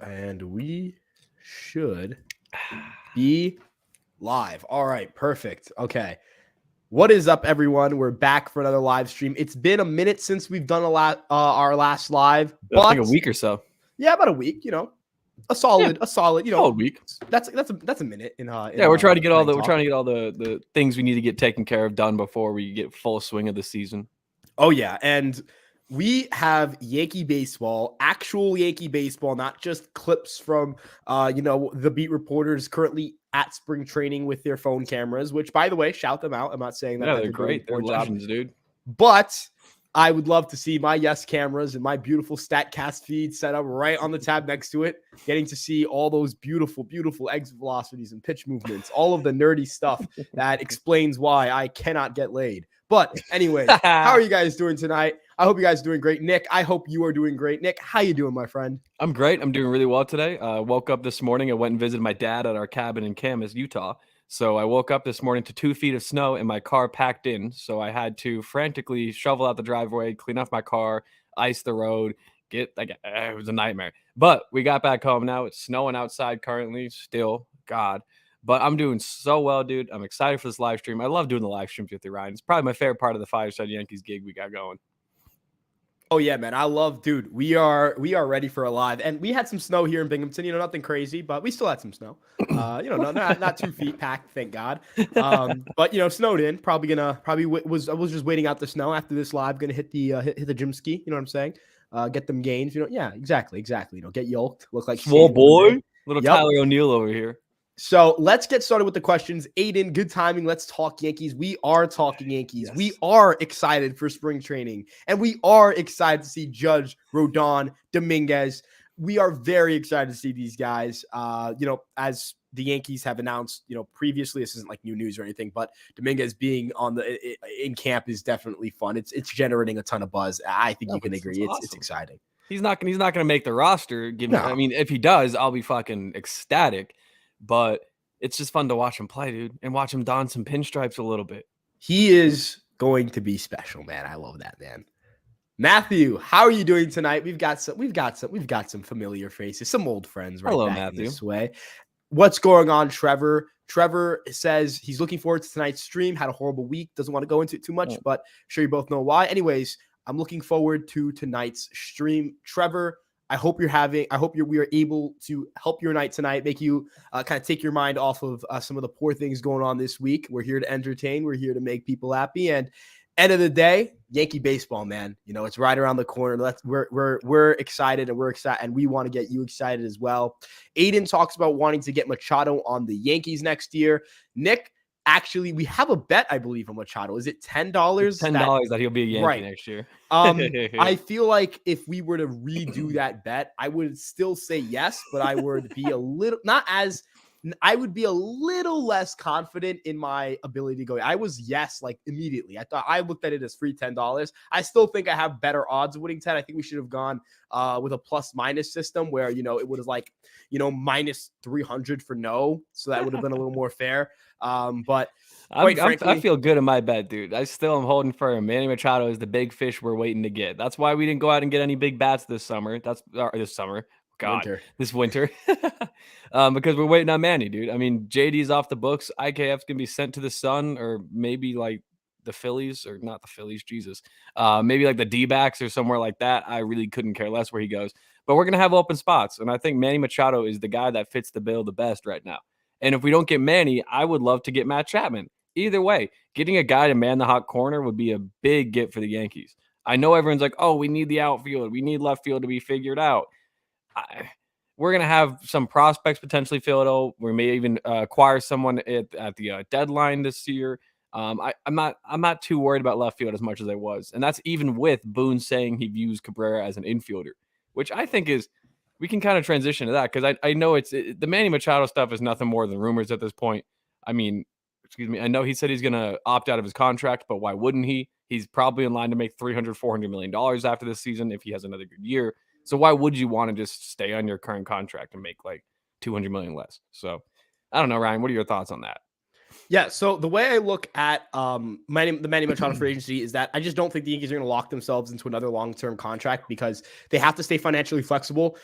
And we should be live. All right, perfect. Okay. What is up, everyone? We're back for another live stream. It's been a minute since we've done our last live, I think a but week or so. yeah, about a week. A solid. Solid week. That's a minute in Yeah, we're trying to get all Night the Talk. the things we need to get taken care of done before we get full swing of the season. Oh yeah, and we have Yankee baseball, actual Yankee baseball, not just clips from the beat reporters currently at spring training with their phone cameras, which, by the way, shout them out. I'm not saying that Yeah, they're they're doing great. a They're poor job, legends, dude. but I would love to see my Yes cameras and my beautiful StatCast feed set up right on the tab next to it, getting to see all those beautiful, beautiful exit velocities and pitch movements, all of the nerdy stuff that explains why I cannot get laid. But anyways, how are you guys doing tonight? I hope you guys are doing great. Nick, I hope you are doing great. Nick, how you doing, my friend? I'm great. I'm doing really well today. Woke up this morning and went and visited my dad at our cabin in Camas, Utah. So I woke up this morning to 2 feet of snow and my car packed in. So I had to frantically shovel out the driveway, clean off my car, ice the road, it was a nightmare. But we got back home now. It's snowing outside currently still. God. But I'm doing so well, dude. I'm excited for this live stream. I love doing the live streams with you, Ryan. It's probably my favorite part of the Fireside Yankees gig we got going. Oh yeah, man. Dude, we are ready for a live. And we had some snow here in Binghamton, nothing crazy, but we still had some snow. Not 2 feet packed, thank God. But snowed in. Was just waiting out the snow after this live, gonna hit the gym ski, you know what I'm saying? Get them gains, yeah, exactly. Get yoked, look like Swole boy. Little Yep. Tyler O'Neill over here. So let's get started with the questions. Aiden, good timing. Let's talk Yankees. We are talking Yankees. Yes. We are excited for spring training, and we are excited to see Judge, Rodon, Dominguez. We are very excited to see these guys. As the Yankees have announced, previously, this isn't like new news or anything, but Dominguez being in camp is definitely fun. It's generating a ton of buzz. I think you can agree. It's exciting. He's not gonna make the roster. I mean, if he does, I'll be fucking ecstatic. But it's just fun to watch him play, dude, and watch him don some pinstripes a little bit. He is going to be special, man. I love that, man. Matthew, how are you doing tonight? We've got some familiar faces, some old friends right Hello, back Matthew. this way. What's going on, Trevor? Trevor says he's looking forward to tonight's stream. Had a horrible week. Doesn't want to go into it too much, but I'm sure you both know why. Anyways, I'm looking forward to tonight's stream. Trevor, I hope we are able to help your night tonight, make you kind of take your mind off of some of the poor things going on this week. We're here to entertain. We're here to make people happy. And end of the day, Yankee baseball, man. It's right around the corner. We're excited, and we want to get you excited as well. Aiden talks about wanting to get Machado on the Yankees next year. Nick, actually, we have a bet, I believe, on Machado. Is it $10? $10 that he'll be a Yankee next year. I feel like if we were to redo that bet, I would still say yes, but I would be I would be a little less confident in my ability to go. I was yes, like immediately. I looked at it as free $10. I still think I have better odds of winning 10. I think we should have gone with a plus minus system where, it would have minus 300 for no. So that would have been a little more fair. But frankly, I feel good in my bet, dude. I still am holding firm. Manny Machado is the big fish we're waiting to get. That's why we didn't go out and get any big bats this summer. This winter. Because we're waiting on Manny, dude. I mean, JD's off the books. IKF's gonna be sent to the Sun, or maybe like the Phillies, or not the Phillies, Jesus. Maybe like the D-backs or somewhere like that. I really couldn't care less where he goes. But we're gonna have open spots, and I think Manny Machado is the guy that fits the bill the best right now. And if we don't get Manny, I would love to get Matt Chapman. Either way, getting a guy to man the hot corner would be a big get for the Yankees. I know everyone's like, oh, we need the outfield. We need left field to be figured out. We're going to have some prospects potentially fill it out. We may even acquire someone at the deadline this year. I'm not too worried about left field as much as I was. And that's even with Boone saying he views Cabrera as an infielder, which I think is, we can kind of transition to that, because I know the Manny Machado stuff is nothing more than rumors at this point. I mean, I know he said he's going to opt out of his contract, but why wouldn't he? He's probably in line to make $400 million after this season if he has another good year. So why would you want to just stay on your current contract and make like $200 million less? So I don't know, Ryan, what are your thoughts on that? Yeah, so the way I look at the Manny Machado free agency is that I just don't think the Yankees are going to lock themselves into another long-term contract because they have to stay financially flexible.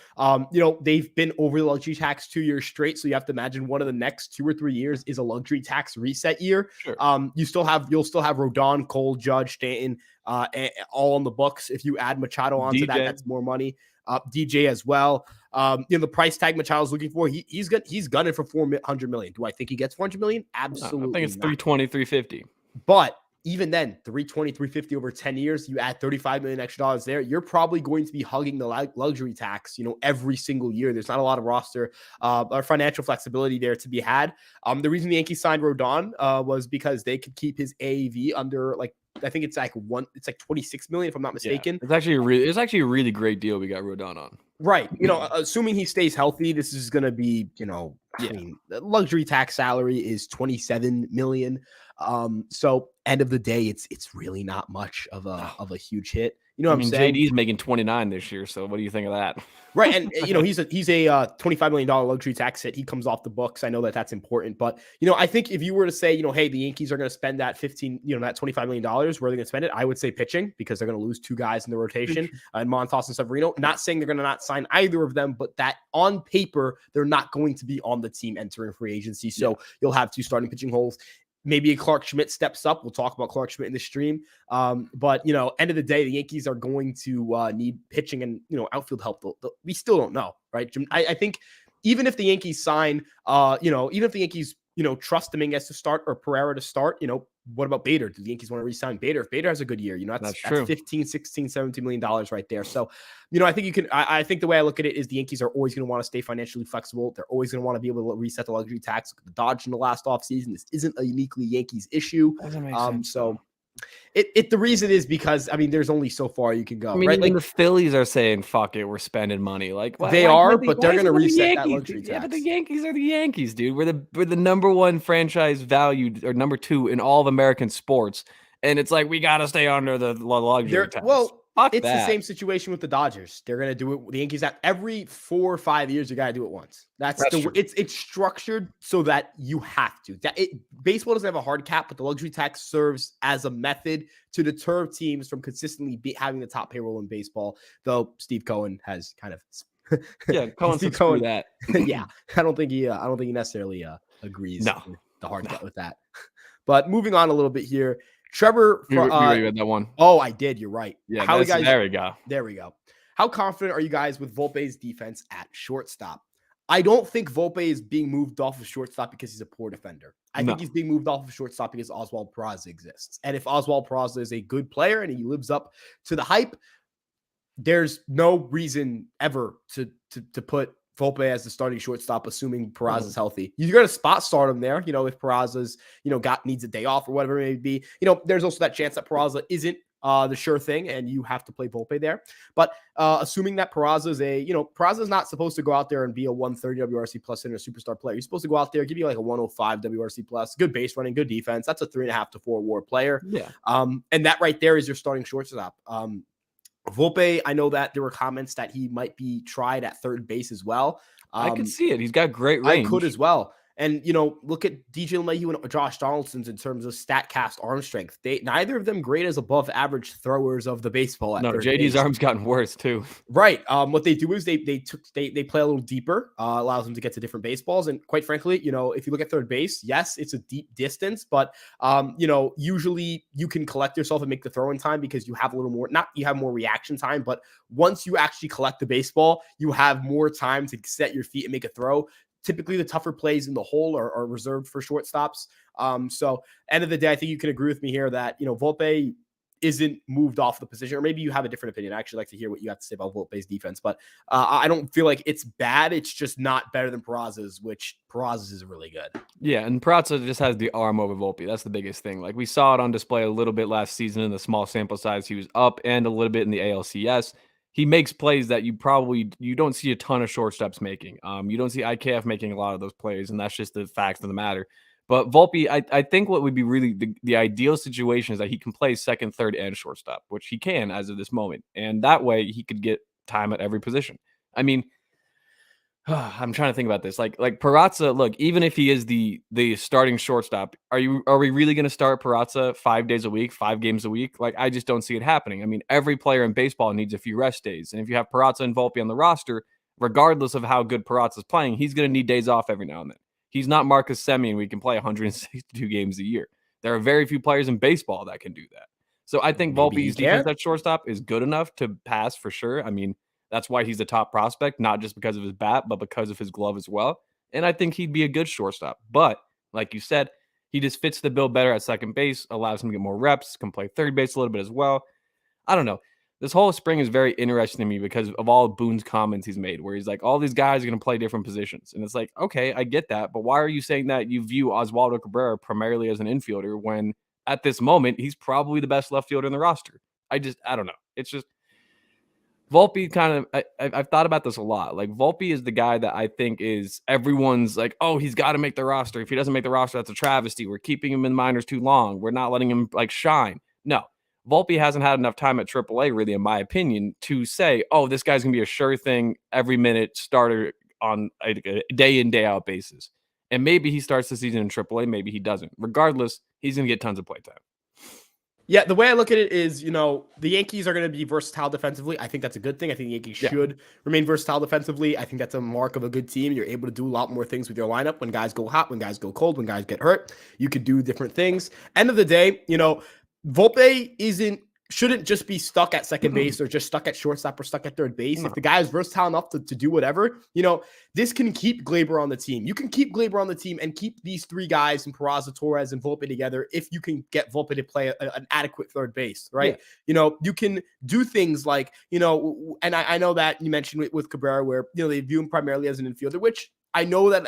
They've been over the luxury tax 2 years straight, so you have to imagine one of the next 2 or 3 years is a luxury tax reset year. Sure. You'll still have Rodon, Cole, Judge, Stanton, all on the books. If you add Machado onto that, that's more money. DJ as well. The price tag Machado's looking for, he's gunning for $400 million. Do I think he gets $400 million? Absolutely. I think it's not. 320, 350. But even then, 320, 350 over 10 years, you add 35 million extra dollars there, you're probably going to be hugging the luxury tax, every single year. There's not a lot of roster or financial flexibility there to be had. The reason the Yankees signed Rodon was because they could keep his AAV under I think it's like 26 million, if I'm not mistaken. Yeah, it's actually a really great deal we got Rodon on. Right. Assuming he stays healthy, this is going to be, I mean, the luxury tax salary is 27 million. So end of the day, it's really not much of a huge hit. You know what I'm saying? JD's making 29 this year. So what do you think of that? Right. And, he's a $25 million luxury tax hit. He comes off the books. I know that that's important, but, I think if you were to say, hey, the Yankees are going to spend that that $25 million, where are they going to spend it? I would say pitching, because they're going to lose 2 guys in the rotation, and Montas and Severino. Not saying they're going to not sign either of them, but that on paper, they're not going to be on the team entering free agency. So you'll have 2 starting pitching holes. Maybe a Clark Schmidt steps up. We'll talk about Clark Schmidt in the stream. But, end of the day, the Yankees are going to need pitching and, outfield help. We still don't know, right? I think even if the Yankees sign, even if the Yankees, trust Dominguez to start or Pereira to start, what about Bader? Do the Yankees want to re-sign Bader? If Bader has a good year, that's true. 15, 16, $17 million right there. So, I think I think the way I look at it is the Yankees are always going to want to stay financially flexible. They're always going to want to be able to reset the luxury tax. Look at the Dodgers in the last offseason. This isn't a uniquely Yankees issue. Doesn't make sense. So the reason is because, there's only so far you can go. Right? Even the Phillies are saying, fuck it, we're spending money. But they're going to reset that luxury tax. Yeah, but the Yankees are the Yankees, dude. We're the number 1 franchise valued, or number 2 in all of American sports. And it's like, we got to stay under the luxury tax. Well, it's the same situation with the Dodgers. They're going to do it. The Yankees, every 4 or 5 years, you got to do it once. That's true. It's structured so that you have to. Baseball doesn't have a hard cap, but the luxury tax serves as a method to deter teams from consistently having the top payroll in baseball. Though Steve Cohen has kind of, Cohen said screw that. Yeah, I don't think he necessarily agrees. With the hard cap with that. But moving on a little bit here. Trevor, you read that one. Oh, I did. You're right. Yeah, there we go. There we go. How confident are you guys with Volpe's defense at shortstop? I don't think Volpe is being moved off of shortstop because he's a poor defender. I think he's being moved off of shortstop because Oswald Peraza exists. And if Oswald Peraza is a good player and he lives up to the hype, there's no reason ever to put Volpe as the starting shortstop, assuming Peraza's healthy. You're going to spot start him there, if Peraza's, needs a day off or whatever it may be. There's also that chance that Peraza isn't the sure thing, and you have to play Volpe there. But assuming that Peraza's Peraza's not supposed to go out there and be a 130 WRC plus and a superstar player. He's supposed to go out there, give you like a 105 WRC plus, good base running, good defense. That's a 3.5 to 4 WAR player. Yeah. And that right there is your starting shortstop. Volpe, I know that there were comments that he might be tried at third base as well. I could see it. He's got great range. I could as well. And, look at DJ LeMahieu and Josh Donaldson's in terms of StatCast arm strength. Neither of them great as above average throwers of the baseball. JD's arm's gotten worse too. Right. What they do is they play a little deeper, allows them to get to different baseballs. And quite frankly, if you look at third base, yes, it's a deep distance, but, usually you can collect yourself and make the throw in time because you have a little more, you have more reaction time, but once you actually collect the baseball, you have more time to set your feet and make a throw. Typically, the tougher plays in the hole are reserved for shortstops. So, end of the day, I think you can agree with me here that, Volpe isn't moved off the position, or maybe you have a different opinion. I actually like to hear what you have to say about Volpe's defense, but I don't feel like it's bad. It's just not better than Peraza's, which Peraza's is really good. Yeah, and Peraza just has the arm over Volpe. That's the biggest thing. Like, we saw it on display a little bit last season in the small sample size. He was up and a little bit in the ALCS. He makes plays that you don't see a ton of shortstops making. You don't see IKF making a lot of those plays, and that's just the facts of the matter. But Volpe, I think what would be really the ideal situation is that he can play second, third, and shortstop, which he can as of this moment. And that way he could get time at every position. I'm trying to think about this. Like Peraza, look, even if he is the starting shortstop, are we really going to start Peraza 5 days a week, 5 games a week? Like, I just don't see it happening. I mean, every player in baseball needs a few rest days. And if you have Peraza and Volpe on the roster, regardless of how good Peraza's playing, he's going to need days off every now and then. He's not Marcus Semien. We can play 162 games a year. There are very few players in baseball that can do that. So I think Maybe he Volpe's defense can. at shortstop is good enough to pass for sure. I mean, that's why he's a top prospect, not just because of his bat, but because of his glove as well. And I think he'd be a good shortstop. But like you said, he just fits the bill better at second base, allows him to get more reps, can play third base a little bit as well. I don't know. This whole spring is very interesting to me because of all of Boone's comments he's made, where he's like, all these guys are going to play different positions. And it's like, okay, I get that. But why are you saying that you view Oswaldo Cabrera primarily as an infielder when at this moment he's probably the best left fielder in the roster? I don't know. It's just Volpe kind of, I've thought about this a lot. Like, Volpe is the guy that I think is everyone's like, oh, he's got to make the roster. If he doesn't make the roster, that's a travesty. We're keeping him in the minors too long. We're not letting him like shine. No, Volpe hasn't had enough time at AAA, really, in my opinion, to say, oh, this guy's going to be a sure thing every minute starter on a day in, day out basis. And maybe he starts the season in AAA. Maybe he doesn't. Regardless, he's going to get tons of playtime. Yeah, the way I look at it is, the Yankees are going to be versatile defensively. I think that's a good thing. I think the Yankees should remain versatile defensively. I think that's a mark of a good team. You're able to do a lot more things with your lineup when guys go hot, when guys go cold, when guys get hurt. You could do different things. End of the day, Volpe shouldn't just be stuck at second base or just stuck at shortstop or stuck at third base. No. If the guy is versatile enough to do whatever, this can keep Glaber on the team. You can keep Glaber on the team and keep these three guys in Peraza, Torres, and Volpe together if you can get Volpe to play an adequate third base, right? Yeah. You can do things like, and I know that you mentioned with Cabrera where, they view him primarily as an infielder, which I know that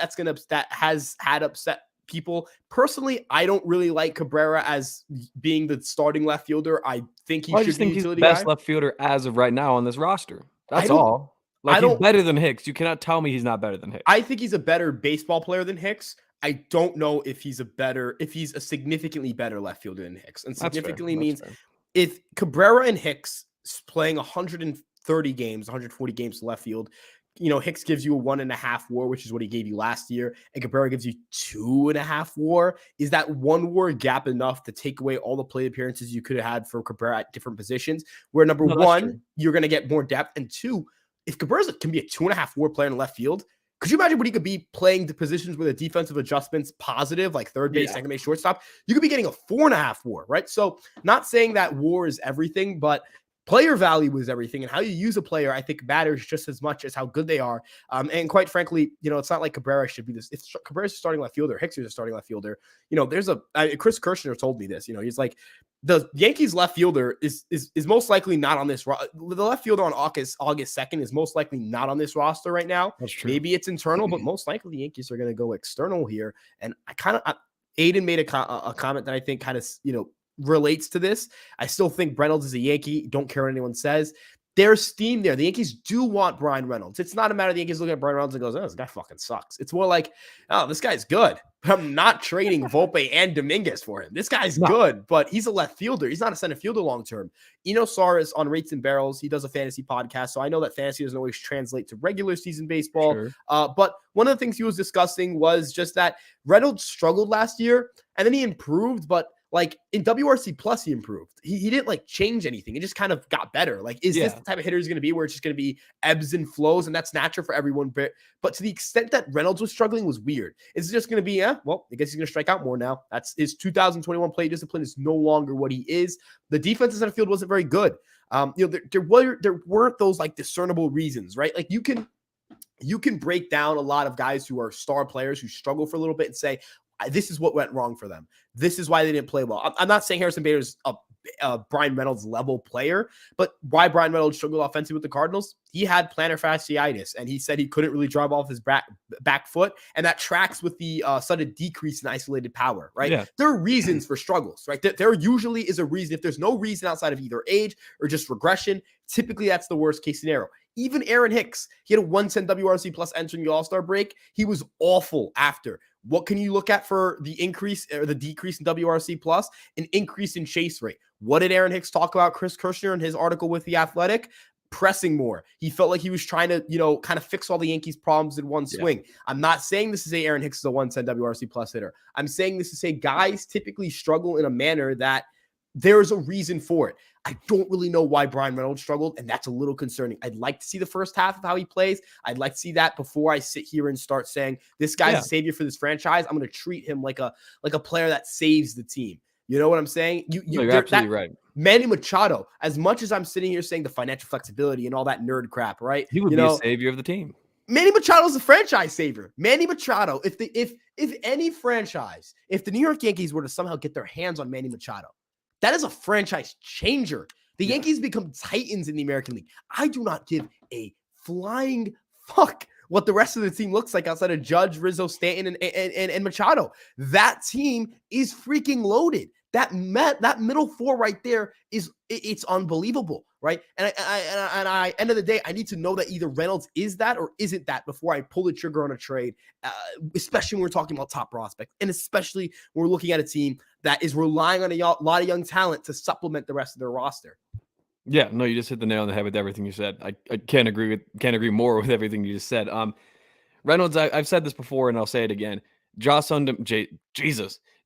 that has had upset people. Personally, I don't really like Cabrera as being the starting left fielder. I think he should be a utility he's the best guy. left fielder as of right now on this roster. That's all. Like, he's better than Hicks. You cannot tell me he's not better than Hicks. I think he's a better baseball player than Hicks. I don't know if he's a significantly better left fielder than Hicks. And significantly means if Cabrera and Hicks playing 130 games, 140 games to left field, Hicks gives you a 1.5 WAR, which is what he gave you last year, and Cabrera gives you 2.5 WAR. Is that 1 WAR gap enough to take away all the plate appearances you could have had for Cabrera at different positions? Where number one, you're going to get more depth, and two, if Cabrera can be a 2.5 WAR player in left field, could you imagine what he could be playing the positions where the defensive adjustments positive, like third base, second base, shortstop? You could be getting a 4.5 WAR, right? So, not saying that WAR is everything, but player value is everything, and how you use a player, I think, matters just as much as how good they are. And quite frankly, it's not like Cabrera should be this. If Cabrera's a starting left fielder, Hicks is a starting left fielder. There's Chris Kirshner told me this. He's like, the Yankees left fielder is most likely not on this. The left fielder on August 2nd is most likely not on this roster right now. That's true. Maybe it's internal, but most likely the Yankees are going to go external here. And Aiden made a comment that I think kind of relates to this. I still think Reynolds is a Yankee. Don't care what anyone says. There's steam there. The Yankees do want Brian Reynolds. It's not a matter of the Yankees looking at Brian Reynolds and goes, oh, this guy fucking sucks. It's more like, oh, this guy's good. I'm not trading Volpe and Dominguez for him. This guy's good, but he's a left fielder. He's not a center fielder long term. Eno Saris on Rates and Barrels. He does a fantasy podcast, so I know that fantasy doesn't always translate to regular season baseball. Sure. But one of the things he was discussing was just that Reynolds struggled last year, and then he improved, but like in WRC Plus, he improved. He didn't like change anything. It just kind of got better. Like, is this the type of hitter he's going to be where it's just going to be ebbs and flows, and that's natural for everyone. But to the extent that Reynolds was struggling was weird. It's just going to be, well, I guess he's going to strike out more now. That's his 2021 play discipline is no longer what he is. The defense in center field wasn't very good. There weren't those like discernible reasons, right? Like you can break down a lot of guys who are star players who struggle for a little bit and say, this is what went wrong for them. This is why they didn't play well. I'm not saying Harrison Bader's a Brian Reynolds level player, but why Brian Reynolds struggled offensively with the Cardinals, he had plantar fasciitis, and he said he couldn't really drive off his back foot, and that tracks with the sudden decrease in isolated power, right? Yeah. There are reasons for struggles, right? There usually is a reason. If there's no reason outside of either age or just regression, typically that's the worst case scenario. Even Aaron Hicks, he had a 110 WRC plus entering the All-Star break. He was awful after. What can you look at for the increase or the decrease in WRC plus? An increase in chase rate. What did Aaron Hicks talk about Chris Kirshner in his article with The Athletic? pressing more. He felt like he was trying to, kind of fix all the Yankees' problems in one swing. I'm not saying this to say Aaron Hicks is a 110 WRC plus hitter. I'm saying this to say guys typically struggle in a manner that there's a reason for it. I don't really know why Brian Reynolds struggled, and that's a little concerning. I'd like to see the first half of how he plays. I'd like to see that before I sit here and start saying this guy's a savior for this franchise. I'm going to treat him like a player that saves the team. You know what I'm saying? You're absolutely right. Manny Machado, as much as I'm sitting here saying the financial flexibility and all that nerd crap, right? He would be a savior of the team. Manny Machado's a franchise savior. Manny Machado, if any franchise, if the New York Yankees were to somehow get their hands on Manny Machado, that is a franchise changer. The Yankees become titans in the American League. I do not give a flying fuck what the rest of the team looks like outside of Judge, Rizzo, Stanton, and Machado. That team is freaking loaded. That middle four right there it's unbelievable, right? And I end of the day, I need to know that either Reynolds is that or isn't that before I pull the trigger on a trade, especially when we're talking about top prospects, and especially when we're looking at a team that is relying on a lot of young talent to supplement the rest of their roster. Yeah, no, you just hit the nail on the head with everything you said. I can't agree more with everything you just said. Reynolds, I've said this before and I'll say it again.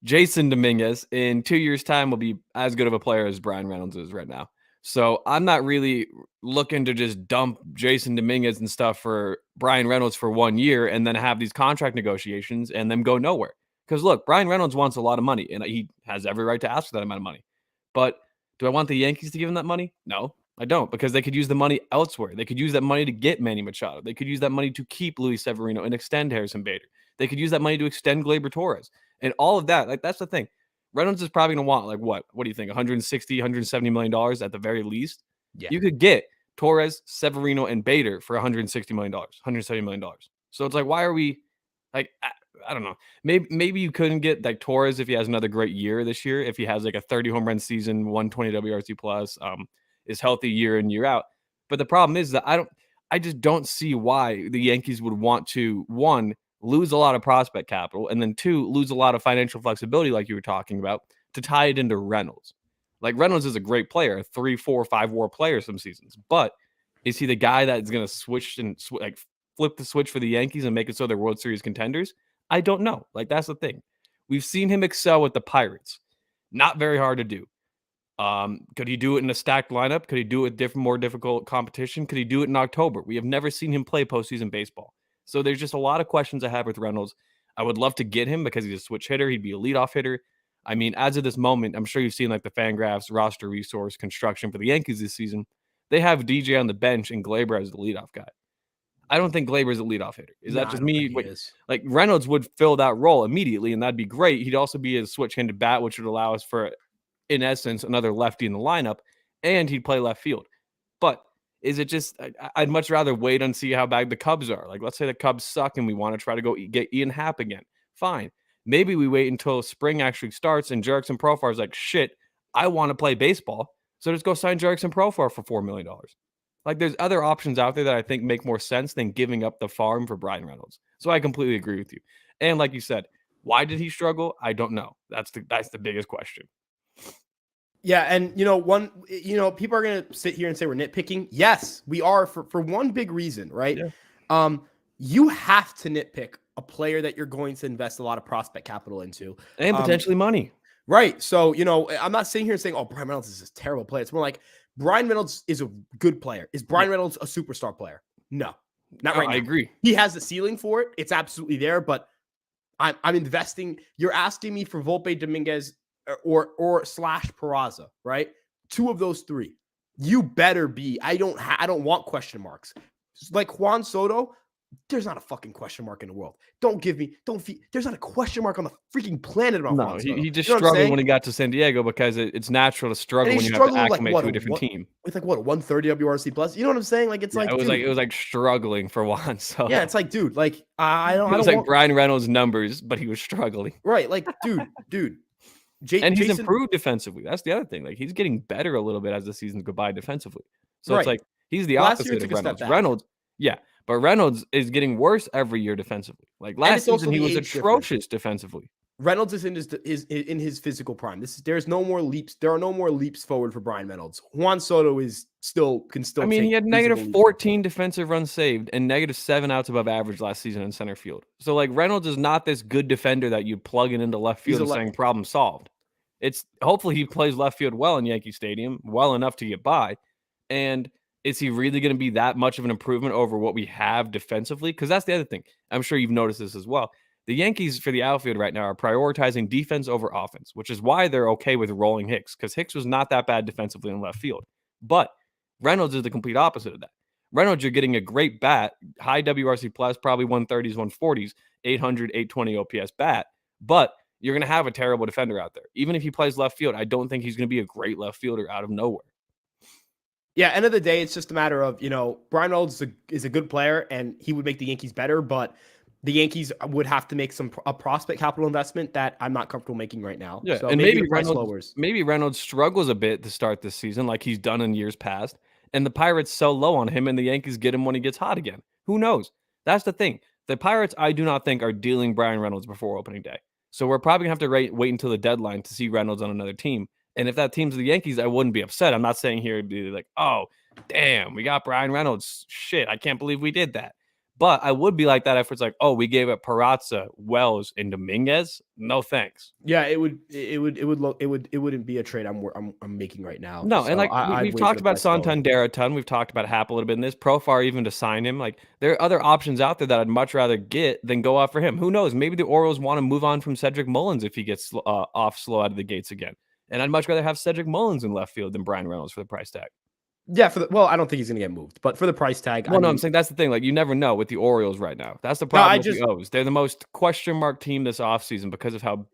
Jason Dominguez in 2 years' time will be as good of a player as Brian Reynolds is right now. So I'm not really looking to just dump Jason Dominguez and stuff for Brian Reynolds for 1 year and then have these contract negotiations and them go nowhere. Because look, Brian Reynolds wants a lot of money and he has every right to ask for that amount of money. But do I want the Yankees to give him that money? No, I don't, because they could use the money elsewhere. They could use that money to get Manny Machado. They could use that money to keep Luis Severino and extend Harrison Bader. They could use that money to extend Gleyber Torres and all of that. Like, that's the thing. Reynolds is probably going to want, like, what do you think? 160, $170 million at the very least. Yeah. You could get Torres, Severino, and Bader for $160 million, $170 million. So it's like, why are we like, I don't know. Maybe you couldn't get like Torres if he has another great year this year. If he has like a 30 home run season, 120 WRC plus, is healthy year in, year out. But the problem is that I just don't see why the Yankees would want to, one, lose a lot of prospect capital, and then two, lose a lot of financial flexibility, like you were talking about, to tie it into Reynolds. Like, Reynolds is a great player, a 3, 4, 5 WAR player some seasons, but is he the guy that's going to switch and like flip the switch for the Yankees and make it so they're World Series contenders? I don't know. Like, that's the thing. We've seen him excel with the Pirates. Not very hard to do. Could he do it in a stacked lineup? Could he do it with more difficult competition? Could he do it in October? We have never seen him play postseason baseball. So there's just a lot of questions I have with Reynolds. I would love to get him because he's a switch hitter. He'd be a leadoff hitter. I mean, as of this moment, I'm sure you've seen like the Fangraphs roster resource construction for the Yankees this season. They have DJ on the bench and Gleyber as the leadoff guy. I don't think Gleyber's a leadoff hitter. Is that just me? Like, Reynolds would fill that role immediately, and that'd be great. He'd also be a switch-handed bat, which would allow us for, in essence, another lefty in the lineup, and he'd play left field. But is it just, I'd much rather wait and see how bad the Cubs are. Like, let's say the Cubs suck and we want to try to go get Ian Happ again. Fine. Maybe we wait until spring actually starts and Jerickson Profar is like, shit, I want to play baseball. So just go sign Jerickson Profar for $4 million. Like, there's other options out there that I think make more sense than giving up the farm for Brian Reynolds. So I completely agree with you. And like you said, why did he struggle? I don't know. That's the biggest question. Yeah, and people are gonna sit here and say we're nitpicking. Yes, we are for one big reason, right? Yeah. You have to nitpick a player that you're going to invest a lot of prospect capital into, and potentially money. Right. So, I'm not sitting here saying, oh, Brian Reynolds is a terrible player. It's more like Brian Reynolds is a good player. Is Brian Reynolds a superstar player? No, not right now. I agree. He has the ceiling for it. It's absolutely there, but I'm investing. You're asking me for Volpe, Dominguez, or / Peraza, right? Two of those three. You better be. I don't want question marks. Like Juan Soto, there's not a fucking question mark in the world. There's not a question mark on the freaking planet about Juan Soto. He just struggled when he got to San Diego because it's natural to struggle when you have to acclimate to a different team. With 130 WRC plus. You know what I'm saying? Like, it was like struggling for Juan Soto. Yeah, it's like, dude, like I don't. It was like Brian Reynolds numbers, but he was struggling. Right, like, dude. And he's improved defensively. That's the other thing. Like, he's getting better a little bit as the seasons go by defensively. So It's like he's the opposite of Reynolds. But Reynolds is getting worse every year defensively. Like, last season he was atrocious defensively. Reynolds is in his physical prime. There's no more leaps. There are no more leaps forward for Brian Reynolds. Juan Soto can I still mean, he take had reasonable negative leaps forward. 14 defensive runs saved and negative 7 outs above average last season in center field. So, like, Reynolds is not this good defender that you plug it into left field and saying problem solved. It's hopefully he plays left field well in Yankee Stadium, well enough to get by. And is he really going to be that much of an improvement over what we have defensively? Because that's the other thing. I'm sure you've noticed this as well. The Yankees for the outfield right now are prioritizing defense over offense, which is why they're okay with rolling Hicks, because Hicks was not that bad defensively in left field. But Reynolds is the complete opposite of that. Reynolds, you're getting a great bat, high WRC plus, probably 130s, 140s, 800, 820 OPS bat, but you're going to have a terrible defender out there. Even if he plays left field, I don't think he's going to be a great left fielder out of nowhere. Yeah, end of the day, it's just a matter of, Brian Reynolds is a good player and he would make the Yankees better, but the Yankees would have to make a prospect capital investment that I'm not comfortable making right now. Yeah, so and maybe Reynolds struggles a bit to start this season like he's done in years past, and the Pirates sell low on him and the Yankees get him when he gets hot again. Who knows? That's the thing. The Pirates, I do not think, are dealing Brian Reynolds before opening day. So we're probably going to have to wait until the deadline to see Reynolds on another team. And if that team's the Yankees, I wouldn't be upset. I'm not saying here to be like, oh, damn, we got Brian Reynolds. Shit, I can't believe we did that. But I would be like that if it's like, oh, we gave up Peraza, Wells, and Dominguez. No thanks. Yeah, it wouldn't be a trade I'm making right now. No, so and like we've talked about Santander a ton. We've talked about Happ a little bit in this. Profar even to sign him. Like there are other options out there that I'd much rather get than go off for him. Who knows? Maybe the Orioles want to move on from Cedric Mullins if he gets off slow out of the gates again. And I'd much rather have Cedric Mullins in left field than Brian Reynolds for the price tag. Yeah, I don't think he's going to get moved, but for the price tag, well, I'm saying that's the thing. Like, you never know with the Orioles right now. That's the problem with the O's. They're the most question mark team this offseason because of how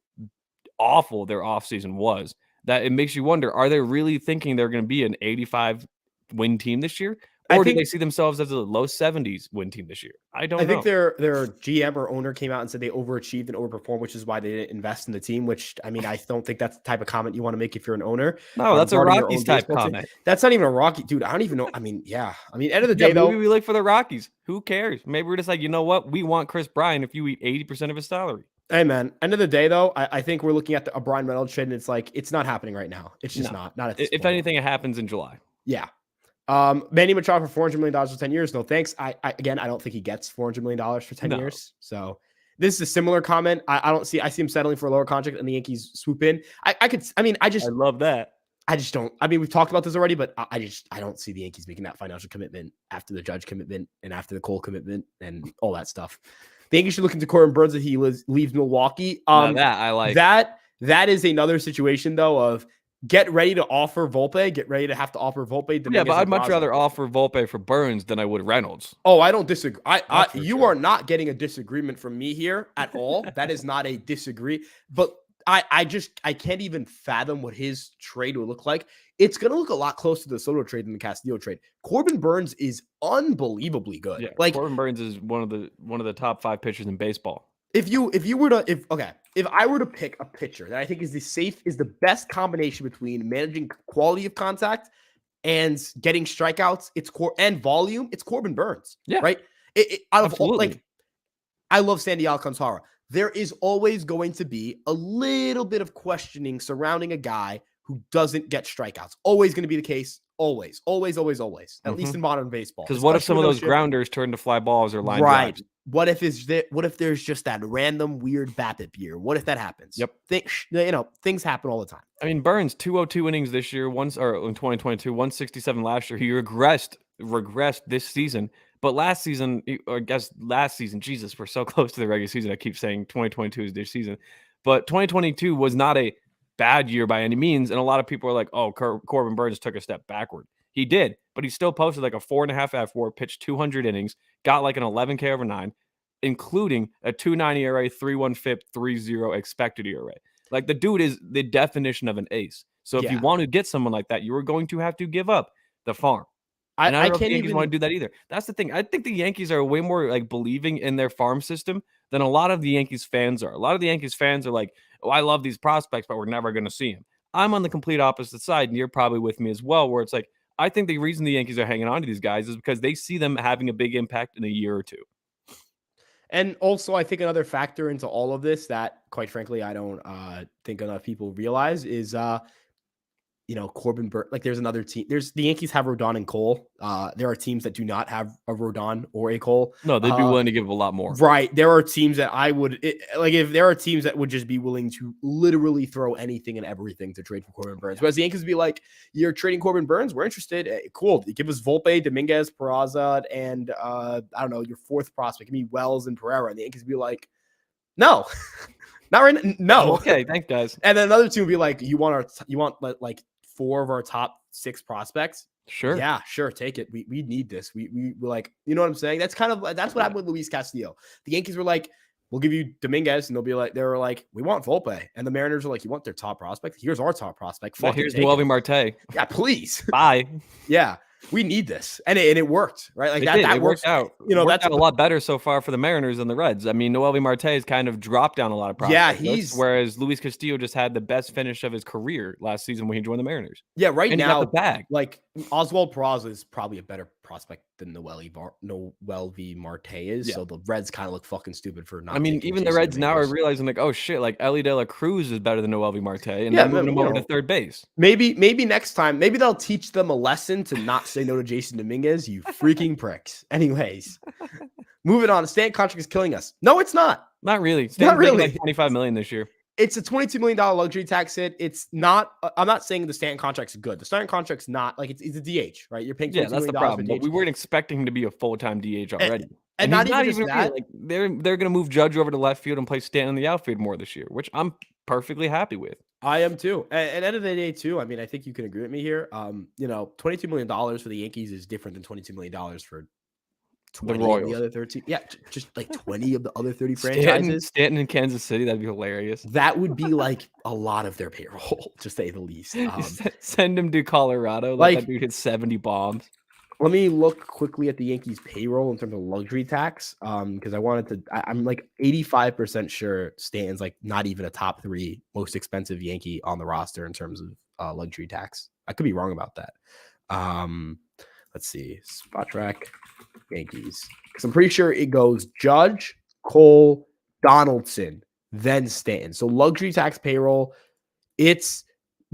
awful their offseason was. That it makes you wonder: are they really thinking they're going to be an 85 win team this year, or do they see themselves as a low 70s win team this year? I don't know. I think their GM or owner came out and said they overachieved and overperformed, which is why they didn't invest in the team. Which I don't think that's the type of comment you want to make if you're an owner. No, that's a Rockies type comment. That's not even a Rocky, dude. I don't even know. End of the day, though, maybe we look for the Rockies. Who cares? Maybe we're just like, you know what? We want Chris Bryant if you eat 80% of his salary. Hey, man. End of the day, though, I think we're looking at a Brian Reynolds trade, and it's like it's not happening right now. It's just not at this If point. anything, it happens in July. Yeah. Manny Machado for $400 million for 10 years. No, thanks. I don't think he gets $400 million for 10 years. So this is a similar comment. I see him settling for a lower contract and the Yankees swoop in. I love that. I just don't. We've talked about this already, but I don't see the Yankees making that financial commitment after the Judge commitment and after the Cole commitment and all that stuff. The Yankees should look into Corbin Burns if he leaves Milwaukee. That I like. That is another situation though of get ready to offer Volpe, get ready to have to offer Volpe. Yeah, but I'd much rather offer Volpe for Burns than I would Reynolds. Oh, I don't disagree. You are not getting a disagreement from me here at all. That is not a disagree. But I can't even fathom what his trade would look like. It's going to look a lot closer to the Soto trade than the Castillo trade. Corbin Burns is unbelievably good. Yeah, like Corbin Burns is one of the top 5 pitchers in baseball. If I were to pick a pitcher that I think is the best combination between managing quality of contact and getting strikeouts, and volume, it's Corbin Burns. Yeah, right. I love Sandy Alcantara. There is always going to be a little bit of questioning surrounding a guy who doesn't get strikeouts. Always going to be the case. Always. At least in modern baseball. Because what if some of those grounders turn to fly balls or line drives? What if there's just that random weird BABIP year? What if that happens? Yep. Things happen all the time. I mean, Burns 202 innings this year, in 2022, 167 last year. He regressed this season. But last season, Jesus, we're so close to the regular season. I keep saying 2022 is this season. But 2022 was not a bad year by any means. And a lot of people are like, oh, Corbin Burns took a step backward. He did, but he still posted like a 4.5 F4, pitched 200 innings, got like an 11K over 9, including a 2.90 ERA, 3.1 FIP, 3.0 expected ERA. Like the dude is the definition of an ace. So if you want to get someone like that, you are going to have to give up the farm. And I don't know if the Yankees want to do that either. That's the thing. I think the Yankees are way more like believing in their farm system than a lot of the Yankees fans are. A lot of the Yankees fans are like, oh, I love these prospects, but we're never going to see them. I'm on the complete opposite side, and you're probably with me as well, where it's like, I think the reason the Yankees are hanging on to these guys is because they see them having a big impact in a year or two. And also, I think another factor into all of this that, quite frankly, I don't think enough people realize is Corbin Burke. Like, there's another team. There's the Yankees have Rodon and Cole. There are teams that do not have a Rodon or a Cole. No, they'd be willing to give a lot more. Right. There are teams that if there are teams that would just be willing to literally throw anything and everything to trade for Corbin Burns. Whereas the Yankees would be like, you're trading Corbin Burns? We're interested. Cool. Give us Volpe, Dominguez, Peraza, and I don't know, your fourth prospect. Give me Wells and Pereira. And the Yankees would be like, no. Not right now. No. Okay, thanks, guys. And then another team would be like, you want like 4 of our top 6 prospects? Sure. Yeah, sure. Take it. We need this. We like, you know what I'm saying? That's what happened with Luis Castillo. The Yankees were like, we'll give you Dominguez, and they were like, we want Volpe. And the Mariners are like, you want their top prospect? Here's our top prospect. Here's Noelvi Marte. Yeah, please. Bye. Yeah. We need this. And it worked, right? Like that worked out. That's a lot better so far for the Mariners than the Reds. I mean, Noelvi Marte has kind of dropped down a lot of prospect lists, whereas Luis Castillo just had the best finish of his career last season when he joined the Mariners. Yeah, right and now, he got the bag. Like Oswald Peraza is probably a better prospect than Noelvi Marte is. Yeah. So the Reds kind of look fucking stupid for not. I mean, even the Reds now are realizing like, oh shit, like Ellie De La Cruz is better than Noelvi Marte, and they're moving him over to third base. Maybe next time, maybe they'll teach them a lesson to not say no to Jason Dominguez. You freaking pricks. Anyways, moving on. Stanton contract is killing us. No, it's not. Not really. Stanton's making like $25 million this year. It's a $22 million luxury tax hit. It's not. I'm not saying the Stanton contract's good. The Stanton contract's not like it's a DH, right? You're paying $22 that's the problem. But we weren't expecting him to be a full-time DH already. And not even that. Like they're going to move Judge over to left field and play Stanton in the outfield more this year, which I'm perfectly happy with. I am too. And at the end of the day, too, I mean, I think you can agree with me here. $22 million for the Yankees is different than $22 million for 20 of the other 13. Yeah, just like 20 of the other 30 franchises. Stanton in Kansas City, that'd be hilarious. That would be like a lot of their payroll, to say the least. Send him to Colorado. Like that dude hit 70 bombs. Let me look quickly at the Yankees payroll in terms of luxury tax. Because I'm like 85% sure Stanton's like not even a top 3 most expensive Yankee on the roster in terms of luxury tax. I could be wrong about that. Let's see. Spot track Yankees. Because I'm pretty sure it goes Judge, Cole, Donaldson, then Stanton. So luxury tax payroll, it's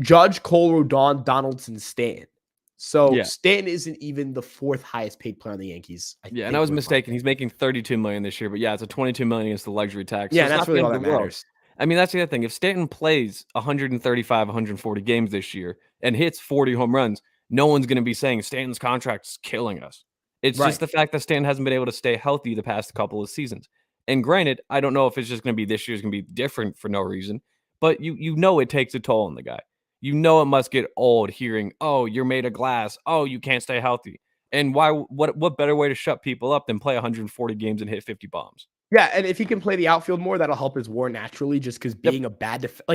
Judge, Cole, Rodon, Donaldson, Stanton. So Stanton isn't even the 4th highest paid player on the Yankees. And I was mistaken. He's making $32 million this year, but it's a $22 million against the luxury tax. Yeah, so that's really all that matters. I mean, that's the other thing. If Stanton plays 135, 140 games this year and hits 40 home runs, no one's going to be saying Stanton's contract's killing us. It's just the fact that Stanton hasn't been able to stay healthy the past couple of seasons. And granted, I don't know if it's just going to be this year's going to be different for no reason, but you know it takes a toll on the guy. You know it must get old hearing, oh, you're made of glass. Oh, you can't stay healthy. And what better way to shut people up than play 140 games and hit 50 bombs? Yeah, and if he can play the outfield more, that'll help his WAR naturally. Just because being a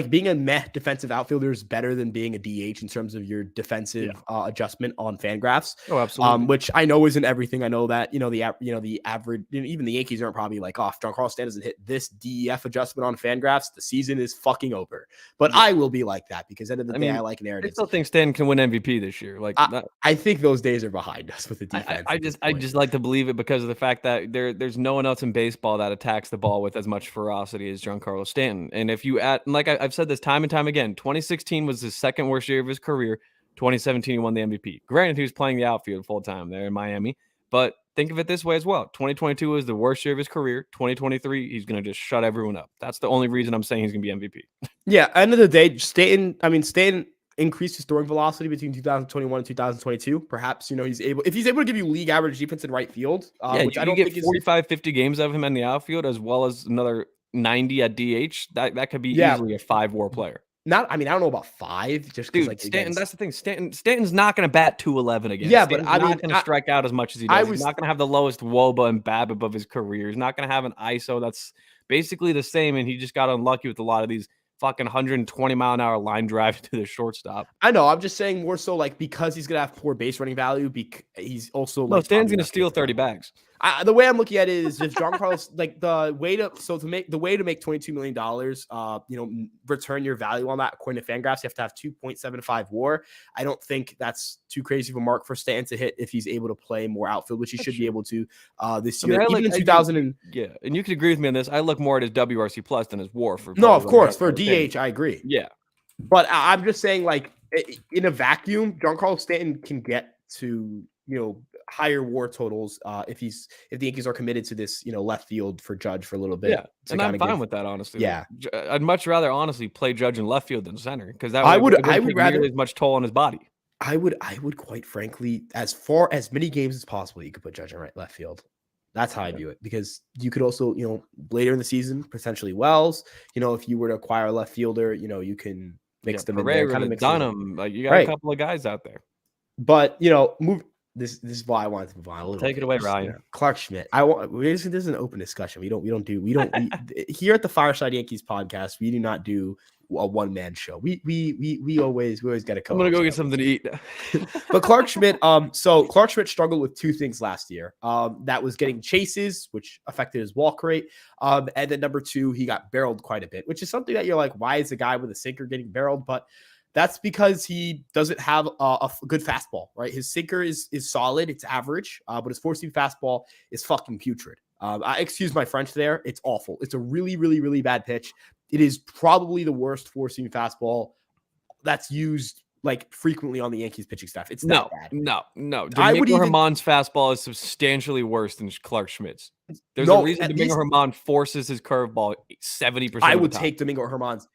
being a meh defensive outfielder is better than being a DH in terms of your defensive adjustment on Fangraphs. Oh, absolutely. Which I know isn't everything. I know that the average, even the Yankees aren't probably like, oh, if Giancarlo Stanton doesn't hit this DEF adjustment on Fangraphs, the season is fucking over. But I will be like that because at the end of the day, I like narratives. I still think Stanton can win MVP this year. Like I think those days are behind us with the defense. I just like to believe it because of the fact that there's no one else in baseball that attacks the ball with as much ferocity as Giancarlo Stanton. And if you like I've said this time and time again, 2016 was his 2nd worst year of his career. 2017, he won the MVP. Granted, he was playing the outfield full time there in Miami, but think of it this way as well. 2022 was the worst year of his career. 2023, he's going to just shut everyone up. That's the only reason I'm saying he's going to be MVP. Yeah, end of the day, Stanton increased his throwing velocity between 2021 and 2022. Perhaps, if he's able to give you league average defense in right field, which I don't think is 45, 50 games of him in the outfield, as well as another 90 at DH. That could be easily a 5 WAR player. I don't know about 5, just because Stanton. That's the thing. Stanton's not going to bat 211 again. Yeah, Stanton's but not going to strike out as much as he does. He's not going to have the lowest WOBA and BABIP of his career. He's not going to have an ISO that's basically the same, and he just got unlucky with a lot of these fucking 120-mile-an-hour line drive to the shortstop. I know. I'm just saying more so like because he's gonna have poor base running value. He's also Stanton's gonna steal 30 bags. The way I'm looking at it is if Giancarlo, like the way to make $22 million, return your value on that according to Fangraphs, you have to have 2.75 WAR. I don't think that's too crazy of a mark for Stanton to hit if he's able to play more outfield, which he should be able to this year. Even in 2000, and you could agree with me on this. I look more at his WRC plus than his WAR for. No, of course, for DH, I agree. Yeah, but I'm just saying, like in a vacuum, Giancarlo Stanton can get to higher WAR totals if the Yankees are committed to this left field for Judge for a little bit. Yeah, and I'm fine with that, honestly. Yeah, like, I'd much rather honestly play Judge in left field than center because that I would rather nearly as much toll on his body. I would quite frankly, as far as many games as possible, you could put Judge in left field. That's how I view it, because you could also, later in the season, potentially Wells, if you were to acquire a left fielder, you can mix them in there, kind of mix them. Like you got a couple of guys out there. But move. This is why I wanted to move on a little. Take it away, Ryan. Clark Schmidt. This is an open discussion. We don't here at the Fireside Yankees podcast. We do not do a one-man show. We always got to come. I'm gonna go get something to eat. But Clark Schmidt, so Clark Schmidt struggled with two things last year. That was getting chases, which affected his walk rate. And then number two, he got barreled quite a bit, which is something that you're like, why is a guy with a sinker getting barreled? But that's because he doesn't have a good fastball, right? His sinker is solid, it's average, but his four-seam fastball is fucking putrid. Excuse my French there. It's awful. It's a really, really, really bad pitch. It is probably the worst four-seam fastball that's used like frequently on the Yankees pitching staff. It's not bad. No. Domingo Germán's fastball is substantially worse than Clark Schmidt's. There's a reason Domingo Germán forces his curveball 70%. I would take Domingo Germán's.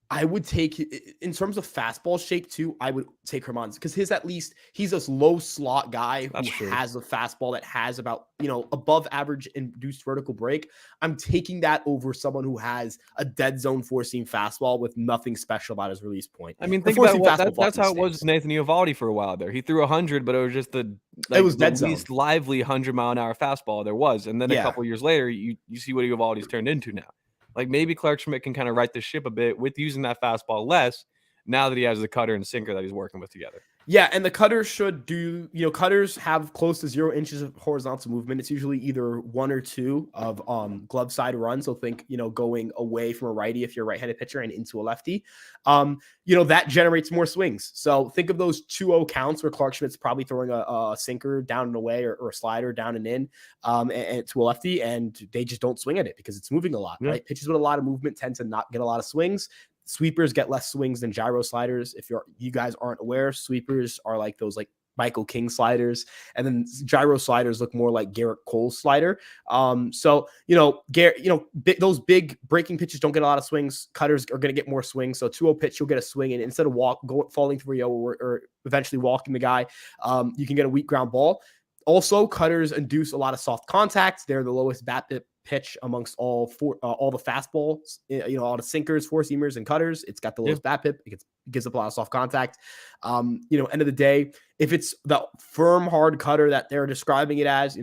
I would take, in terms of fastball shape too, I would take Germán's because he's a low slot guy who has a fastball that has about, above average induced vertical break. I'm taking that over someone who has a dead zone four-seam fastball with nothing special about his release point. I mean, think about that's how it was with Nathan Eovaldi for a while there. He threw 100, but it was just the least lively 100-mile-an-hour fastball there was. And then a couple years later, you see what Eovaldi's turned into now. Like maybe Clark Schmidt can kind of right the ship a bit with using that fastball less now that he has the cutter and sinker that he's working with together. Yeah, and the cutters should do, cutters have close to 0 inches of horizontal movement. It's usually either 1 or 2 of glove side runs. So think, going away from a righty if you're a right-handed pitcher and into a lefty. That generates more swings. So think of those 2-0 counts where Clark Schmidt's probably throwing a sinker down and away or a slider down and in and to a lefty, and they just don't swing at it because it's moving a lot, right? Pitches with a lot of movement tend to not get a lot of swings. Sweepers get less swings than gyro sliders. If you guys aren't aware, sweepers are like those like Michael King sliders, and then gyro sliders look more like Garrett Cole's slider. Those big breaking pitches don't get a lot of swings. Cutters are going to get more swings. So 2-0 pitch, you'll get a swing, and instead of falling 3-0 or eventually walking the guy, you can get a weak ground ball. Also, cutters induce a lot of soft contact. They're the lowest BABIP pitch amongst all the fastballs, all the sinkers, four seamers, and cutters. It's got the lowest BABIP. It gives up a lot of soft contact. End of the day, if it's the firm hard cutter that they're describing it as,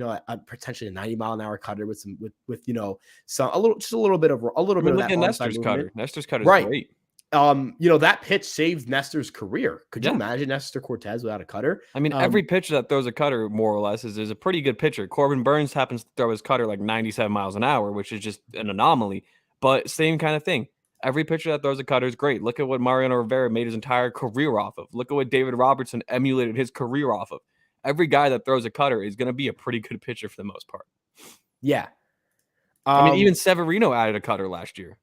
potentially a 90-mile-an-hour cutter with some a little bit of that Nestor's cutter. Nestor's cutter is great. That pitch saved Nestor's career. Could you imagine Nestor Cortez without a cutter? I mean, every pitcher that throws a cutter, more or less, is a pretty good pitcher. Corbin Burns happens to throw his cutter like 97 miles an hour, which is just an anomaly. But same kind of thing. Every pitcher that throws a cutter is great. Look at what Mariano Rivera made his entire career off of. Look at what David Robertson emulated his career off of. Every guy that throws a cutter is going to be a pretty good pitcher for the most part. Yeah. I mean, even Severino added a cutter last year.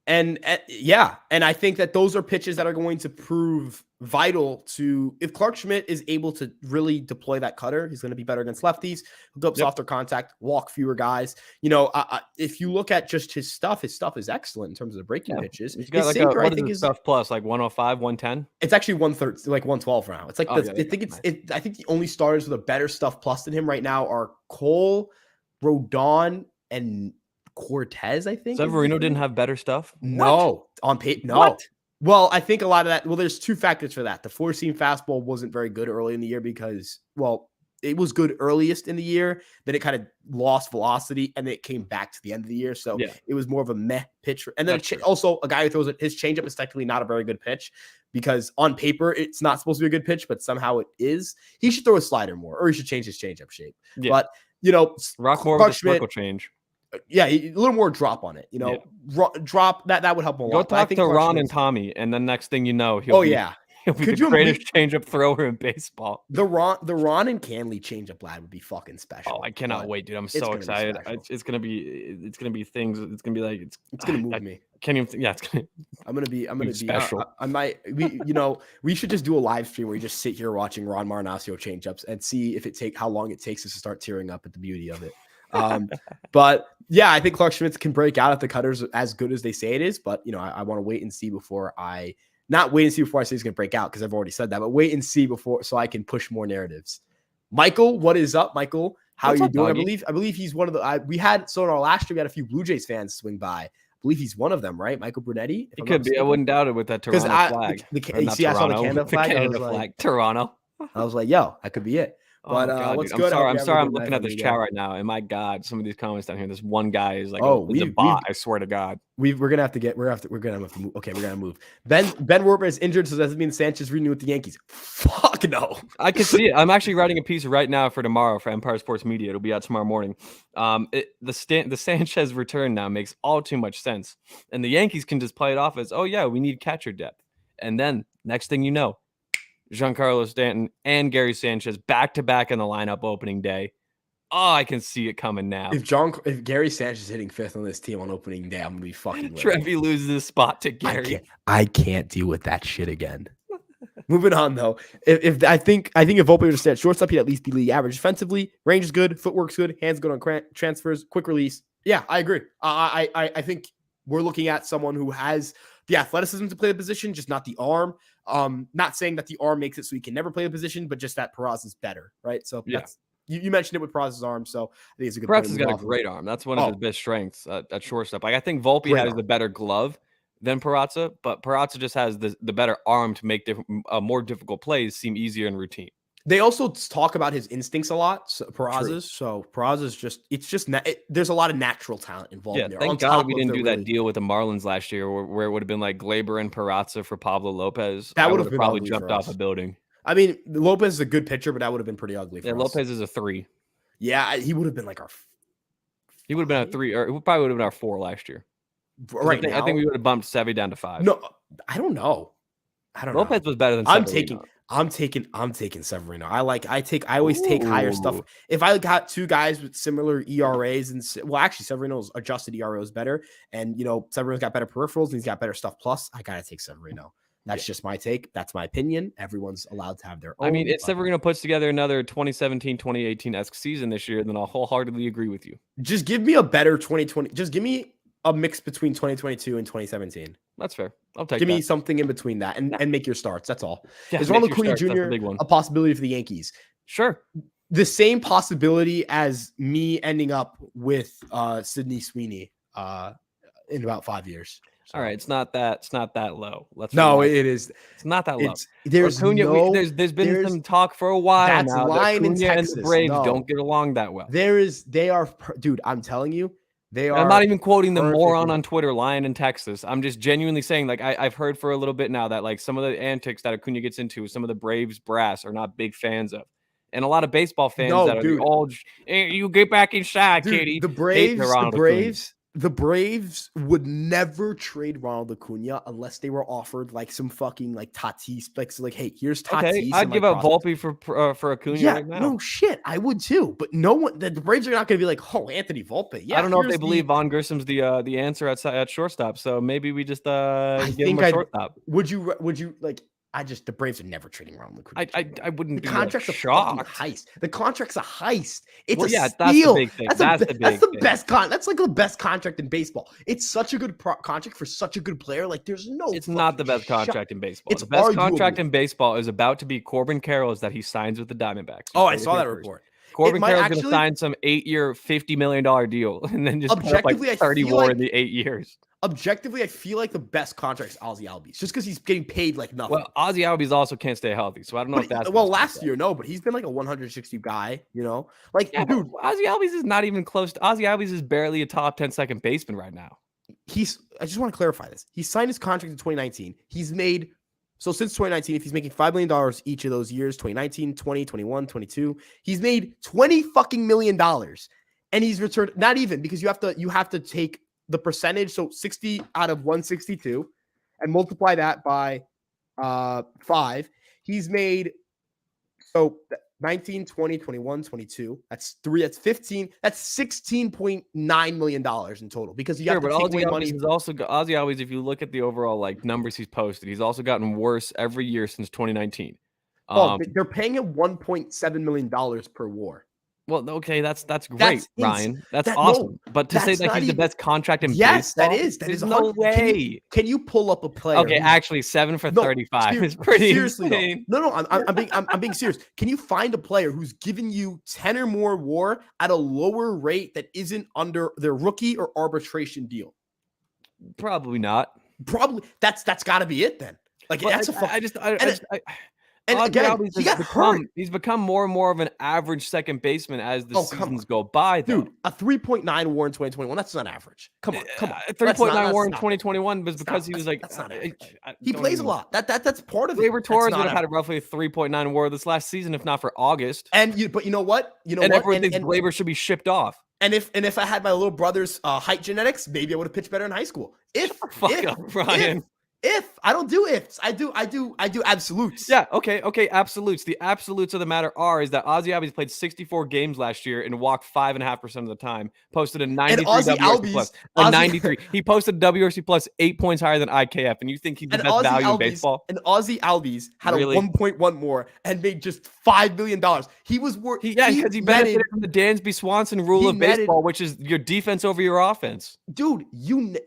And I think that those are pitches that are going to prove vital to, if Clark Schmidt is able to really deploy that cutter, he's going to be better against lefties, go up softer contact, walk fewer guys. If you look at just his stuff is excellent in terms of the breaking pitches. He's got his stuff plus like 105, 110. It's actually 130, like 112 now. It's like I think the only starters with a better stuff plus than him right now are Cole, Rodon, and Cortez, I think. Severino didn't have better stuff? No. On paper, no. What? Well, I think a lot of that, there's two factors for that. The four-seam fastball wasn't very good early in the year because, it was good earliest in the year, then it kind of lost velocity, and then it came back to the end of the year. So it was more of a meh pitch. And then also a guy who throws his changeup is technically not a very good pitch. because on paper it's not supposed to be a good pitch, but somehow it is. He should throw a slider more, or he should change his changeup shape. Yeah. But rock more with the circle change. Yeah, a little more drop on it. Drop that would help him a lot. Go talk to Ron and Tommy, and then next thing you know, he'll be the greatest changeup thrower in baseball. The Ron and Canley changeup lad would be fucking special. Oh, I cannot wait, dude! I'm so excited. It's gonna be things. It's gonna be like it's gonna move me. I can't even. Yeah, it's gonna. I'm gonna be special. I might. We should just do a live stream where you just sit here watching Ron Marinaccio changeups and see how long it takes us to start tearing up at the beauty of it. But yeah, I think Clark Schmidt can break out if the cutter's as good as they say it is. But I want to wait and see before I say he's going to break out, because I've already said that. But wait and see so I can push more narratives. Michael, what is up, Michael? How are you doing? Doggy? I believe he's one of the. We had in our last year we had a few Blue Jays fans swing by. I believe he's one of them, right? Michael Brunetti. It could be. I wouldn't doubt it with that Toronto flag. I saw the Canada flag. Toronto. I was like, yo, that could be it. But God, what's good? good? I'm sorry. I'm looking at this chat right now, and my God, some of these comments down here. This one guy is like, it's a bot. I swear to God. We're gonna have to move. Okay, we're gonna move. Ben Warper is injured, so does that mean Sanchez renewed with the Yankees? Fuck no. I can see it. I'm actually writing a piece right now for tomorrow for Empire Sports Media. It'll be out tomorrow morning. The Sanchez return now makes all too much sense, and the Yankees can just play it off as, oh yeah, we need catcher depth, and then next thing you know, Giancarlo Stanton and Gary Sanchez back-to-back in the lineup opening day. Oh, I can see it coming now. If Gary Sanchez is hitting 5th on this team on opening day, I'm gonna be fucking. Trevi loses his spot to Gary. I can't deal with that shit again. Moving on though, if I think if Volpe were to stay at shortstop, he'd at least be league average defensively. Range is good, footwork's good, hands good on transfers, quick release. Yeah, I agree. I think we're looking at someone who has the athleticism to play the position, just not the arm. Not saying that the arm makes it so he can never play the position, but just that Peraza is better, right? So that's you mentioned it with Peraza's arm, so I think it's a good. Peraza's got a great arm. That's one of his best strengths at shortstop. Like I think Volpe has the better glove than Peraza, but Peraza just has the better arm to make more difficult plays seem easier and routine. They also talk about his instincts a lot, Peraza's. So Peraza's there's a lot of natural talent involved. Yeah, thank God we didn't do that deal with the Marlins last year, where it would have been like Glaber and Peraza for Pablo Lopez. That would have probably jumped off a building. I mean, Lopez is a good pitcher, but that would have been pretty ugly. For us. Lopez is a 3. Yeah, he would have been like our. He would have been a 3, or he probably would have been our 4 last year. Right I think we would have bumped Sevy down to 5. No, I don't know. Lopez was better than Severino. I'm taking Severino. I always take higher stuff. If I got two guys with similar ERAs actually Severino's adjusted ERA is better, and Severino's got better peripherals and he's got better stuff. Plus, I gotta take Severino. That's just my take. That's my opinion. Everyone's allowed to have their own. I mean, if Severino puts together another 2017, 2018-esque season this year, then I'll wholeheartedly agree with you. Just give me a better 2020. Just give me a mix between 2022 and 2017. That's fair. I'll take Give me something in between that and make your starts. That's all. Yeah, is Ronald Acuna Jr. a possibility for the Yankees? Sure. The same possibility as me ending up with Sidney Sweeney in about 5 years. So. All right, it's not that low. It is. It's not that low. There's been some talk for a while that's now. Line in Texas. And the Braves don't get along that well. Dude, I'm telling you. I'm not even quoting the moron on Twitter lying in Texas. I'm just genuinely saying, like, I've heard for a little bit now that like some of the antics that Acuna gets into, some of the Braves brass are not big fans of, and a lot of baseball fans you get back inside, kitty. The Braves would never trade Ronald Acuna unless they were offered like some fucking like Tatis, like hey, here's Tatis. Okay, I'd give up Volpe for Acuna right now. No shit, I would too. But no one, the Braves are not going to be like, oh, Anthony Volpe. Yeah, I don't know if they believe Von Grissom's the answer at shortstop. So maybe we just give him a shortstop. Would you like? The Braves are never trading Ronald Acuna. I wouldn't be contract's shocked. A heist. The contract's a heist. It's steal. That's the big thing. That's the best That's like the best contract in baseball. It's such a good contract for such a good player. Like there's no. It's not the best contract in baseball. The best contract in baseball is about to be Corbin Carroll's that he signs with the Diamondbacks. Oh, I saw that report. Corbin Carroll's going to sign some 8-year, $50 million deal, and then just put up like 30 more in the 8 years. Objectively, I feel like the best contract is Ozzie Albies, just because he's getting paid like nothing. Well, Ozzie Albies also can't stay healthy, so I don't know if that's last year, no, but he's been like a 160 guy, dude. Ozzie Albies is not even close. Ozzie Albies is barely a top 10 second baseman right now. I just want to clarify this. He signed his contract in 2019. He's made So since 2019, if he's making $5 million each of those years, 2019, 20, 21, 22, he's made $20 fucking million. And he's returned, not even, because you have to take the percentage, so 60 out of 162, and multiply that by 5. He's made, so 19, 20, 21, 22. That's 15. That's $16.9 million in total, because you have to take away money. He's also Ozzy Albies, if you look at the overall like numbers he's posted, he's also gotten worse every year since 2019. They're paying him $1.7 million per WAR. Well, okay, that's great, Ryan. That's awesome. But to say that he's the best contract in baseball, that is no way. Can you pull up a player? Okay, actually, 7 for 35 is pretty insane. No, I'm being serious. Can you find a player who's giving you 10 or more WAR at a lower rate that isn't under their rookie or arbitration deal? Probably not. Probably that's got to be it then. Like, that's a fucking. And again, he's become more and more of an average second baseman as the seasons go by. Though. Dude, a 3.9 WAR in 2021, that's not average. Come on. 3.9 WAR in 2021 was because he was like, that's not he plays a lot. That's part of it. Gleyber Torres would have had roughly a 3.9 WAR this last season, if not for August. But you know what? Everyone thinks Gleyber should be shipped off. And if I had my little brother's height genetics, maybe I would have pitched better in high school. If I don't do ifs, I do absolutes. Yeah, okay, absolutes. The absolutes of the matter is that Ozzy Albies played 64 games last year and walked 5.5% of the time. Posted a 93 WRC plus. 93. He posted WRC plus 8 points higher than IKF, and you think he's the best value in baseball? And Ozzy Albies had a 1.1 more and made just $5 million. He was worth. Because he benefited from the Dansby Swanson rule of baseball, which is your defense over your offense. Dude,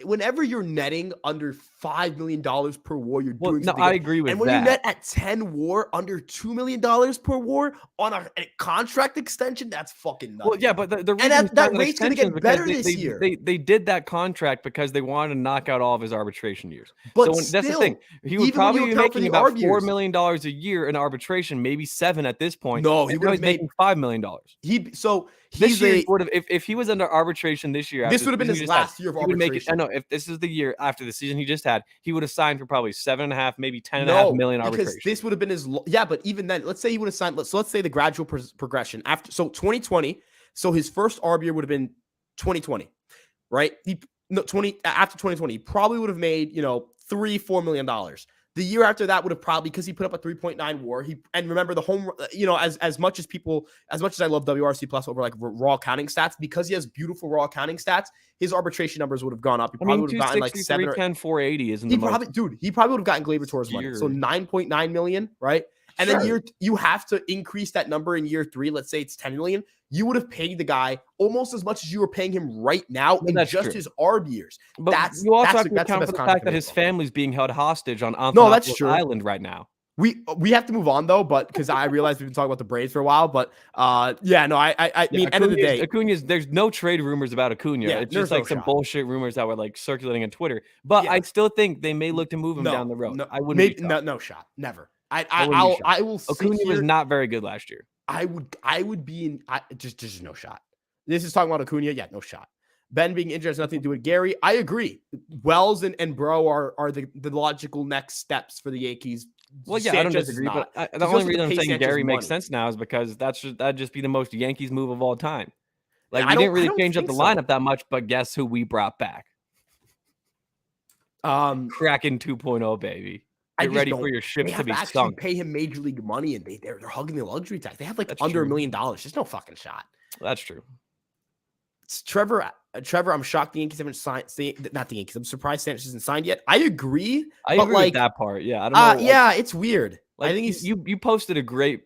whenever you're netting under $5 million per WAR, you're doing something. I agree with that. And when you net at 10 WAR under $2 million per WAR on a contract extension, that's fucking nuts. Well, yeah, but the reason that rate's going to get better this year. They did that contract because they wanted to knock out all of his arbitration years. But that's the thing. He would probably be making about $4 million a year in arbitration, maybe 7 at this point. No, he was making $5 million. This year would have, if he was under arbitration this year, this would have been his last year of arbitration. I know if this is the year after the season he just had, he would have signed for probably 7.5, maybe 10.5 million arbitration. Because this would have been his. But even then, let's say he would have signed. So let's say the gradual progression after. So 2020. So his first ARB year would have been 2020, right? After 2020, he probably would have made $3-4 million. The year after that would have probably, because he put up a 3.9 WAR. And remember the home, as much as I love WRC plus over like raw counting stats, because he has beautiful raw counting stats, his arbitration numbers would have gone up. He probably would have gotten like 7 or 10, 480 isn't he probably would have gotten Gleyber Torres money. So 9.9 million, right? And then you have to increase that number in year 3. Let's say it's 10 million. You would have paid the guy almost as much as you were paying him right now in just his ARB years. But you also have to account for the fact that his family's being held hostage on Island right now. We have to move on though, but because I realized we've been talking about the Braves for a while, but I mean, end of the day, Acuna's, there's no trade rumors about Acuna. It's just like some bullshit rumors that were like circulating on Twitter. But I still think they may look to move him down the road. I wouldn't. No shot. Never. I will. Acuna was not very good last year. I would be in. Just no shot. This is talking about Acuna. Yeah, no shot. Ben being injured has nothing to do with Gary. I agree. Wells and Bro are the logical next steps for the Yankees. Well, yeah, Sanchez, I don't disagree. But the only reason I'm saying Sanchez Gary makes sense now is because that'd just be the most Yankees move of all time. Like, we didn't really change up the lineup that much, but guess who we brought back? Kraken 2.0, baby. Get ready for your ships to be sunk. Pay him major league money, and they're hugging the luxury tax. They have like under $1 million. There's no fucking shot. That's true. It's Trevor, I'm shocked the Yankees haven't signed. Not the Yankees. I'm surprised Sanchez isn't signed yet. I agree. I agree with that part. Yeah, I don't know. Yeah, it's weird. Like, I think you posted a great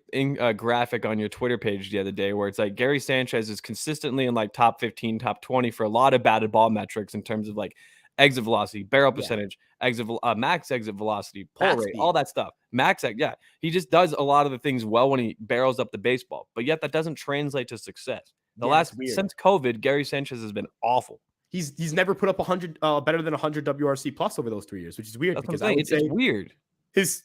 graphic on your Twitter page the other day where it's like Gary Sanchez is consistently in like top 15, top 20 for a lot of batted ball metrics in terms of like exit velocity, barrel percentage, max exit velocity, pull rate, all that stuff. He just does a lot of the things well when he barrels up the baseball, but yet that doesn't translate to success. Since COVID, Gary Sanchez has been awful. He's never put up 100 better than 100 WRC plus over those 3 years, which is weird. That's because I would say it's weird. His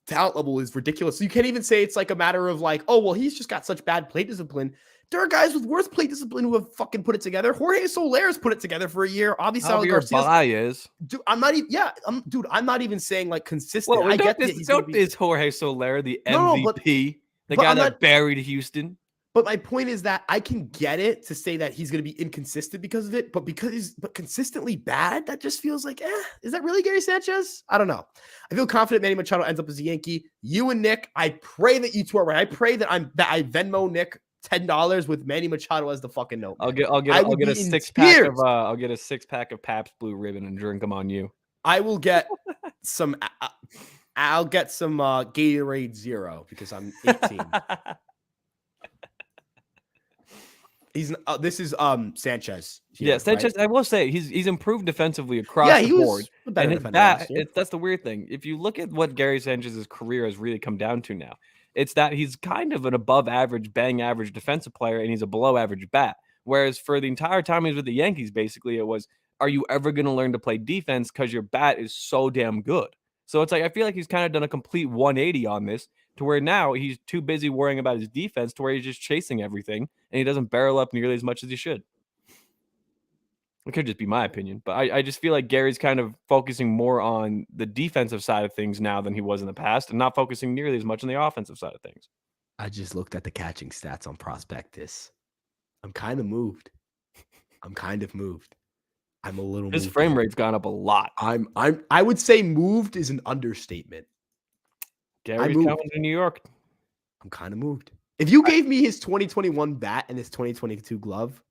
talent level is ridiculous. So you can't even say it's like a matter of like, oh well, he's just got such bad plate discipline, There are guys with worse plate discipline who have fucking put it together. Jorge Soler's put it together for a year. Obviously, Javier Baez. Dude, I'm not even. Yeah, dude, I'm not even saying like consistent. Well, I get that he's going to be. Is Jorge Soler the No, MVP, the but guy I'm that not. buried Houston? But my point is that I can get it to say that he's going to be inconsistent because of it, but because he's consistently bad, that just feels like, is that really Gary Sanchez? I don't know. I feel confident Manny Machado ends up as a Yankee. You and Nick, I pray that you two are right. I pray that I Venmo Nick $10 with Manny Machado as the fucking note. I'll get a 6-pack of I'll get a 6-pack of Pabst Blue Ribbon and drink them on you. I will get some. I'll get some Gatorade Zero because I'm 18. This is Sanchez. Here, Sanchez. Right? I will say he's improved defensively across the board. And that's the weird thing. If you look at what Gary Sanchez's career has really come down to now, it's that he's kind of an above average, bang average defensive player, and he's a below average bat. Whereas for the entire time he was with the Yankees, basically it was, are you ever going to learn to play defense because your bat is so damn good? So it's like I feel like he's kind of done a complete 180 on this, to where now he's too busy worrying about his defense to where he's just chasing everything and he doesn't barrel up nearly as much as he should. It could just be my opinion, but I just feel like Gary's kind of focusing more on the defensive side of things now than he was in the past and not focusing nearly as much on the offensive side of things. I just looked at the catching stats on Prospectus. I'm kind of moved. I'm a little His frame rate's gone up a lot. I would say moved is an understatement. Gary's coming to New York. I'm kind of moved. If you gave me his 2021 bat and his 2022 glove,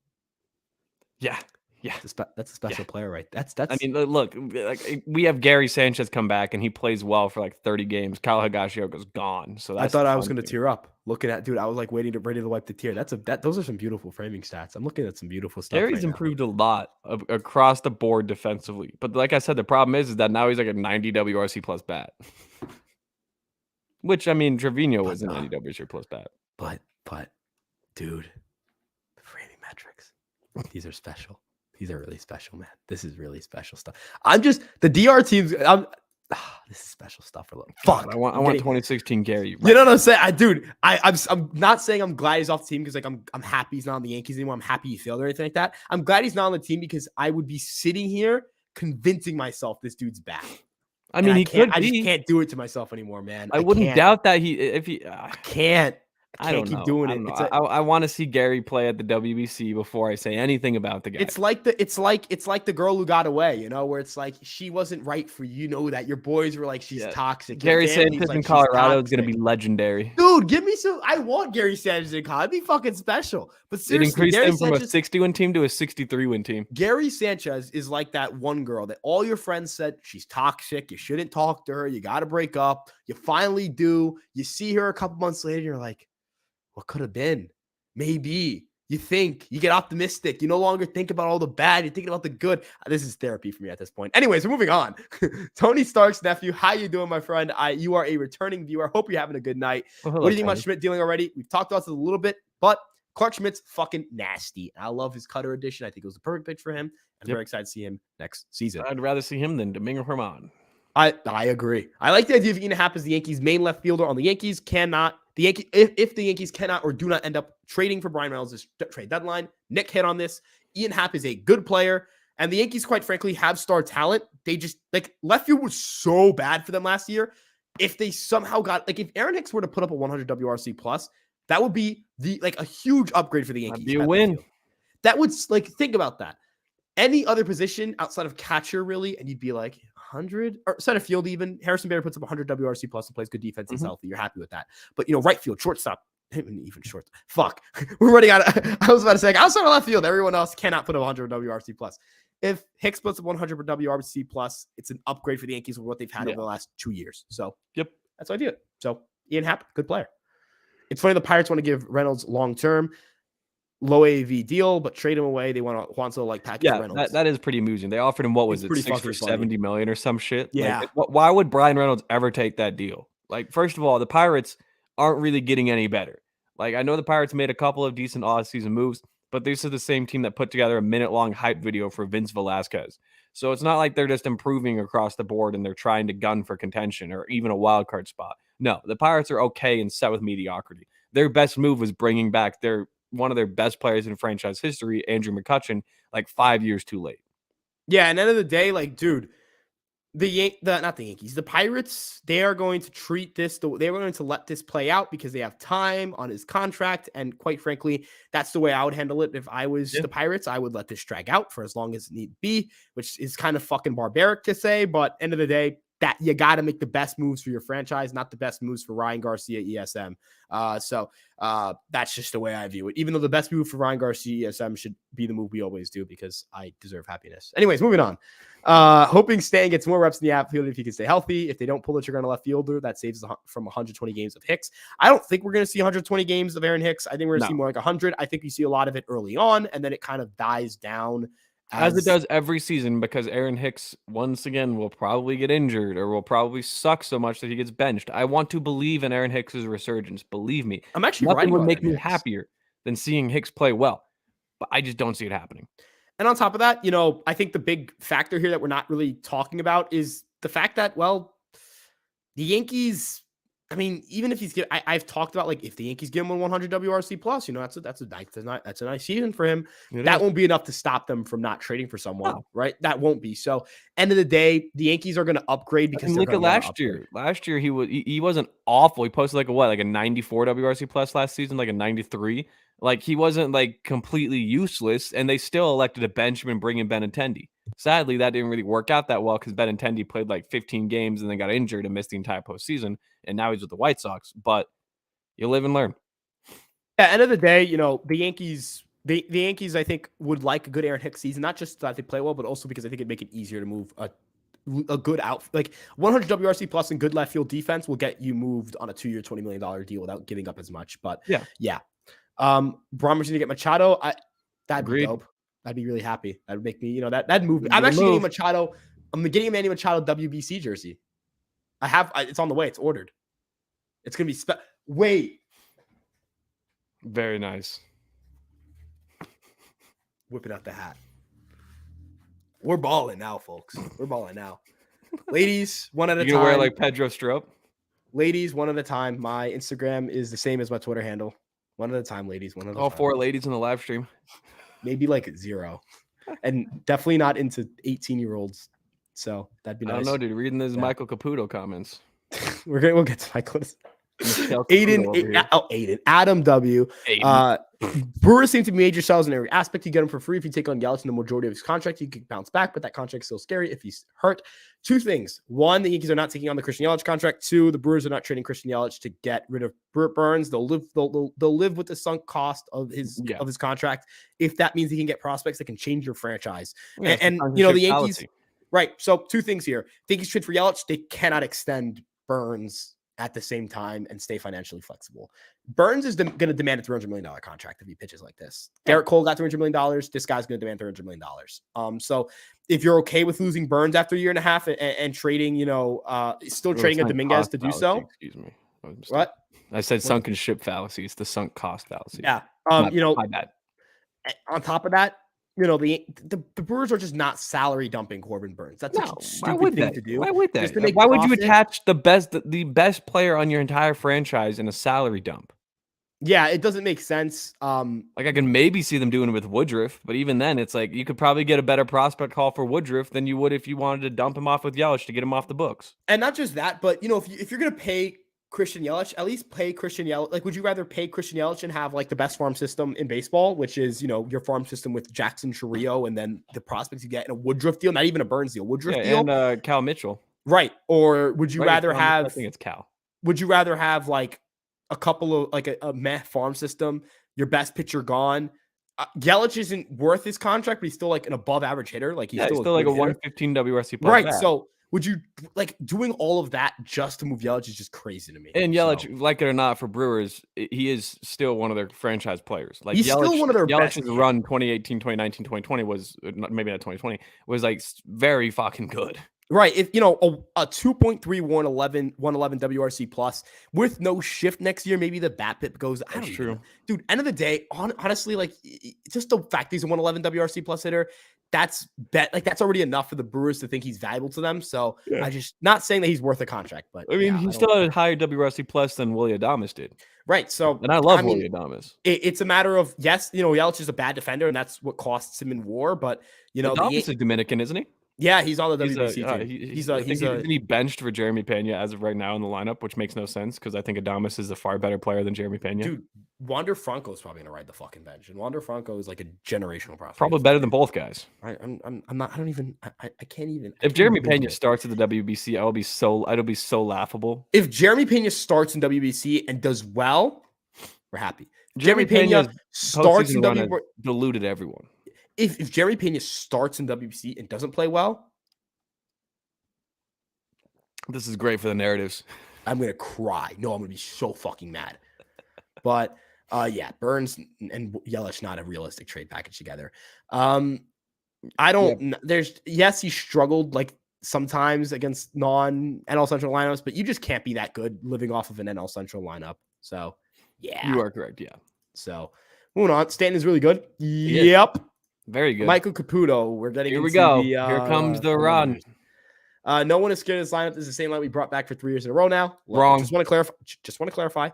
yeah, that's a special player, right? That's. I mean, look, like we have Gary Sanchez come back and he plays well for like 30 games. Kyle Higashioka's gone, so I thought I was going to tear up looking at, dude. I was like ready to wipe the tear. Those are some beautiful framing stats. I'm looking at some beautiful stuff. Gary's improved a lot across the board defensively, but like I said, the problem is that now he's like a 90 WRC plus bat. Which, I mean, Trevino was an 90 WRC plus bat. But, dude, the framing metrics, these are special. These are really special, man. This is really special stuff. The DR teams, this is special stuff for a little. Fuck. I want 2016 Gary. Right. You know what I'm saying? I'm not saying I'm glad he's off the team because like I'm happy he's not on the Yankees anymore. I'm happy he failed or anything like that. I'm glad he's not on the team because I would be sitting here convincing myself this dude's back. I mean, I just can't do it to myself anymore, man. I wouldn't doubt that I can't. I can't keep doing it. I want to see Gary play at the WBC before I say anything about the guy. It's like the girl who got away, you know, where it's like she wasn't right for you. Know that your boys were like she's toxic. Gary Sanchez in Colorado is going to be legendary. Dude, give me some. I want Gary Sanchez in Colorado. It'd be fucking special. But seriously, it increased him from a 60-win team to a 63-win team. Gary Sanchez is like that one girl that all your friends said she's toxic. You shouldn't talk to her. You got to break up. You finally do. You see her a couple months later. You're like, what could have been? Maybe. You think. You get optimistic. You no longer think about all the bad. You're thinking about the good. This is therapy for me at this point. Anyways, we're moving on. Tony Stark's nephew. How you doing, my friend? You are a returning viewer. Hope you're having a good night. What do you think about Schmidt dealing already? We've talked about this a little bit, but Clark Schmidt's fucking nasty. I love his cutter edition. I think it was the perfect pitch for him. I'm very excited to see him next season. I'd rather see him than Domingo Germán. I agree. I like the idea of Ian Happ as the Yankees' main left fielder on the Yankees. If the Yankees cannot or do not end up trading for Brian Reynolds' trade deadline, Nick hit on this. Ian Happ is a good player, and the Yankees, quite frankly, have star talent. They just left field was so bad for them last year. If they somehow if Aaron Hicks were to put up a 100 WRC plus, that would be a huge upgrade for the Yankees. That'd be a win. That would think about that. Any other position outside of catcher, really, and you'd be like 100 or center field, even Harrison Bader puts up 100 WRC plus and plays good defense. He's healthy. You're happy with that. But right field, shortstop, even short. Fuck, we're running out. I was about to say outside of left field, everyone else cannot put up 100 WRC plus. If Hicks puts up 100 WRC plus, it's an upgrade for the Yankees over what they've had over the last 2 years. So that's how I do it. So Ian Happ, good player. It's funny the Pirates want to give Reynolds long term. Low AV deal, but trade him away. They want to package Reynolds. That is pretty amusing. They offered him what was it, 6 or 70 million or some shit. Yeah. Why would Brian Reynolds ever take that deal? First of all, the Pirates aren't really getting any better. I know the Pirates made a couple of decent off-season moves, but this is the same team that put together a minute-long hype video for Vince Velasquez. So it's not like they're just improving across the board and they're trying to gun for contention or even a wild card spot. No, the Pirates are okay and set with mediocrity. Their best move was bringing back their one of their best players in franchise history, Andrew McCutchen, like 5 years too late. Yeah, and end of the day, like, dude, not the Yankees, the Pirates, they are going to treat this, they're going to let this play out because they have time on his contract. And quite frankly, that's the way I would handle it. If I was the Pirates, I would let this drag out for as long as it need be, which is kind of fucking barbaric to say. But end of the day, that you got to make the best moves for your franchise, not the best moves for Ryan Garcia, ESM. So that's just the way I view it. Even though the best move for Ryan Garcia, ESM should be the move we always do because I deserve happiness. Anyways, moving on. Hoping Stan gets more reps in the outfield if he can stay healthy. If they don't pull the trigger on a left fielder, that saves from 120 games of Hicks. I don't think we're going to see 120 games of Aaron Hicks. I think we're going to see more like 100. I think we see a lot of it early on, and then it kind of dies down. As it does every season, because Aaron Hicks, once again, will probably get injured or will probably suck so much that he gets benched. I want to believe in Aaron Hicks' resurgence. Believe me. I'm actually Nothing would make Aaron me Hicks happier than seeing Hicks play well, but I just don't see it happening. And on top of that, I think the big factor here that we're not really talking about is the fact that, well, the Yankees, I mean, even if I've talked about, like, if the Yankees give him a 100 WRC plus, that's a nice season for him. That won't be enough to stop them from not trading for someone, right? That won't be. So, end of the day, the Yankees are going to upgrade because look at last year. Last year he wasn't awful. He posted like a 94 WRC plus last season, like a 93. Like, he wasn't like completely useless, and they still elected to bench him and bring in Benintendi. Sadly, that didn't really work out that well because Benintendi played like 15 games and then got injured and missed the entire postseason, and now he's with the White Sox. But you live and learn. At the end of the day, the Yankees, the Yankees, I think, would like a good Aaron Hicks season, not just that they play well, but also because I think it'd make it easier to move a good out, like 100 WRC plus and good left field defense will get you moved on a 2-year, $20 million deal without giving up as much. But yeah. Brahms to get Machado. That'd be dope. I'd be really happy. That would make me, that move. I'm actually getting Machado. I'm getting a Manny Machado WBC jersey. It's on the way. It's ordered. It's gonna be wait. Very nice. Whipping out the hat. We're balling now, folks. We're balling now. Ladies, one at a time. You gonna wear like Pedro Strop? Ladies, one at a time. My Instagram is the same as my Twitter handle. One at a time, ladies. One at a time. All 4 ladies in the live stream. Maybe like 0. And definitely not into 18-year-olds. So that'd be nice. I don't know, dude. Reading those Michael Caputo comments. We'll get to Michael. Aiden. Adam W. Aiden. Brewers seem to be major sells in every aspect. You get him for free if you take on Yelich in the majority of his contract. You could bounce back, but that contract's still scary if he's hurt. 2 things. 1, the Yankees are not taking on the Christian Yelich contract. 2, the Brewers are not trading Christian Yelich to get rid of Burns. They'll live with the sunk cost of his contract. If that means he can get prospects that can change your franchise. And the Yankees, right? So 2 things here. The Yankees trade for Yelich. They cannot extend Burns at the same time and stay financially flexible. Burns is going to demand a $300 million contract if he pitches like this. Garrett Cole got $300 million. This guy's going to demand $300 million. So if you're okay with losing Burns after a year and a half and trading, still trading a Dominguez to do so. Excuse me. What? I said sunken ship fallacy. It's the sunk cost fallacy. Yeah. My bad. On top of that, the Brewers are just not salary dumping Corbin Burns. That's a stupid thing to do. Why would that? Why would you attach the best player on your entire franchise in a salary dump? Yeah, it doesn't make sense. Like, I can maybe see them doing it with Woodruff, but even then, it's like you could probably get a better prospect call for Woodruff than you would if you wanted to dump him off with Yelich to get him off the books. And not just that, but if you're gonna pay Christian Yelich, at least pay Christian Yelich. Like, would you rather pay Christian Yelich and have like the best farm system in baseball, which is, your farm system with Jackson Chourio and then the prospects you get in a Woodruff deal, not even a Burns deal, Woodruff deal. And Cal Mitchell. Right. Or would you rather have, I think it's Cal. Would you rather have like a couple of like a meh farm system, your best pitcher gone? Yelich isn't worth his contract, but he's still like an above average hitter. Like he's still like a 115 WRC plus. Right. Bat. So would you like doing all of that just to move Yelich is just crazy to me. And Yelich, like it or not, for Brewers, he is still one of their franchise players. Like, he's still one of their best. Yelich's run 2018, 2019, 2020 was maybe not 2020 was like very fucking good. Right. If a 2.3 111 WRC plus with no shift next year, maybe the BABIP goes. That's true. Dude, end of the day, honestly, like just the fact he's a 111 WRC plus hitter, that's already enough for the Brewers to think he's valuable to them. So I just not saying that he's worth a contract, but I mean, he still had a higher WRC plus than Willie Adames did. Right. So, And I love Willie Adames. it's a matter of, yes, Yelich is a bad defender, and that's what costs him in WAR. But Adames is Dominican, isn't he? yeah, he's on the He's WBC team. isn't he benched for Jeremy Pena as of right now in the lineup, which makes no sense because I think Adames is a far better player than Jeremy Pena. Dude, Wander Franco is probably gonna ride the fucking bench, and Wander Franco is like a generational prospect. Probably better than both guys. I can't even. If Jeremy Pena starts at the WBC, it'll be so laughable. If Jeremy Pena starts in WBC and does well, we're happy. Jeremy Pena starts in WBC, deluded everyone. If Jeremy Pena starts in WBC and doesn't play well, this is great for the narratives. I'm gonna cry. No, I'm gonna be so fucking mad. But yeah, Burns and Yelich not a realistic trade package together. I don't. Yeah. He struggled like sometimes against non-NL Central lineups, but you just can't be that good living off of an NL Central lineup. So yeah, you are correct. Yeah. So moving on, Stanton is really good. Yep. Very good. Michael Caputo. We're getting here. We go. Here comes the run. No one is scared of this lineup. This is the same line we brought back for 3 years in a row now. Wrong. Just want to clarify.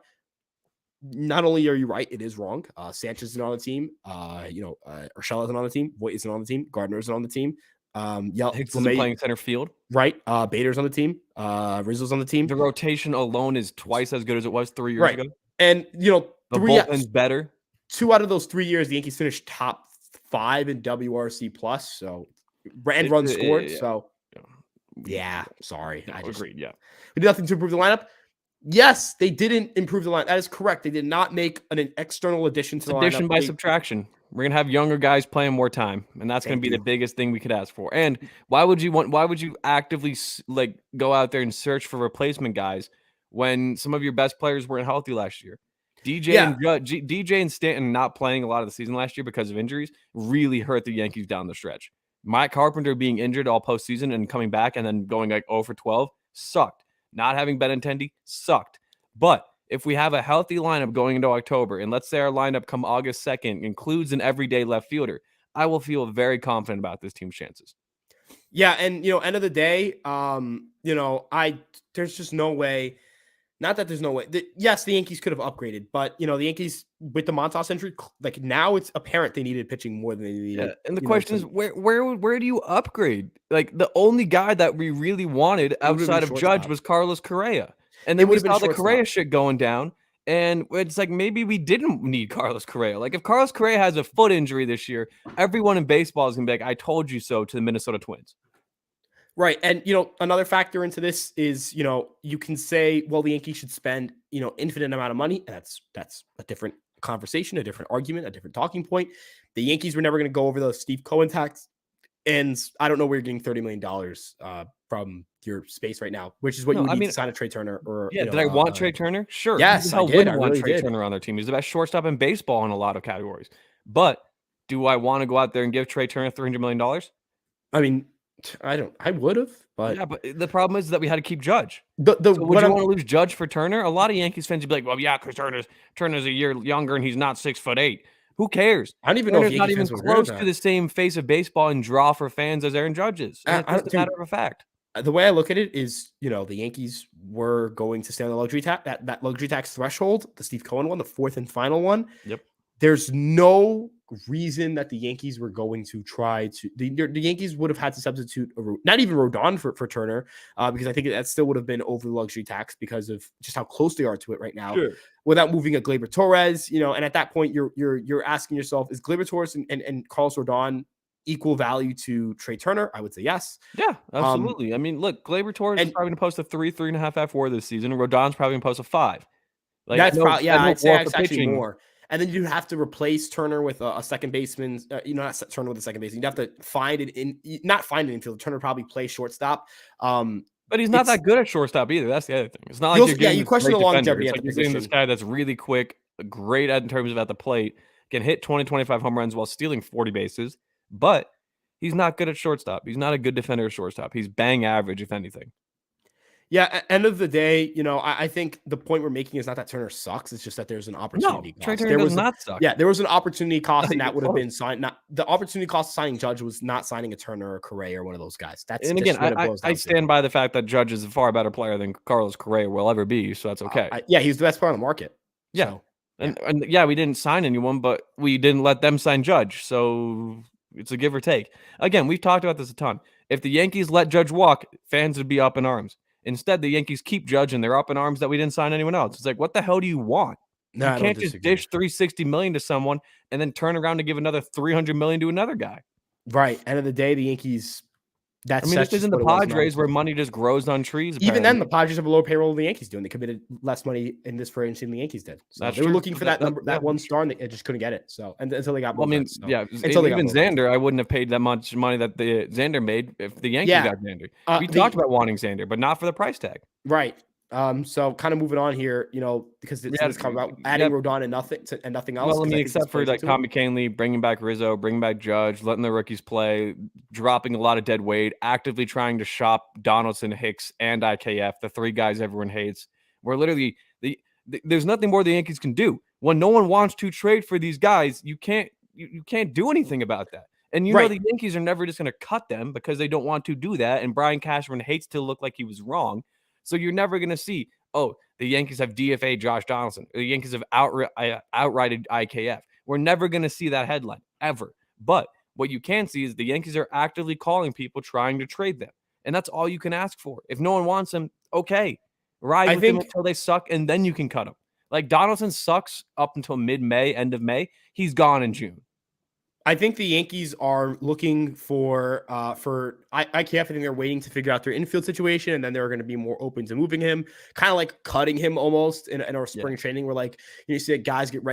Not only are you right, it is wrong. Sanchez isn't on the team. Urshela isn't on the team. Voit isn't on the team. Gardner isn't on the team. Hicks isn't playing center field. Right. Bader's on the team. Rizzo's on the team. The rotation alone is twice as good as it was 3 years ago. And the bullpen's better. 2 out of those 3 years, the Yankees finished top 5 in WRC plus. So and runs scored. Yeah. So yeah, sorry. No, agreed. Yeah. We did nothing to improve the lineup. Yes, they didn't improve the line. That is correct. They did not make an external addition to the lineup. Addition by subtraction. We're gonna have younger guys playing more time, and that's gonna be the biggest thing we could ask for. And why would you actively like go out there and search for replacement guys when some of your best players weren't healthy last year? DJ and Stanton not playing a lot of the season last year because of injuries really hurt the Yankees down the stretch. Mike Carpenter being injured all postseason and coming back and then going like 0 for 12 sucked. Not having Benintendi sucked. But if we have a healthy lineup going into October, and let's say our lineup come August 2nd includes an everyday left fielder, I will feel very confident about this team's chances. Yeah, and end of the day, there's just no way. Not that there's no way. Yes, the Yankees could have upgraded, but the Yankees with the Montas injury, like now it's apparent they needed pitching more than they needed. Yeah, and the question is, where do you upgrade? Like the only guy that we really wanted outside of Judge was Carlos Correa, and then we saw the Correa shit going down, and it's like maybe we didn't need Carlos Correa. Like if Carlos Correa has a foot injury this year, everyone in baseball is gonna be like, "I told you so" to the Minnesota Twins. Right. And, another factor into this is, you can say, well, the Yankees should spend, infinite amount of money. And that's a different conversation, a different argument, a different talking point. The Yankees were never going to go over the Steve Cohen tax. And I don't know where you're getting $30 million from your space right now, which is what you would need to sign a Trey Turner. Or did I want Trey Turner? Sure. Yes, I did. I want Trey Turner on their team. He's the best shortstop in baseball in a lot of categories. But do I want to go out there and give Trey Turner $300 million? I mean, I would have, but yeah, but the problem is that we had to keep Judge. Would you want to lose Judge for Turner? A lot of Yankees fans would be like, well, yeah, because Turner's a year younger and he's not 6'8". Who cares? I don't even know if Turner's not even close to the same face of baseball and draw for fans as Aaron Judge is. It's just a matter of a fact. The way I look at it is, the Yankees were going to stay on the luxury tax, that luxury tax threshold, the Steve Cohen one, the fourth and final one. Yep. There's no reason that the Yankees were going to try to the Yankees would have had to substitute not even Rodon for Turner because I think that still would have been over the luxury tax because of just how close they are to it right now. Sure. Without moving a Gleyber Torres, and at that point you're asking yourself, is Gleyber Torres and Carlos Rodon equal value to Trey Turner? I would say yes. Yeah, absolutely. I mean, look, Gleyber Torres is probably going to post a 3.5 FWAR this season, and Rodon's probably going to post a 5. Like that's probably I'd say it's actually more. And then you have to replace Turner with a second baseman. Not Turner with a second baseman. You'd have to not find an infield. Turner probably plays shortstop. But he's not that good at shortstop either. That's the other thing. It's not like you question the longevity. It's like you're getting this guy that's really quick, great in terms of at the plate, can hit 20, 25 home runs while stealing 40 bases, but he's not good at shortstop. He's not a good defender at shortstop. He's bang average, if anything. Yeah, at the end of the day, I think the point we're making is not that Turner sucks. It's just that there's an opportunity cost. Trey Turner does not suck. Yeah, there was an opportunity cost, and that would have been signed. Not the opportunity cost of signing Judge was not signing a Turner or Correa or one of those guys. And again, I stand by the fact that Judge is a far better player than Carlos Correa will ever be, so that's okay. He's the best player on the market. Yeah. So And yeah, we didn't sign anyone, but we didn't let them sign Judge. So it's a give or take. Again, we've talked about this a ton. If the Yankees let Judge walk, fans would be up in arms. Instead, the Yankees keep Judge and they're up in arms that we didn't sign anyone else. It's like, what the hell do you want? no, You I don't can't just disagree. dish $360 million to someone and then turn around to give another $300 million to another guy. Right. End of the day, the Yankees. I mean, this isn't the Padres where money just grows on trees. Even Apparently. then, the Padres have a lower payroll than the Yankees do, and they committed less money in this free agency than the Yankees did. So That's they were true. looking for that number, that one star, and they just couldn't get it. So until they got Well, I more mean, guns, so. yeah, Until they got even more guns. Xander, I wouldn't have paid that much money that the Xander made if the Yankees Yeah. got Xander. We talked about wanting Xander, but not for the price tag. Right. So kind of moving on here, because it's come about adding Rodon and nothing else. Well, I mean, except for like Tom McCanley, bringing back Rizzo, bringing back Judge, letting the rookies play, dropping a lot of dead weight, actively trying to shop Donaldson, Hicks, and IKF, the three guys everyone hates. We're literally there's nothing more the Yankees can do. When no one wants to trade for these guys, you can't do anything about that. And know the Yankees are never just going to cut them because they don't want to do that. And Brian Cashman hates to look like he was wrong. So you're never going to see, oh, the Yankees have DFA Josh Donaldson. Or the Yankees have outrighted IKF. We're never going to see that headline, ever. But what you can see is the Yankees are actively calling people trying to trade them. And that's all you can ask for. If no one wants them, okay. Ride with them until they suck, and then you can cut them. Like, Donaldson sucks up until mid-May, end of May. He's gone in June. I think the Yankees are looking for IKF. I think they're waiting to figure out their infield situation, and then they're going to be more open to moving him, kind of like cutting him almost in our spring training, where like you see guys get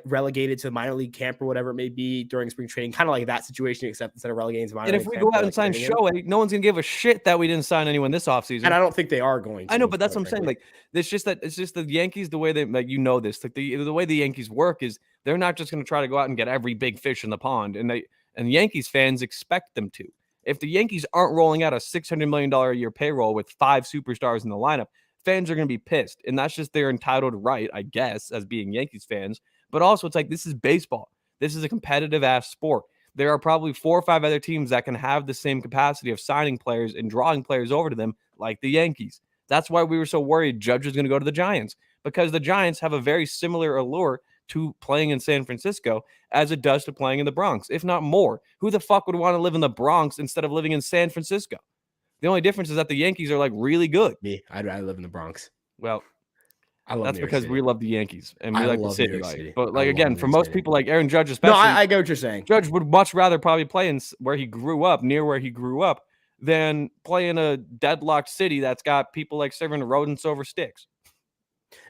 relegated to the minor league camp or whatever it may be during spring training, kind of like that situation, except instead of relegating to minor league. And if we go out and sign Shohei, no one's going to give a shit that we didn't sign anyone this offseason. And I don't think they are going to. I know, but that's what I'm saying. Like, it's just the Yankees, the way they, like, this, like the way the Yankees work is they're not just going to try to go out and get every big fish in the pond. And Yankees fans expect them to. If the Yankees aren't rolling out a $600 million a year payroll with 5 superstars in the lineup, fans are going to be pissed. And that's just their entitled right, I guess, as being Yankees fans. But also, it's like, this is baseball. This is a competitive-ass sport. There are probably 4 or 5 other teams that can have the same capacity of signing players and drawing players over to them like the Yankees. That's why we were so worried Judge was going to go to the Giants, because the Giants have a very similar allure to playing in San Francisco as it does to playing in the Bronx, if not more. Who the fuck would want to live in the Bronx instead of living in San Francisco? The only difference is that the Yankees are like really good. Me, I'd rather live in the Bronx. Well, I love that's because we love the Yankees and we like the city life. But like again, for most people like Aaron Judge, especially, no, I get what you're saying. Judge would much rather probably play in where he grew up, near where he grew up, than play in a deadlocked city that's got people like serving rodents over sticks.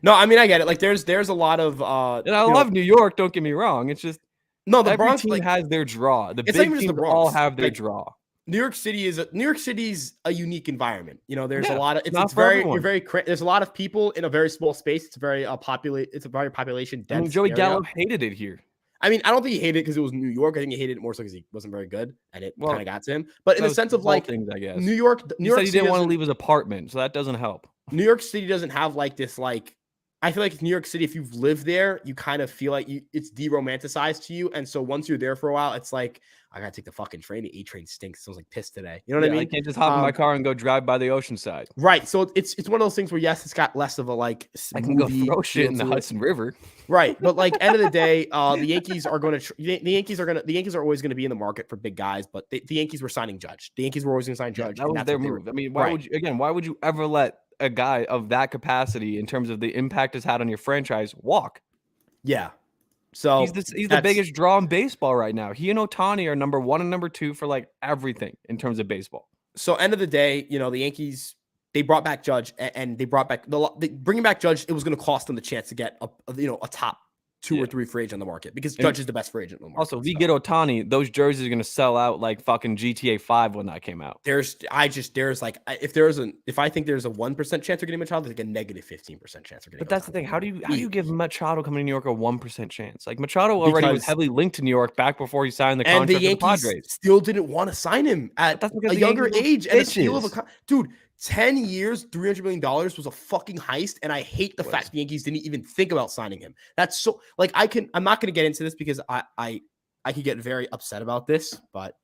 No, I mean, I get it. Like, there's a lot of and I love New York. Don't get me wrong. It's just the Bronx team has their draw. The big teams all have their draw. New York City's a unique environment. There's a lot of there's a lot of people in a very small space. It's a very population dense. Joey Gallo hated it here. I mean, I don't think he hated it because it was New York. I think he hated it more so because he wasn't very good, and it kind of got to him. But in the sense of like things, I guess. New York he said he didn't want to leave his apartment, so that doesn't help. New York City doesn't have like this like. I feel like New York City, if you've lived there, you kind of feel like it's de-romanticized to you. And so once you're there for a while, it's like, I got to take the fucking train. The A train stinks. It smells like piss today. You know what I mean? I can't just hop in my car and go drive by the ocean side. Right. So it's one of those things where, yes, it's got less of a like I can go throw shit in the Hudson River. Right. But like end of the day, the Yankees are going to the Yankees are always going to be in the market for big guys, but the Yankees were signing Judge. The Yankees were always going to sign Judge. That was their move. I mean, why would you ever let a guy of that capacity in terms of the impact it's had on your franchise walk? Yeah. So he's the biggest draw in baseball right now. He and Ohtani are number 1 and number 2 for like everything in terms of baseball. So end of the day, the Yankees, they brought back Judge and they brought back bringing back Judge. It was going to cost them the chance to get a top 2 or 3 free agent on the market because Judge is the best free agent on the market. Also, if we get Ohtani, those jerseys are going to sell out like fucking GTA 5 when that came out. If I think there's a 1% chance of getting Machado, there's like a negative 15% chance of getting. But that's the thing. How do you give Machado coming to New York a 1% chance? Like Machado already was heavily linked to New York back before he signed the contract with the Padres. Still didn't want to sign him at a younger age and a steal of dude. 10 years, $300 million was a fucking heist, and I hate the fact the Yankees didn't even think about signing him. That's so like I'm not going to get into this because I could get very upset about this, but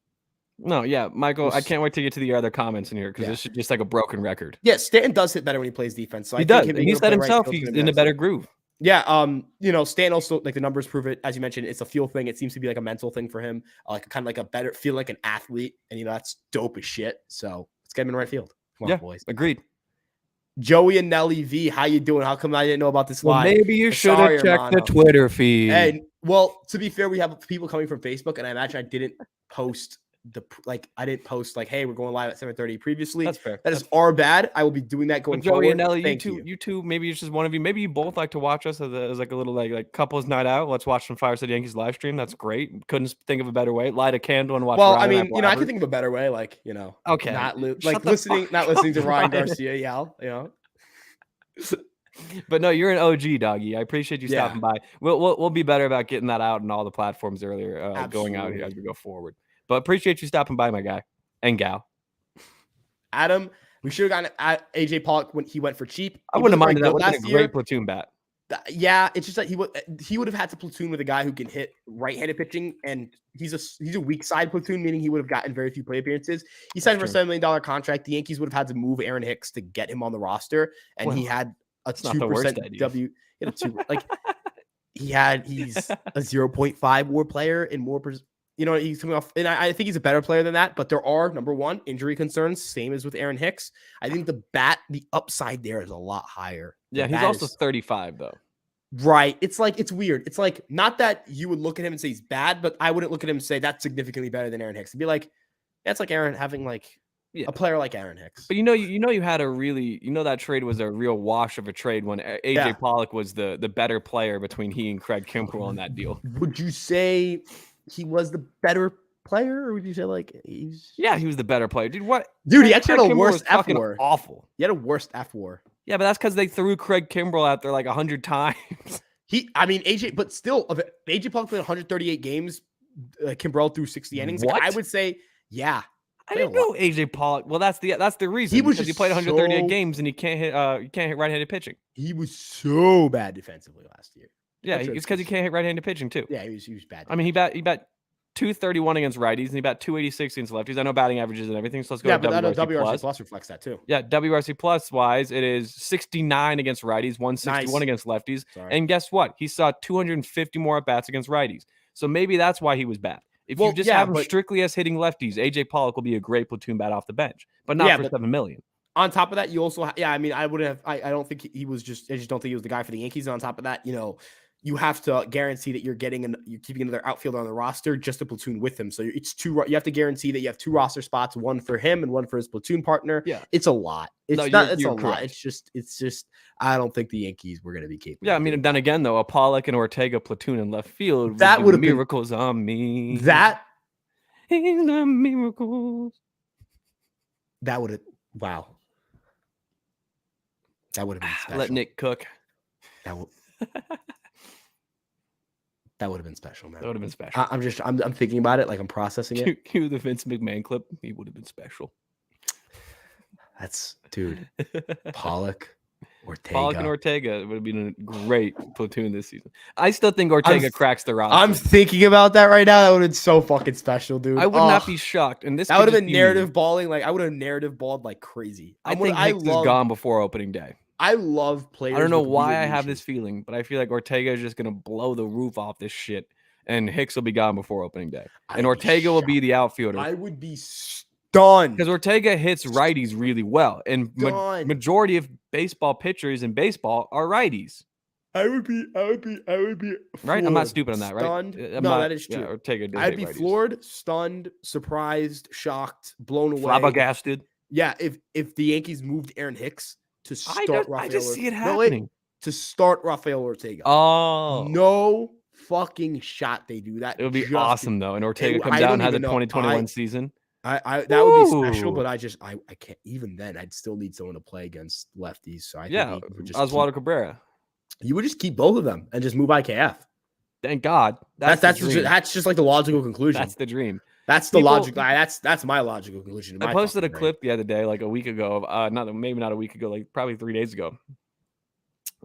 no, yeah, Michael, I can't wait to get to the other comments in here because this is just like a broken record. Yeah, Stanton does hit better when he plays defense. So he does. And he said himself he's in a better groove. Yeah, Stan also, like, the numbers prove it. As you mentioned, it's a feel thing. It seems to be like a mental thing for him, like kind of like a better feel like an athlete, and that's dope as shit. So let's get him in right field. Come on, Yeah, boys. agreed. Joey and Nelly V, how you doing? How come I didn't know about this Well, live? maybe you should have Sorry, checked the hermano. Twitter feed. And well, to be fair, we have people coming from Facebook, and I imagine I didn't post hey, we're going live at 7:30 previously. That's fair. That is our bad. I will be doing that going But Joey forward. and Nelly, Thank you two, maybe it's just one of you. Maybe you both like to watch us as like a little like couples night out. Let's watch some Fireside Yankees live stream. That's great. Couldn't think of a better way. Light a candle and watch. Well, Ryan I mean, I can think of a better way, like, okay, not listening to Ryan Garcia yell, But no, you're an OG, doggy. I appreciate you stopping by. We'll be better about getting that out on all the platforms earlier, going out here as we go forward. But appreciate you stopping by, my guy and gal. Adam, we should have gotten AJ Pollock when he went for cheap. I wouldn't have minded that. Would have been a great platoon bat. Yeah, it's just that he would have had to platoon with a guy who can hit right-handed pitching, and he's a weak side platoon, meaning he would have gotten very few plate appearances. He signed for a $7 million contract. The Yankees would have had to move Aaron Hicks to get him on the roster, and he had a 2% W. He had a 2 like he's a 0.5 WAR player in more. He's coming off, and I think he's a better player than that. But there are, number one, injury concerns, same as with Aaron Hicks. I think the upside there is a lot higher. Yeah, he's also 35 though. Right. It's weird. It's like, not that you would look at him and say he's bad, but I wouldn't look at him and say that's significantly better than Aaron Hicks. It'd be like, that's like Aaron having a player like Aaron Hicks. But you had that trade was a real wash of a trade when AJ Pollock was the better player between he and Craig Kimbrell on that deal. Would you say he was the better player, or would you say he was the better player? Dude, he actually had a worse F WAR. Awful. He had a worst F WAR. Yeah, but that's because they threw Craig Kimbrell out there like 100 times. AJ Pollock played 138 games. Kimbrell threw 60 innings. What? I would say, yeah. I didn't know AJ Pollock. Well, that's the reason. Because he played 138 games and he can't hit right-handed pitching. He was so bad defensively last year. Yeah, it's because he can't hit right-handed pitching too. Yeah, he was bad. I mean, he bat 231 against righties and he bat 286 against lefties. I know batting averages and everything, so let's go to WRC plus reflects that too. Yeah, WRC plus wise, it is 69 against righties, 161 against lefties. Sorry. And guess what? He saw 250 more at bats against righties. So maybe that's why he was bad. If you just have him strictly as hitting lefties, AJ Pollock will be a great platoon bat off the bench, but not for $7 million. On top of that, you also, I don't think he was I just don't think he was the guy for the Yankees. And on top of that, you have to guarantee that you're keeping another outfielder on the roster just to platoon with him. So you have to guarantee that you have 2 roster spots, one for him and one for his platoon partner. Yeah, it's a lot. It's a lot. It's just I don't think the Yankees were going to be capable. Yeah, I mean, then again though, a Pollock and Ortega platoon in left field, that would have miracles on me. That in the miracles. That would have That would have been special. Let Nick cook. That would have been special, man. That would have been special. I'm thinking about it, like I'm processing it. Cue the Vince McMahon clip. He would have been special. That's, dude. Pollock, Ortega. Pollock and Ortega would have been a great platoon this season. I still think Ortega cracks the roster. I'm thinking about that right now. That would have been so fucking special, dude. I would not be shocked. And that would have been narrative balling. Like, I would have narrative balled like crazy. I think Hicks is gone before opening day. I love players. I don't know why I have this feeling, but I feel like Ortega is just going to blow the roof off this shit, and Hicks will be gone before opening day. And Ortega will be the outfielder. I would be stunned. Because Ortega hits righties really well, and majority of baseball pitchers in baseball are righties. I would be right. I'm not stupid on that, stunned. Right? That is true. Yeah, Ortega I'd be righties. Floored, stunned, surprised, shocked, blown away. Flabbergasted. Yeah, if the Yankees moved Aaron Hicks to start Rafael, I just see it happening. To start Rafael Ortega. Oh, no fucking shot they do that. It would be awesome though. And Ortega comes down and has a 2021 season. That would be special, but I can't. Even then, I'd still need someone to play against lefties. So I think Oswaldo Cabrera. You would just keep both of them and just move IKF. Thank God. That's just like the logical conclusion. That's the dream. That's the logic. That's my logical conclusion. I posted a clip the other day, like a week ago, maybe not a week ago, like probably 3 days ago,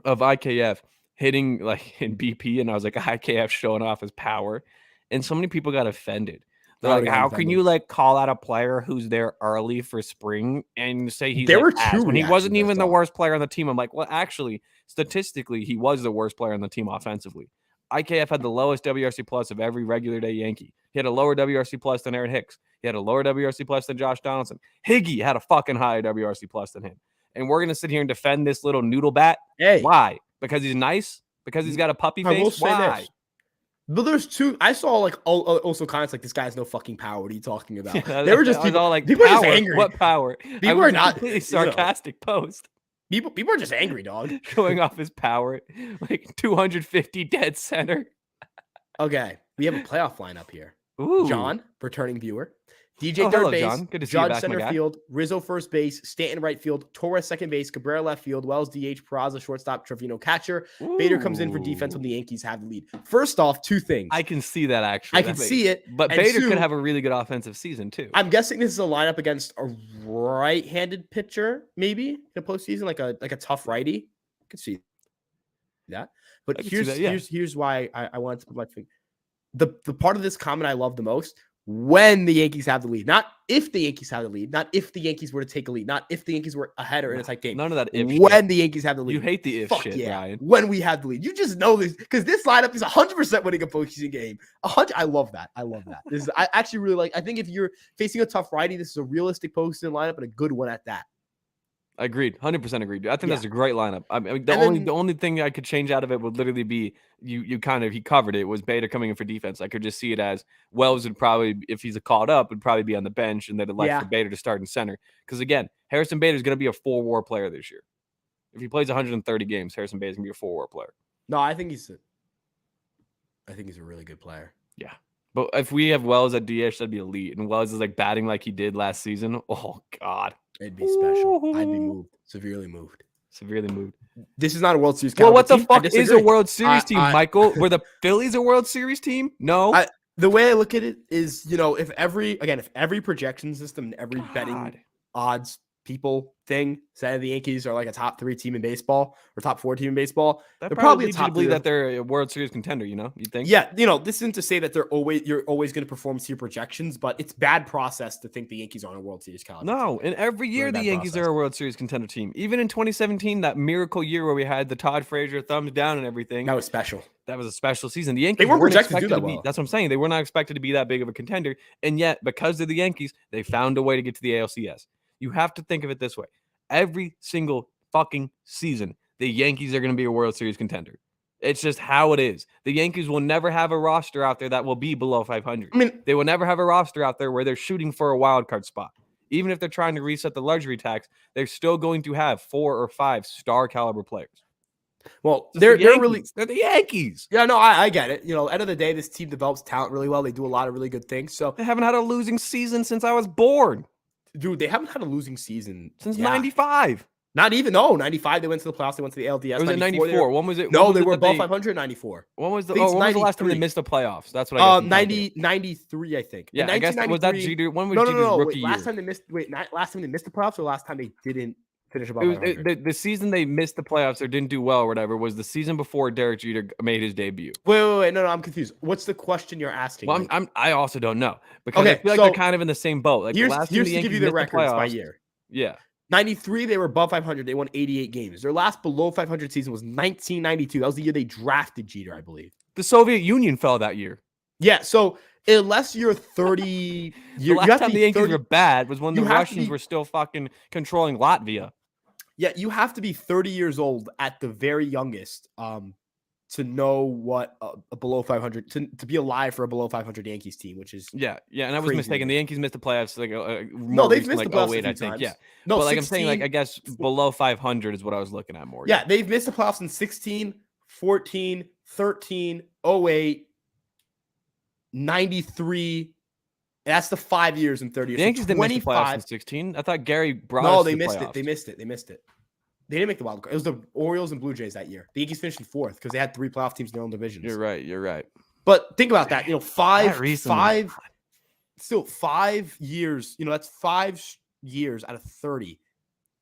of IKF hitting like in BP, and I was like, IKF showing off his power, and so many people got offended. They're like, how can you like call out a player who's there early for spring and say he's There like were ass two when he wasn't reactions I even the saw. worst player on the team? I'm like, well, actually, statistically, he was the worst player on the team offensively. IKF had the lowest WRC plus of every regular day Yankee. He had a lower WRC plus than Aaron Hicks. He had a lower WRC plus than Josh Donaldson. Higgy had a fucking higher WRC plus than him. And we're gonna sit here and defend this little noodle bat. Hey, why? Because he's nice? Because he's got a puppy face? I will say Why? this. But there's two. I saw like also comments like, this guy has no fucking power. What are you talking about? They were just people all like, people power? are just angry. What power? People are not completely sarcastic post. People are just angry, dog. Showing off his power, like 250 dead center. Okay, we have a playoff lineup here. Ooh. John, returning viewer. DJ third hello, base, John. Good to see Judge you back, center field, Rizzo first base, Stanton right field, Torres second base, Cabrera left field, Wells DH, Peraza shortstop, Trevino catcher. Ooh. Bader comes in for defense when the Yankees have the lead. First off, two things. I can see that actually. I can see it. But Bader could have a really good offensive season too. I'm guessing this is a lineup against a right-handed pitcher, maybe in the postseason, like a tough righty. I could see that. But here's why I wanted to put my finger. The part of this comment I love the most: when the Yankees have the lead, not if the Yankees have the lead, not if the Yankees were to take a lead, not if the Yankees were ahead or in a tight game. None of that if when shit. The Yankees have the lead. You hate the if Fuck shit, yeah. Ryan. When we have the lead. You just know this because this lineup is 100% winning a postseason game. 100. I love that. I actually really like. I think if you're facing a tough righty, this is a realistic postseason lineup and a good one at that. Agreed, 100% agreed. I think that's a great lineup. I mean, the only thing I could change out of it would literally be he covered it was Bader coming in for defense. I could just see it as Wells would probably, if he's called up, would probably be on the bench, and they'd elect for Bader to start in center. Because again, Harrison Bader is going to be a 4-WAR player this year. If he plays 130 games, Harrison Bader is going to be a 4-WAR player. No, I think he's a really good player. Yeah. But if we have Wells at DH, that'd be elite. And Wells is like batting like he did last season. Oh God. It'd be special. I'd be moved. Severely moved. This is not a World Series. Well, what the fuck is a World Series team, Michael? Were the Phillies a World Series team? No. The way I look at it is, if every projection system and every betting odds people thing said the Yankees are like a top 3 team in baseball or top 4 team in baseball, they're probably leads you to believe that they're a World Series contender. You think? Yeah, this isn't to say that you're always going to perform to your projections, but it's bad process to think the Yankees aren't a World Series caliber. No, and every year the Yankees are a World Series contender team. Even in 2017, that miracle year where we had the Todd Frazier thumbs down and everything. That was special. That was a special season. The Yankees weren't projected to do that be. Well. That's what I'm saying. They were not expected to be that big of a contender, and yet because of the Yankees, they found a way to get to the ALCS. You have to think of it this way. Every single fucking season, the Yankees are going to be a World Series contender. It's just how it is. The Yankees will never have a roster out there that will be below 500. I mean, they will never have a roster out there where they're shooting for a wild card spot. Even if they're trying to reset the luxury tax, they're still going to have 4 or 5 star caliber players. Well, they're the Yankees. Yeah, no, I get it. End of the day, this team develops talent really well. They do a lot of really good things. So they haven't had a losing season since I was born. Dude, they haven't had a losing season since 95. Not even. No, 95. They went to the playoffs. They went to the LDS. Or was it 94? When was it? No, they were above 500. 94. When was the last time they missed the playoffs? That's what I guess. 93, I think. Yeah, I guess was that Jeter. When was Jeter's rookie year? Last time they missed the playoffs, or last time they didn't finish above 500? The season they missed the playoffs or didn't do well or whatever was the season before Derek Jeter made his debut. Wait. No, I'm confused. What's the question you're asking? Well, I also don't know because I feel like they're kind of in the same boat. Like here's the last to give you the records by year. Yeah. 93, they were above 500. They won 88 games. Their last below 500 season was 1992. That was the year they drafted Jeter, I believe. The Soviet Union fell that year. Yeah, so unless you're 30 years, the last time the Yankees were bad was when the Russians were still fucking controlling Latvia. Yeah, you have to be 30 years old at the very youngest to know what a below 500 to be alive for a below 500 Yankees team, which is and I was mistaken. The Yankees missed the playoffs no, they've missed the playoffs 08, I think. Times. Yeah, no, but 16, I'm saying I guess below 500 is what I was looking at more. Yeah, they've missed the playoffs in 16, 14, 13, 08, 93. That's the 5 years and 30 years. The Yankees didn't miss the playoffs in 16. I thought Gary brought. No, they missed it. They missed it. They didn't make the wild card. It was the Orioles and Blue Jays that year. The Yankees finished in 4th because they had 3 playoff teams in their own divisions. You're right. But think about that. 5 years. That's 5 years out of 30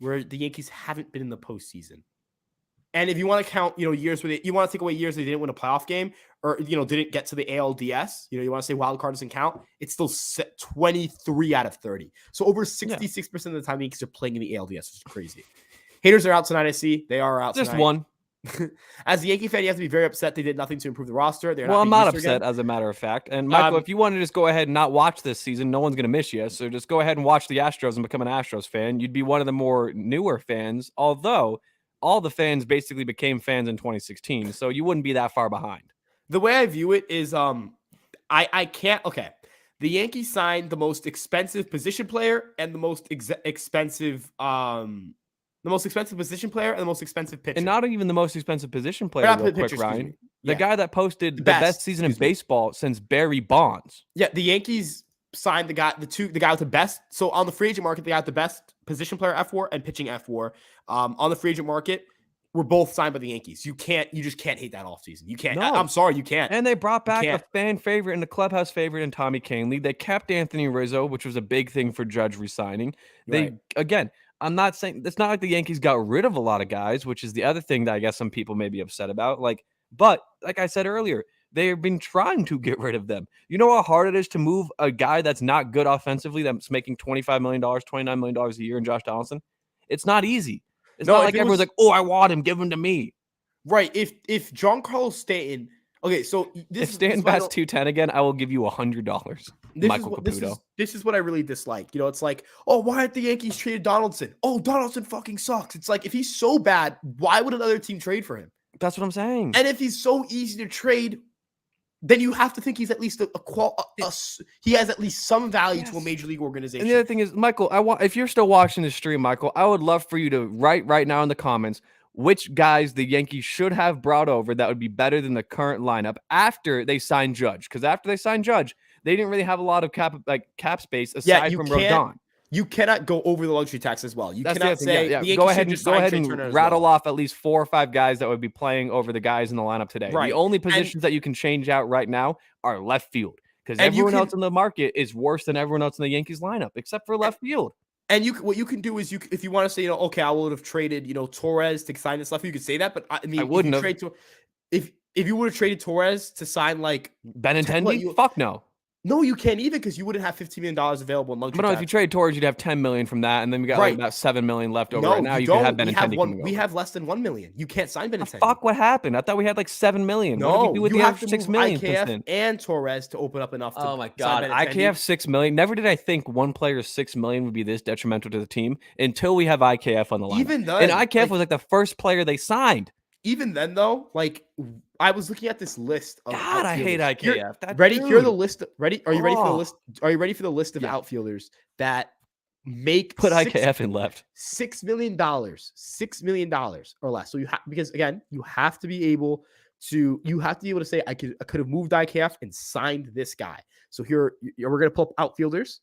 where the Yankees haven't been in the postseason. And if you want to count, years where you want to take away years they didn't win a playoff game or, didn't get to the ALDS, you want to say wild card doesn't count, it's still 23 out of 30. So over 66% of the time, the Yankees are playing in the ALDS, which is crazy. Haters are out tonight, I see. They are out Just tonight. one. As a Yankee fan, you have to be very upset they did nothing to improve the roster. I'm not upset, as a matter of fact. And Michael, if you want to just go ahead and not watch this season, no one's going to miss you. So just go ahead and watch the Astros and become an Astros fan. You'd be one of the more newer fans, although all the fans basically became fans in 2016. So you wouldn't be that far behind. The way I view it is I can't. Okay. The Yankees signed the most expensive position player and the most expensive position player and the most expensive pitcher. And not even the most expensive position player, real quick, Ryan. The guy that posted the best season in baseball since Barry Bonds. Yeah, the Yankees signed the guy with the best. So on the free agent market, they got the best position player F4 and pitching F4. On the free agent market, we're both signed by the Yankees. You just can't hate that offseason. You can't. No. I'm sorry, you can't. And they brought back a fan favorite and a clubhouse favorite in Tommy Kahnle. They kept Anthony Rizzo, which was a big thing for Judge resigning. Again, I'm not saying it's not like the Yankees got rid of a lot of guys, which is the other thing that I guess some people may be upset about. But like I said earlier, they've been trying to get rid of them. You know how hard it is to move a guy that's not good offensively, that's making $25 million, $29 million a year in Josh Donaldson? It's not easy. It's not like everyone's like, oh, I want him, give him to me. Right. If Giancarlo Stanton, okay, so if Stanton bats 210 again, I will give you $100. Michael Caputo. This is what I really dislike. It's like, oh, why aren't the Yankees traded Donaldson? Oh, Donaldson fucking sucks. It's like, if he's so bad, why would another team trade for him? That's what I'm saying. And if he's so easy to trade, then you have to think he's at least he has at least some value to a major league organization. And the other thing is, Michael, if you're still watching this stream, Michael, I would love for you to write right now in the comments which guys the Yankees should have brought over that would be better than the current lineup after they signed Judge. Because after they signed Judge, they didn't really have a lot of cap space aside from Rodon. You cannot go over the luxury tax as well. You cannot say go ahead and rattle off at least 4 or 5 guys that would be playing over the guys in the lineup today. Right. The only positions that you can change out right now are left field because everyone else in the market is worse than everyone else in the Yankees lineup except for left field. And what you can do is if you want to say, okay, I would have traded, Torres to sign this left, you could say that. But I mean, I wouldn't have. If you would have traded Torres to sign like Benintendi, fuck no. No, you can't even because you wouldn't have $15 million available in luxury. But no, if you trade Torres, you'd have $10 million from that, and then we got like about $7 million left over. Right now, you can have Benintendi. We have less than $1 million. You can't sign Benintendi. Fuck, what happened? I thought we had like $7 million. No, what did we do with you the have extra to $6 million? IKF and Torres to open up enough. Oh my god, IKF $6 million. Never did I think one player's $6 million would be this detrimental to the team until we have IKF on the line. Even then, and IKF was like the first player they signed. Even then, though, like I was looking at this list of God, I hate IKF. Here are the list. Ready? Are you ready for the list? Are you ready for the list of outfielders that make IKF in left $6 million, $6 million or less? So because again, you have to be able to say I could have moved IKF and signed this guy. So here we're gonna pull up outfielders.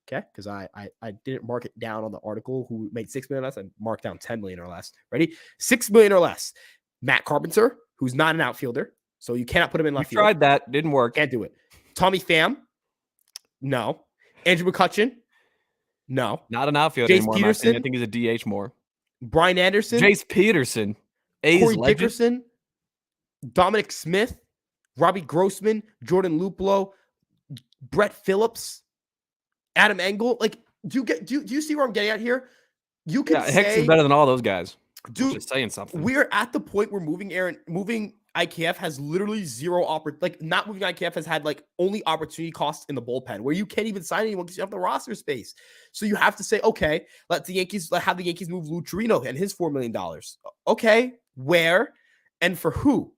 Okay, because I didn't mark it down on the article who made $6 million or less. I marked down $10 million or less. Ready? $6 million or less. Matt Carpenter, who's not an outfielder, so you cannot put him in left field. Tried that, didn't work. Can't do it. Tommy Pham, no. Andrew McCutchen, no. Not an outfielder Jace anymore. Peterson, I think he's a DH more. Brian Anderson, Jace Peterson, Corey Dickerson, Dominic Smith, Robbie Grossman, Jordan Luplow, Brett Phillips, Adam Engel. Like, do you see where I'm getting at here? You can say Hicks is better than all those guys. Dude, just saying something. We're at the point where moving IKF has literally zero not moving IKF has had like only opportunity costs in the bullpen where you can't even sign anyone because you have the roster space. So you have to say, okay, have the Yankees move Lou Torino and his $4 million. Okay, where and for who?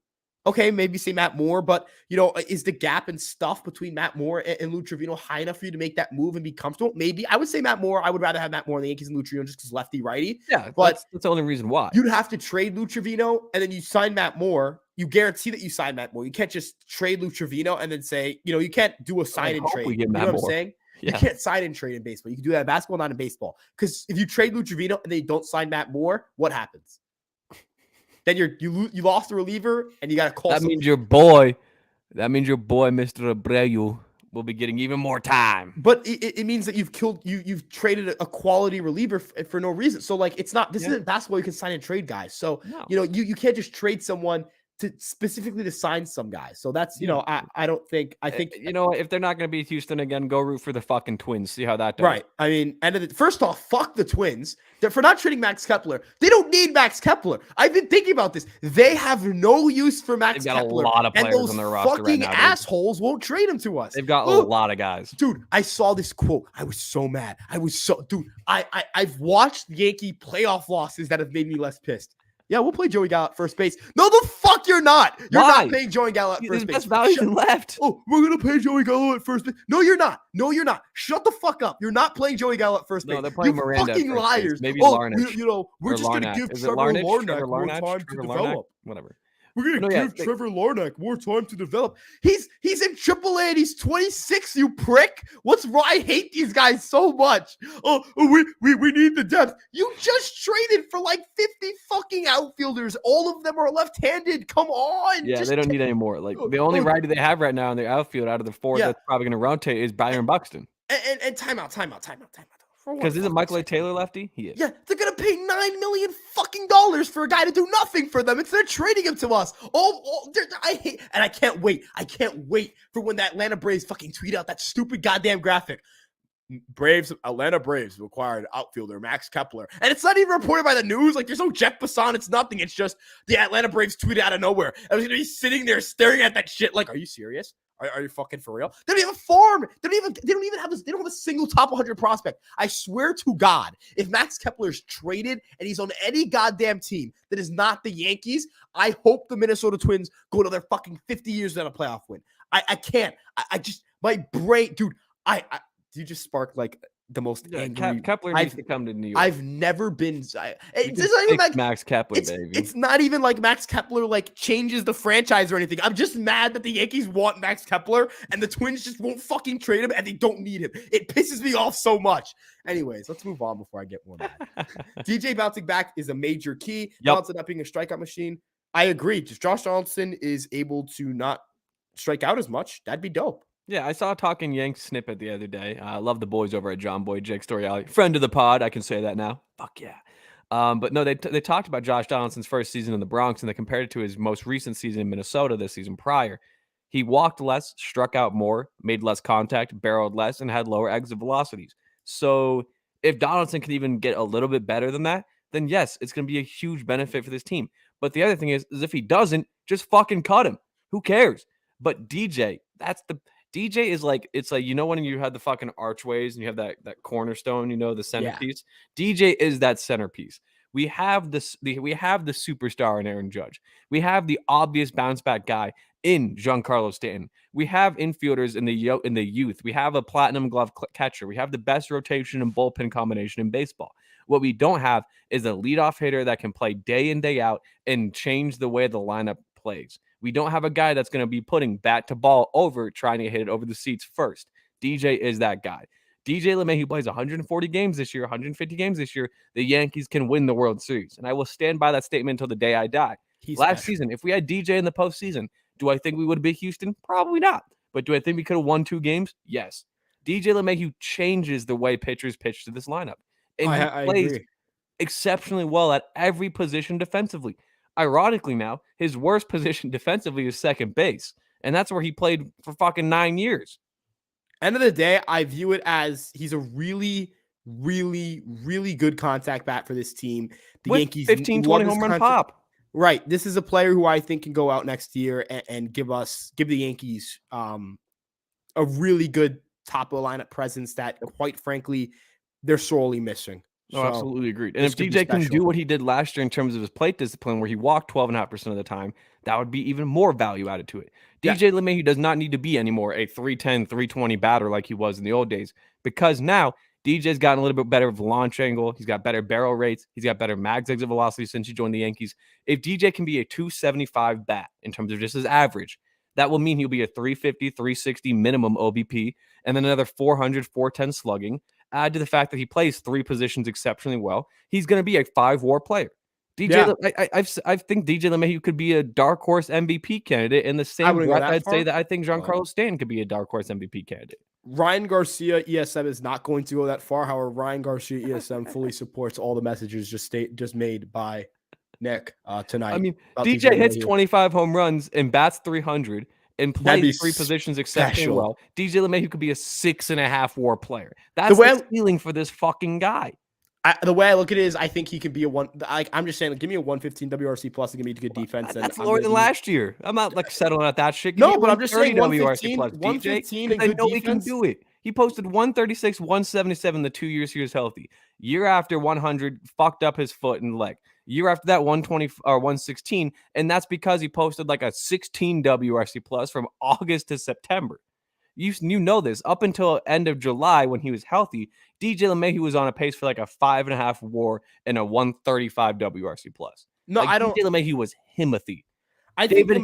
Okay, maybe say Matt Moore, but is the gap and stuff between Matt Moore and Lou Trevino high enough for you to make that move and be comfortable? Maybe I would say Matt Moore. I would rather have Matt Moore in the Yankees and Lou Trevino just because lefty righty. Yeah, but that's the only reason why. You'd have to trade Lou Trevino and then you sign Matt Moore. You guarantee that you sign Matt Moore. You can't just trade Lou Trevino and then say, you can't do a sign and trade. You know what I'm saying? Yeah. You can't sign and trade in baseball. You can do that in basketball, not in baseball. Because if you trade Lou Trevino and they don't sign Matt Moore, what happens? Then you lost a reliever and you got to call. That means your boy, Mr. Abreu, will be getting even more time. But it means that you've traded a quality reliever for no reason. So like this isn't basketball. You can sign and trade guys. So you can't just trade someone to specifically to sign some guys. So that's I don't think if they're not going to beat Houston again, go root for the fucking Twins. See how that does. Right. I mean, first off, fuck the Twins. For not trading Max Kepler. They don't need Max Kepler. I've been thinking about this. They have no use for Max Kepler. They've got a lot of players on their roster right now. Fucking assholes won't trade him to us. They've got a lot of guys. Dude, I saw this quote. I was so mad. I've watched Yankee playoff losses that have made me less pissed. Yeah, we'll play Joey Gallo at first base. No, the fuck you're not. You're not playing Joey Gallo at first base. Best value left. Oh, we're going to play Joey Gallo at first base. No, you're not. No, you're not. Shut the fuck up. You're not playing Joey Gallo at first base. No, they're playing Miranda fucking liars. Maybe Larnach. We're just going to give Trevor Larnach more time to develop. Whatever. We're going to give Trevor Larnach more time to develop. He's in AAA and he's 26, you prick. What's wrong? I hate these guys so much. Oh, we need the depth. You just traded for like 50 fucking outfielders. All of them are left-handed. Come on. Yeah, they don't need any more. Like the only righty they have right now in their outfield out of the four that's probably going to rotate is Byron Buxton. And timeout. Because isn't Michael A. Taylor lefty? He is. Yeah, they're gonna pay $9 million fucking dollars for a guy to do nothing for them instead of trading him to us. I hate, and I can't wait. I can't wait for when the Atlanta Braves fucking tweet out that stupid goddamn graphic. Atlanta Braves acquired outfielder Max Kepler, and it's not even reported by the news. Like there's no Jeff Passan. It's nothing. It's just the Atlanta Braves tweeted out of nowhere. I was gonna be sitting there staring at that shit. Like, are you serious? Are you fucking for real? They don't even have a farm. They don't even have this. They don't have a single top 100 prospect. I swear to God, if Max Kepler is traded and he's on any goddamn team that is not the Yankees, I hope the Minnesota Twins go to their fucking 50 years without a playoff win. I can't. I just my brain, dude. You just sparked like the most angry. Kepler needs to come to New York. I've never been. It's not even like Max Kepler, baby. It's not even like Max Kepler like changes the franchise or anything. I'm just mad that the Yankees want Max Kepler and the Twins just won't fucking trade him and they don't need him. It pisses me off so much. Anyways, let's move on before I get more mad. DJ bouncing back is a major key. Donaldson not being a strikeout machine. I agree. Just Josh Donaldson is able to not strike out as much. That'd be dope. Yeah, I saw a Talking Yanks snippet the other day. I love the boys over at John Boy, Jake Story, friend of the pod. I can say that now. Fuck yeah. But no, they talked about Josh Donaldson's first season in the Bronx, and they compared it to his most recent season in Minnesota this season prior. He walked less, struck out more, made less contact, barreled less, and had lower exit velocities. So if Donaldson can even get a little bit better than that, then yes, it's going to be a huge benefit for this team. But the other thing is if he doesn't, just fucking cut him. Who cares? But DJ is like, it's like, when you have the fucking archways and you have that cornerstone, the centerpiece. Yeah. DJ is that centerpiece. We have the superstar in Aaron Judge. We have the obvious bounce back guy in Giancarlo Stanton. We have infielders in the youth. We have a platinum glove catcher. We have the best rotation and bullpen combination in baseball. What we don't have is a leadoff hitter that can play day in, day out and change the way the lineup plays. We don't have a guy that's going to be putting bat to ball over, trying to hit it over the seats first. DJ is that guy. DJ LeMahieu plays 140 games this year, 150 games this year. The Yankees can win the World Series. And I will stand by that statement until the day I die. Last season, if we had DJ in the postseason, do I think we would have beat Houston? Probably not. But do I think we could have won 2 games? Yes. DJ LeMahieu changes the way pitchers pitch to this lineup. And he plays exceptionally well at every position defensively. Ironically now, his worst position defensively is second base. And that's where he played for fucking 9 years. End of the day, I view it as he's a really, really, really good contact bat for this team. The With Yankees 15, 20 home run pop. Right. This is a player who I think can go out next year and give the Yankees a really good top of the lineup presence that, quite frankly, they're sorely missing. No, absolutely agreed. And if DJ can do what he did last year in terms of his plate discipline, where he walked 12.5% of the time, that would be even more value added to it. DJ LeMahieu does not need to be anymore a 310, 320 batter like he was in the old days, because now DJ's gotten a little bit better of launch angle. He's got better barrel rates. He's got better max exit velocity since he joined the Yankees. If DJ can be a 275 bat in terms of just his average, that will mean he'll be a 350, 360 minimum OBP, and then another 400, 410 slugging. Add to the fact that he plays 3 positions exceptionally well. He's going to be a 5-WAR player. DJ, I think DJ LeMahieu could be a dark horse MVP candidate. In the same wouldn't go breath, that I'd say far, that I think but- Giancarlo Stanton could be a dark horse MVP candidate. Ryan Garcia ESM is not going to go that far. However, Ryan Garcia ESM fully supports all the messages just made by Nick tonight. I mean, about DJ hits LeMahieu. 25 home runs and bats 300 and That'd be plays three positions exceptionally special. well. DJ LeMahieu could be a 6.5 WAR player. That's way the ceiling for this fucking guy. The way I look at it is, I think he can be a one. I'm just saying, give me a 115 WRC plus and give me good defense. That's and lower than last year. I'm not like settling at that shit. Give No, me but I'm just saying 130 WRC 115, plus, DJ, 115 and I good know he can defense. do it. He posted 136, 177 the 2 years he was healthy. Year after 100, fucked up his foot and leg. Year after that, 120 or 116, and that's because he posted like a 16 WRC plus from August to September. You know this. Up until end of July when he was healthy, DJ LeMahieu was on a pace for like a 5.5 WAR and a 135 WRC plus. No, like I don't. DJ LeMahieu was Himothy. I think David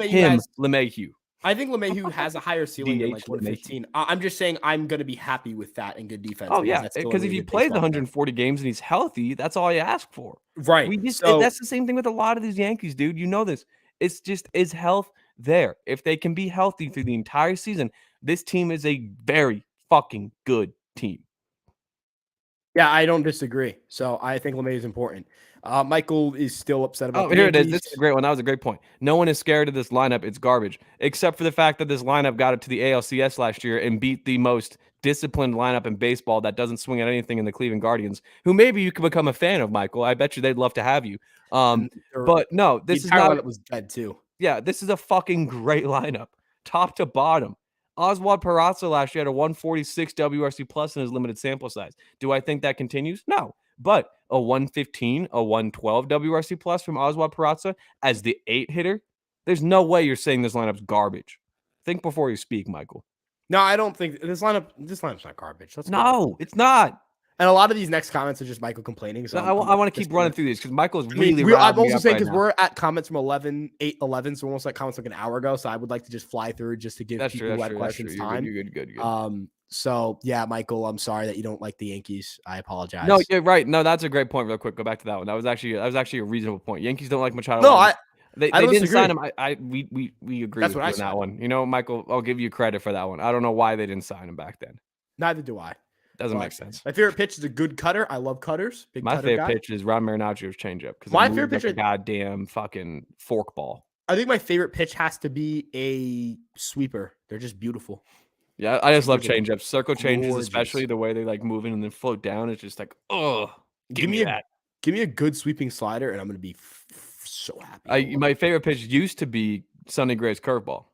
LeMahieu. I think LeMahieu has a higher ceiling than DH like 115. I'm just saying I'm going to be happy with that and good defense. Oh yeah, because if he plays 140 games and he's healthy, that's all you ask for. Right. That's the same thing with a lot of these Yankees, dude. You know this. It's just, is health there? If they can be healthy through the entire season, this team is a very fucking good team. Yeah, I don't disagree. So I think LeMahieu is important. Michael is still upset about. Here it is. This is a great one. That was a great point. No one is scared of this lineup. It's garbage, except for the fact that this lineup got it to the ALCS last year and beat the most disciplined lineup in baseball that doesn't swing at anything in the Cleveland Guardians, who maybe you could become a fan of, Michael. I bet you they'd love to have you. But no, this is not. It was dead too. Yeah, this is a fucking great lineup, top to bottom. Oswald Peraza last year had a 146 WRC plus in his limited sample size. Do I think that continues? No. But a 115, a 112 WRC plus from Oswald Peraza as the 8 hitter, there's no way you're saying this lineup's garbage. Think before you speak, Michael. No, I don't think this lineup's not garbage. No, it's not. And a lot of these next comments are just Michael complaining. So I want to keep running through these because Michael's really. I'm also saying because we're at comments from 8:11, so we're almost like comments like an hour ago. So I would like to just fly through just to give people who had questions time. You're good. So yeah, Michael, I'm sorry that you don't like the Yankees. I apologize. No, you're right. No, that's a great point. Real quick, go back to that one. That was actually a reasonable point. Yankees don't like Machado. No, they didn't sign him. We agree That's with what you on that one. You know, Michael, I'll give you credit for that one. I don't know why they didn't sign him back then. Neither do I. Doesn't make sense. My favorite pitch is a good cutter. I love cutters. My favorite pitch is Ron Marinacio's changeup because my favorite pitch is a goddamn fucking forkball. I think my favorite pitch has to be a sweeper. They're just beautiful. Yeah, I just love changeups. Circle changes, especially the way they like moving and then float down. It's just like, oh, give me that. Give me a good sweeping slider, and I'm gonna be so happy. My favorite pitch used to be Sonny Gray's curveball.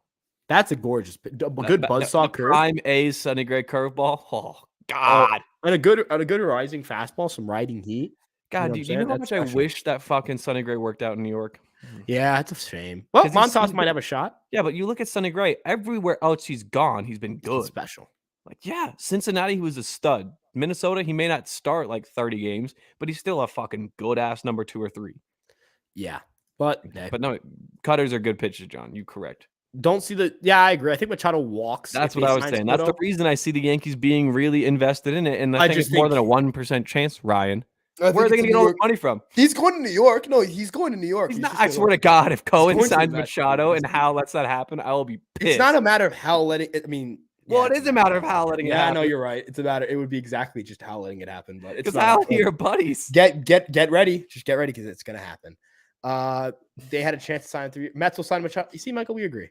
That's a gorgeous, good buzzsaw curve. Prime A's Sonny Gray curveball. Oh God, and a good rising fastball, some riding heat. God, do you know how much I wish that fucking Sonny Gray worked out in New York? Yeah, it's a shame. Well, Montas might have a shot. Yeah, but you look at Sonny Gray. Everywhere else he's gone, he's been good. It's special. Like, yeah, Cincinnati, he was a stud. Minnesota, he may not start like 30 games, but he's still a fucking good ass number 2 or 3. Yeah, but no, cutters are good pitches, John. You correct. Don't see the. Yeah, I agree. I think Machado walks. That's what I was saying. That's the reason I see the Yankees being really invested in it, and I think it's more than a 1% chance. Ryan, where are they going to get all the money from? He's going to New York. No, he's going to New York. I swear to God, if Cohen signs Machado and Hal lets that happen, I will be pissed. It's not a matter of Hal letting it. I mean. Well, it is a matter of Hal letting it happen. Yeah, I know you're right. It's a matter. It would be exactly just Hal letting it happen, but it's not. Hal and your buddies. Get ready. Just get ready because it's gonna happen. They had a chance to sign 3. Mets will sign Machado. You see, Michael, we agree.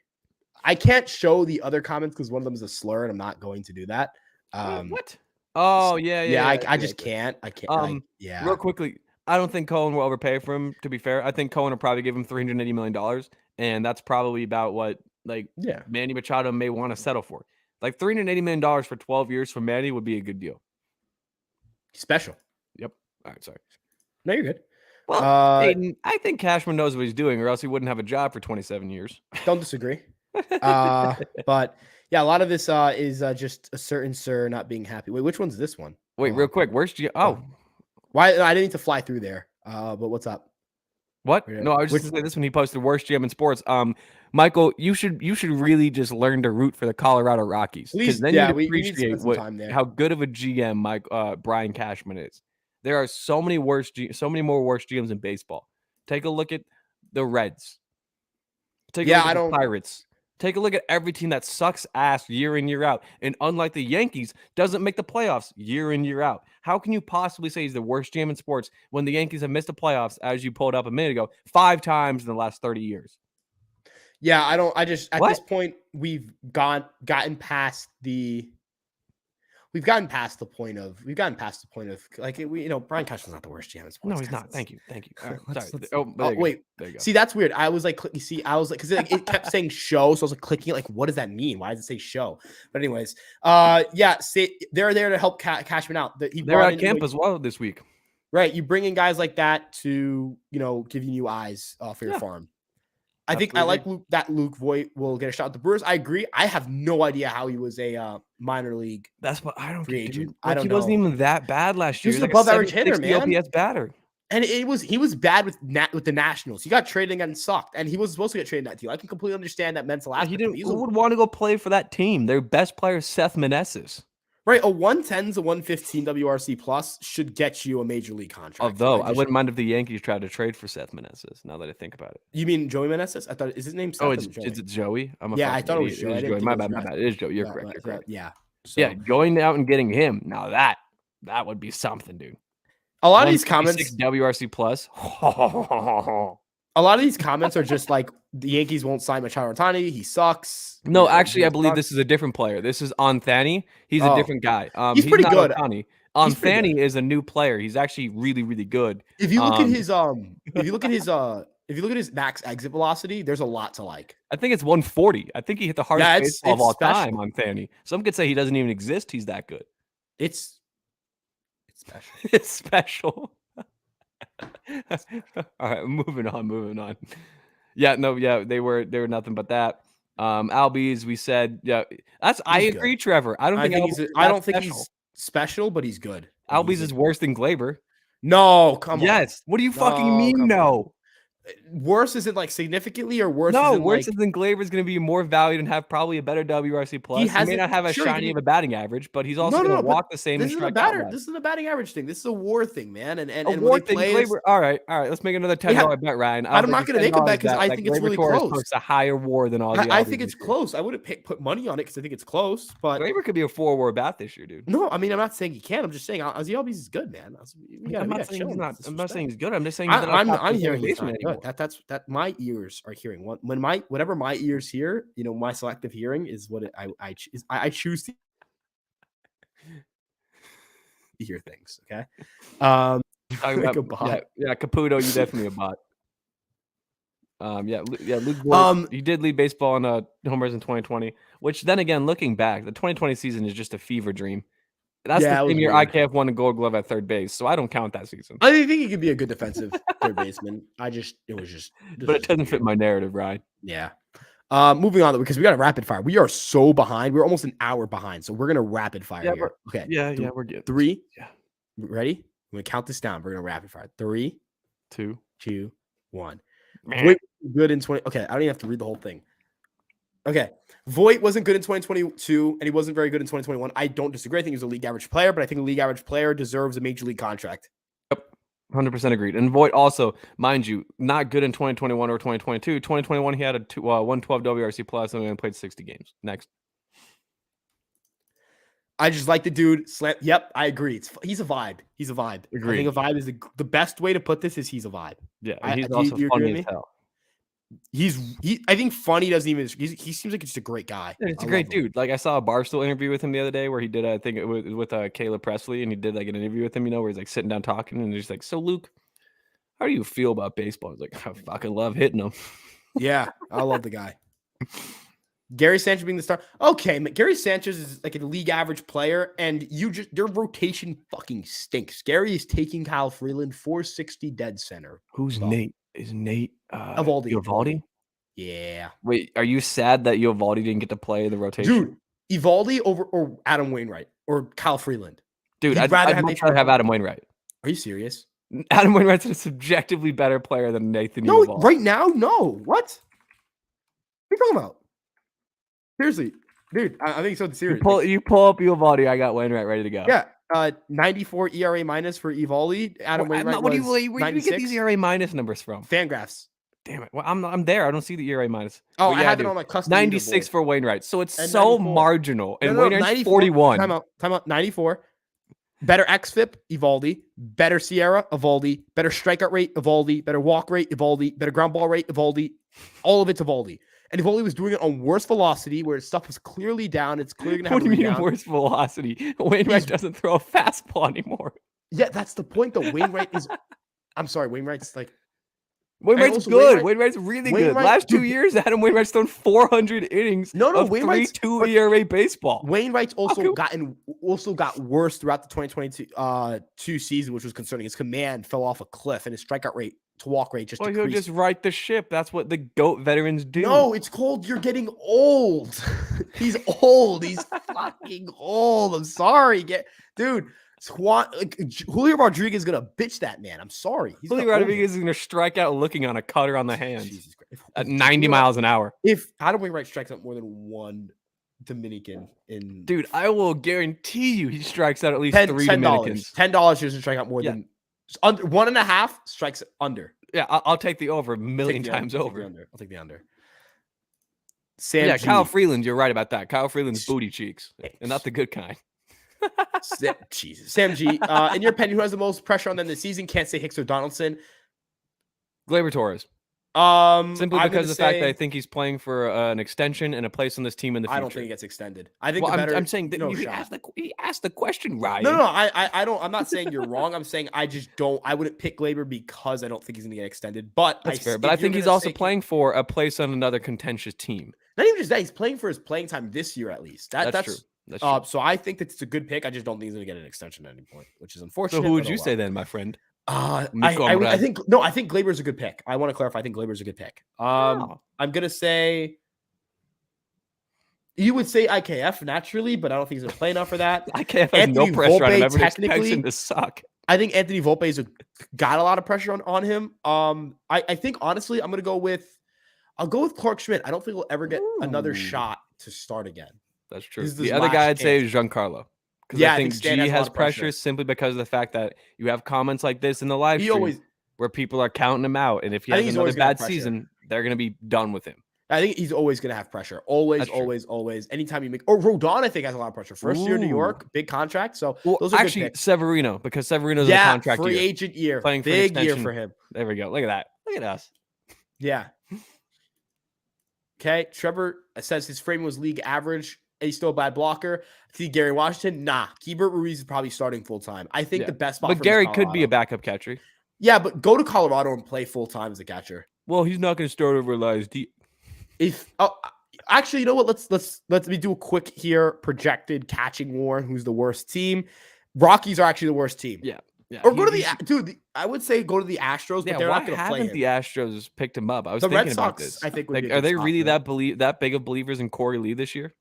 I can't show the other comments because one of them is a slur, and I'm not going to do that. What? Oh yeah. I just can't. I can't. Real quickly, I don't think Cohen will overpay for him. To be fair, I think Cohen will probably give him $380 million, and that's probably about what Manny Machado may want to settle for. Like $380 million for 12 years for Manny would be a good deal. Special. Yep. All right. Sorry. No, you're good. Well, Aiden, I think Cashman knows what he's doing, or else he wouldn't have a job for 27 years. Don't disagree. But yeah, a lot of this is just a certain sir not being happy. Wait, which one's this one? Wait, real quick. Where's G? Oh, why? I didn't need to fly through there. But what's up? What? No, I was just going to say this when he posted worst GM in sports. Michael, you should really just learn to root for the Colorado Rockies because then you appreciate how good of a GM Brian Cashman is. There are so many more worst GMs in baseball. Take a look at the Reds. Take a Yeah, look I at the don't. Pirates. Take a look at every team that sucks ass year in, year out. And unlike the Yankees, doesn't make the playoffs year in, year out. How can you possibly say he's the worst GM in sports when the Yankees have missed the playoffs, as you pulled up a minute ago, 5 times in the last 30 years? Yeah, I don't. I just at What? this point gotten past the. We've gotten past the point of like Brian Cashman's not the worst GM in sports. No, he's guys. not. Thank you. All right, sorry. Let's, Oh, there you go. wait. There you go. See, that's weird. I was like, because it kept saying show, so I was like clicking it. Like, what does that mean? Why does it say show? But anyways, yeah, they're there to help Cashman out. They're at camp as well this week. Right, you bring in guys like that to give you new eyes for your farm. I think I like that Luke Voit will get a shot at the Brewers. I agree. I have no idea how he was a minor league. That's what I don't free get. agent. Like, I don't he know. wasn't even that bad last year. He was an above average hitter, man. OPS batter. And he was bad with the Nationals. He got traded and sucked, and he was supposed to get traded that deal. I can completely understand that mental aspect. Who would want to go play for that team? Their best player is Seth Meneses. Right, a 110 to 115 WRC plus should get you a major league contract. Although I wouldn't mind if the Yankees tried to trade for Seth Meneses. Now that I think about it, you mean Joey Meneses? I thought is his name Seth? Oh, is it Joey? I thought it was Joey. My bad. It is Joey. You're correct. Right. Yeah. So, yeah, going out and getting him now that would be something, dude. A lot of these comments WRC plus. A lot of these comments are just like the Yankees won't sign Machado Ohtani. He sucks. No, actually, I believe this is a different player. This is Anthony. He's a different guy. He's pretty good. Anthony is a new player. He's actually really, really good. If you look at his if you look at his max exit velocity, there's a lot to like. I think it's 140. I think he hit the hardest baseball of all time on Anthony. Some could say he doesn't even exist. He's that good. It's special. It's special. All right, moving on. Yeah, they were nothing but that. Albies, we said, yeah, I agree, good. Trevor. I don't think he's special, but he's good. Albies is worse than Glaber. No, come on. Yes. What do you fucking mean? No. Worse isn't like significantly or worse? No, worse than Glaber is going to be more valued and have probably a better WRC plus. He may not have as shiny of a batting average, but he's also going to walk the same. This isn't a batting average thing. This is a WAR thing, man. And a WAR thing. Glaber. All right. Let's make another $10 bet, Ryan. I'm not going to make a bet because I think it's really close. It's a higher WAR than all the. I think it's close. I wouldn't put money on it because I think it's close. But Glaber could be a 4 WAR bat this year, dude. No, I mean I'm not saying he can. I'm just saying Ozzy Albies is good, man. I'm not saying he's not. I'm not saying he's good. I'm just saying I'm hearing he's not good. That's my ears are hearing. Whatever my ears hear, my selective hearing is what I choose to hear things. Okay. Like a bot. Yeah, Caputo, you definitely a bot. Luke Voit, he did lead baseball in homers in 2020, which then again, looking back, the 2020 season is just a fever dream. That's the same year IKF won a Gold Glove at third base, so I don't count that season. I think he could be a good defensive third baseman. But it doesn't fit my narrative, right? Yeah. Moving on, because we got a rapid fire. We are so behind. We're almost an hour behind, so we're gonna rapid fire here. Okay. We're good. 3. Yeah. Ready? I'm gonna count this down. We're gonna rapid fire. 3, 2, 1. Voit good in 20. Okay, I don't even have to read the whole thing. Okay. Voit wasn't good in 2022, and he wasn't very good in 2021. I don't disagree. I think he's a league average player, but I think a league average player deserves a major league contract. Yep. 100% agreed. And Voit also, mind you, not good in 2021 or 2022. 2021, he had a 112 WRC plus and only played 60 games. Next. I just like the dude. Yep, I agree. He's a vibe. He's a vibe. Agreed. I think a vibe is the best way to put this is he's a vibe. Yeah, he's also funny as hell. I think funny doesn't even. He seems like just a great guy. Yeah, it's a great dude. Like I saw a Barstool interview with him the other day where he did, I think it was with Caleb Presley, and he did like an interview with him, where he's like sitting down talking, and he's like, "So Luke, how do you feel about baseball?" He's like, "I fucking love hitting them." Yeah, I love the guy. Gary Sanchez being the star. Okay, Gary Sanchez is like a league average player, and your rotation fucking stinks. Gary is taking Kyle Freeland 460 dead center. Who's Nate? Is Nate Eovaldi? Yeah. Wait, are you sad that Eovaldi didn't get to play the rotation? Dude, Eovaldi or Adam Wainwright or Kyle Freeland? Dude, I'd rather have Adam Wainwright. Are you serious? Adam Wainwright's a subjectively better player than Nathan No, Eovaldi. Right now, no. What? What are you talking about? Seriously, dude, I think so serious. You pull up Eovaldi, I got Wainwright ready to go. Yeah, 94 ERA minus for Eovaldi. Adam Wainwright Where do was you 96. get these ERA minus numbers from? Fangraphs. Damn it. Well, I'm there. I don't see the ERA minus. Oh, But I yeah, have it dude. on my custom 96 leaderboard. for Wainwright. So it's And so 94. marginal. And No, Wainwright's 94. 41. Time out. 94. Better xFIP, Eovaldi. Better Sierra, Eovaldi. Better strikeout rate, Eovaldi. Better walk rate, Eovaldi. Better ground ball rate, Eovaldi. All of it's Eovaldi. And Eovaldi was doing it on worse velocity, where his stuff was clearly down. It's clearly going to have What do you mean down. worse velocity? Wainwright doesn't throw a fastball anymore. Yeah, that's the point, though. Wainwright is... I'm sorry, Wainwright's like... Wainwright's good. Wainwright's really good. Last 2 years, Adam Wainwright's thrown 400 innings of Wainwright's 3.2 ERA baseball. Wainwright's also got worse throughout the 2022 season, which was concerning. His command fell off a cliff, and his strikeout rate to walk rate just decreased. He'll just right the ship. That's what the GOAT veterans do. No, it's called you're getting old. He's old. He's fucking old. I'm sorry. Dude. Julio Rodriguez is gonna bitch that man. I'm sorry. Julio Rodriguez is gonna strike out looking on a cutter on the hands at 90 Julio, miles an hour. If Adam Wainwright strikes out more than one Dominican in, dude, I will guarantee you he strikes out at least three Dominicans. $10 doesn't strike out more than under 1.5 strikes under. Yeah, I'll take the over a million times over. I'll take the under. Sam G. Kyle Freeland, you're right about that. Kyle Freeland's booty cheeks, and not the good kind. Jesus. Sam G, in your opinion, who has the most pressure on them this season? Can't say Hicks or Donaldson. Gleyber Torres. Simply because of the fact that I think he's playing for an extension and a place on this team in the future. I don't think he gets extended. I think I'm saying that he asked the question, Ryan. No, I don't. I'm not saying you're wrong. I'm saying I just don't. I wouldn't pick Gleyber because I don't think he's going to get extended. But that's fair. But I think he's also playing for a place on another contentious team. Not even just that. He's playing for his playing time this year at least. That's true. So I think that it's a good pick. I just don't think he's going to get an extension at any point, which is unfortunate. So who would you say then, my friend? I think Gleyber's a good pick. I want to clarify. I think Gleyber's a good pick. I'm going to say you would say IKF naturally, but I don't think he's going to play enough for that. IKF has no pressure on him. Everyone expects him to suck. I think Anthony Volpe's got a lot of pressure on him. I think honestly, I'll go with Clark Schmidt. I don't think he'll ever get another shot to start again. That's true. The other guy I'd say is Giancarlo. Yeah, I think G has pressure simply because of the fact that you have comments like this in the live stream where people are counting him out. And if he has another bad season, they're going to be done with him. I think he's always going to have pressure. Always. Anytime you make... Or Rodon, I think, has a lot of pressure. First year in New York, big contract. So those are actually good picks. Severino, because Severino's in a contract free agent year. Playing for big year for him. There we go. Look at that. Look at us. Yeah. Okay. Trevor says his framing was league average. He's still a bad blocker. See Gary Washington? Nah. Keibert Ruiz is probably starting full time. I think the best spot but for Gary could be a backup catcher. Yeah, but go to Colorado and play full time as a catcher. Well, he's not going to start over Elias D. Actually, you know what? Let's me do a quick here. Projected catching war. Who's the worst team? Rockies are actually the worst team. Yeah. Or go to I would say go to the Astros, but they're not going to play him. The Astros picked him up? I was the thinking Red about Sox, this. I think, are they really that big of believers in Corey Lee this year?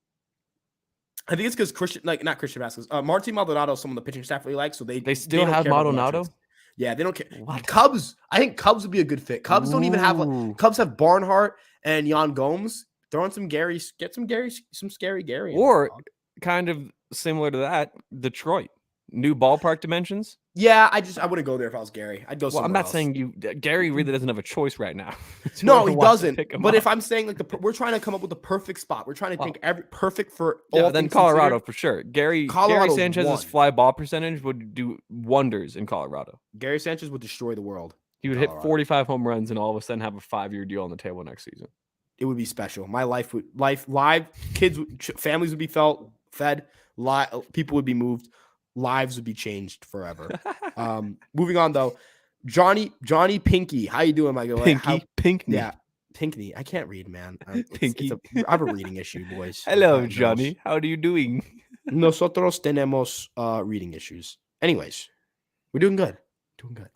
I think it's because not Christian Vasquez. Martin Maldonado is someone the pitching staff really likes, so they still have Maldonado. Yeah, they don't care. What? Cubs, I think Cubs would be a good fit. Cubs don't even have Cubs have Barnhart and Yan Gomes. Throw in some scary Gary. Or kind of similar to that, Detroit. New ballpark dimensions. Yeah, I wouldn't go there if I was Gary. I'd go somewhere I'm not else. saying Gary really doesn't have a choice right now. No, he doesn't. But if I'm saying we're trying to come up with the perfect spot. We're trying to think perfect for all. Then Colorado for sure. Gary Sanchez's fly ball percentage would do wonders in Colorado. Gary Sanchez would destroy the world. He would hit 45 home runs and all of a sudden have a 5-year deal on the table next season. It would be special. My life kids, families would be fed. People would be moved. Lives would be changed forever. Moving on though, Johnny Pinky, how you doing, my guy? Pinky. Yeah, Pinckney. I can't read, man. I have a reading issue, boys. Hello, Johnny. How are you doing? Nosotros tenemos reading issues. Anyways, we're doing good.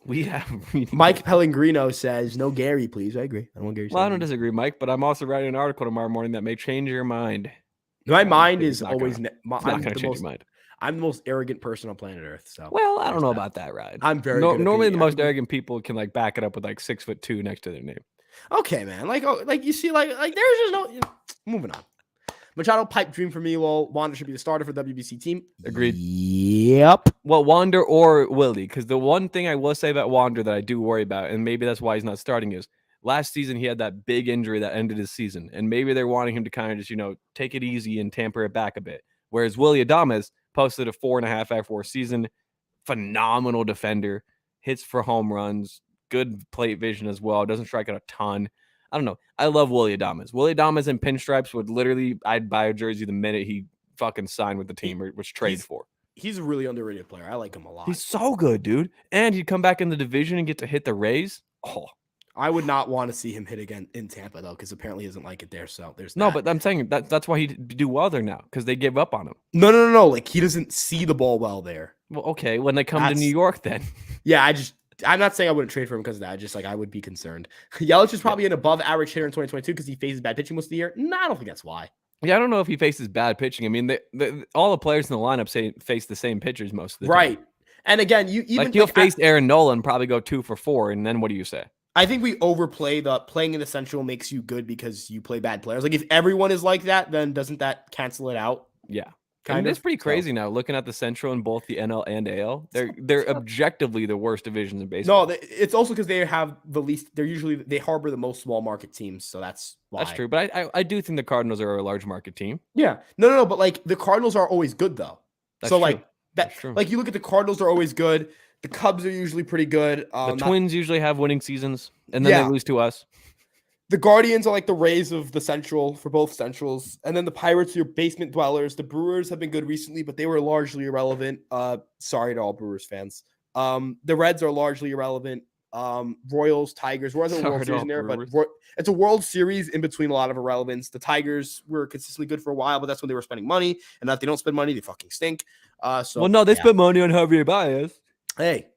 We have Mike Pellegrino says no Gary, please. I agree. I don't want Gary. Well, I don't disagree, Mike, but I'm also writing an article tomorrow morning that may change your mind. My mind is always not going to change your mind. I'm the most arrogant person on planet Earth. So, well, I don't know about that, Ryan. I'm very normally the most arrogant people can back it up with 6'2" next to their name. Okay, man. You see, there's just no. Moving on. Machado pipe dream for me. Well, Wander should be the starter for the WBC team. Agreed. Yep. Well, Wander or Willie, because the one thing I will say about Wander that I do worry about, and maybe that's why he's not starting, is last season he had that big injury that ended his season, and maybe they're wanting him to kind of just take it easy and tamper it back a bit. Whereas Willie Adames posted a 4.5 F4 season, phenomenal defender, hits for home runs, good plate vision as well, doesn't strike out a ton. I don't know. I love Willie Adames. Willie Adames in pinstripes would literally, I'd buy a jersey the minute he fucking signed with the team or was traded for. He's a really underrated player. I like him a lot. He's so good, dude. And he'd come back in the division and get to hit the Rays. Oh, I would not want to see him hit again in Tampa, though, because apparently he doesn't like it there. So there's no, but I'm saying that's why he'd do well there now, because they gave up on him. No. Like, he doesn't see the ball well there. Well, okay, when they come to New York, then. Yeah, I'm not saying I wouldn't trade for him because of that. Just I would be concerned. Yelich is probably an above average hitter in 2022 because he faces bad pitching most of the year. No, I don't think that's why. Yeah, I don't know if he faces bad pitching. I mean, all the players in the lineup face the same pitchers most of the time. Right. And again, he'll face Aaron Nola, probably go 2 for 4, and then what do you say? I think we overplay the playing in the Central makes you good because you play bad players. Like, if everyone is like that, then doesn't that cancel it out? Yeah. It's pretty crazy now looking at the Central in both the NL and AL. They're objectively the worst divisions in baseball. No, it's also because they have the least. They harbor the most small market teams, so that's why. That's true, but I do think the Cardinals are a large market team. Yeah, no, but like the Cardinals are always good though. That's so true. like that, like you look at the Cardinals are always good. The Cubs are usually pretty good. The Twins usually have winning seasons, and then they lose to us. The Guardians are like the Rays of the Central for both Centrals. And then the Pirates are your basement dwellers. The Brewers have been good recently, but they were largely irrelevant. Sorry to all Brewers fans. The Reds are largely irrelevant. Royals, Tigers. Royals are a World Series in there, but it's a World Series in between a lot of irrelevance. The Tigers were consistently good for a while, but that's when they were spending money. And now if they don't spend money, they fucking stink. They spent money on Javier Baez. Hey.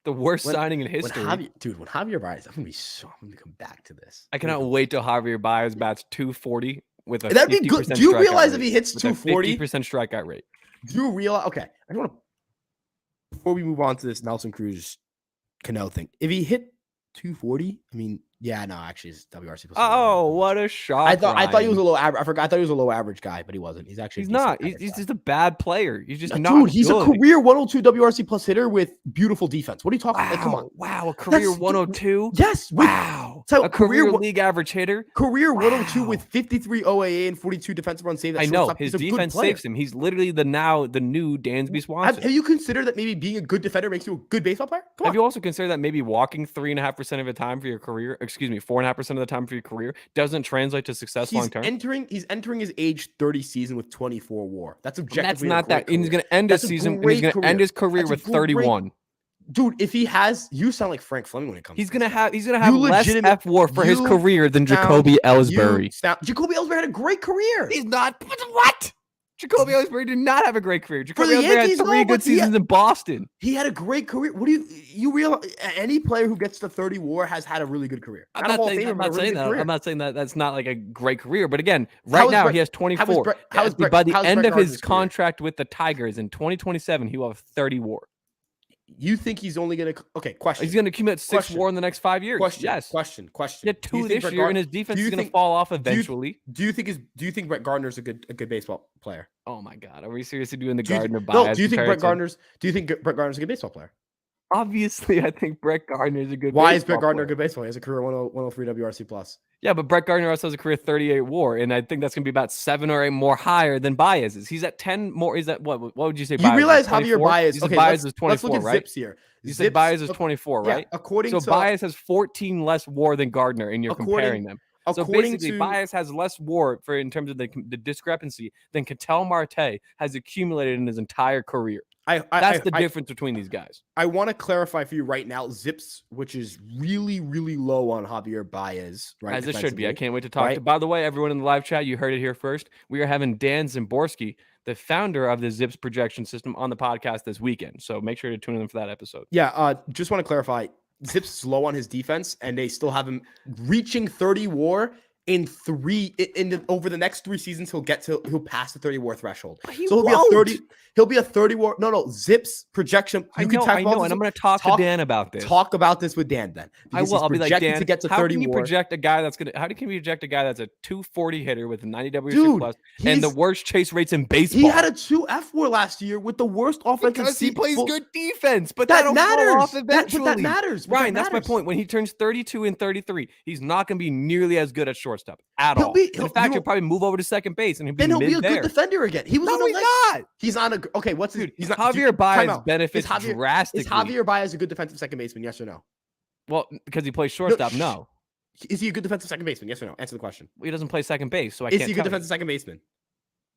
The worst signing in history. When Javier Baez, I'm going to come back to this. I cannot wait till Javier Baez bats 240 with a that'd be good. Do you realize if he hits 240? 50% strikeout rate. Do you realize? Okay. I want to, before we move on to this Nelson Cruz Cano thing, if he hit 240, I mean, yeah, no, actually, it's WRC. Oh, what a shot! I thought he was a low average. I thought he was a low average guy, but he wasn't. He's actually not. He's just a bad player. He's just not. Dude, he's a career 102 WRC plus hitter with beautiful defense. What are you talking about? Like, come on. Wow, a career 102. Yes. Wow. So a career league average hitter. Career 102 with 53 OAA and 42 defensive run save. I know his defense saves him. He's literally the new Dansby Swanson. Have you considered that maybe being a good defender makes you a good baseball player? Have you also considered that maybe walking 3.5% of the time for your career? 4.5% of the time for your career doesn't translate to success long term. He's entering his age 30 season with 24 WAR. That's objectively. That's not that. He's going to end his season. He's going to end his career with 31. Dude, if he has, you sound like Frank Fleming when it comes. He's gonna have less F WAR for his career than Jacoby Ellsbury. Jacoby Ellsbury had a great career. He's not. What? Jacoby Ellsbury did not have a great career. Jacoby Ellsbury had 3 good seasons in Boston. He had a great career. What do you realize? Any player who gets to 30 WAR has had a really good career. I'm not saying that that's not like a great career, but again, now he has 24. By the end of his contract with the Tigers in 2027, he will have 30 WAR. You think he's only going to question? He's going to accumulate 6 WAR in the next 5 years. Question. He had 2 this year, and his defense is going to fall off eventually. Do you think Brett Gardner's a good baseball player? Oh my God, are we seriously doing the Gardner bias? No. Do you think Brett Gardner's a good baseball player? Obviously, I think Brett Gardner is a good. Why is Brett Gardner a good baseball player? He has a career 103 WRC plus. Yeah, but Brett Gardner also has a career 38 WAR, and I think that's going to be about 7 or 8 more higher than Baez's. He's at 10 more. Is that what would you say? You realize Javier Baez? Okay, Baez is 24, let's look at right? Zips here. You said Baez is 24, right? Yeah, so Baez has 14 less WAR than Gardner, and you're comparing them. So basically, Baez has less WAR in terms of the discrepancy than Ketel Marte has accumulated in his entire career. That's the difference between these guys. I want to clarify for you right now, Zips, which is really, really low on Javier Baez, right? As it should be. I can't wait to talk to. By the way, everyone in the live chat, you heard it here first. We are having Dan Zimborski, the founder of the Zips projection system, on the podcast this weekend. So make sure to tune in for that episode. Yeah, just want to clarify. Zips is low on his defense, and they still have him reaching 30 WAR over the next 3 seasons, he'll pass the 30 WAR threshold. But he So won't. He'll be a 30 WAR. No, Zips projection. I know, and I'm going to talk to Dan about this. Talk about this with Dan then. I will. I'll be like, Dan, to get to how 30 can you WAR. project a guy that's gonna? How can you project a guy that's a 240 hitter with a 90 WRC plus and the worst chase rates in baseball? He had a 2 FWAR last year with the worst offensive. Because he plays good defense, but that matters. Fall off eventually. That matters. Ryan, that's my point. When he turns 32 and 33, he's not going to be nearly as good at shortstop at all. In fact, he'll probably move over to second base and he'll be a good defender again. He was not. He's on a okay. What's his? He's not. Javier Baez benefits drastically. Is Javier Baez a good defensive second baseman? Yes or no? Well, because he plays shortstop, no. Is he a good defensive second baseman? Yes or no? Answer the question. Well, he doesn't play second base, so I can't. Is he a good defensive second baseman?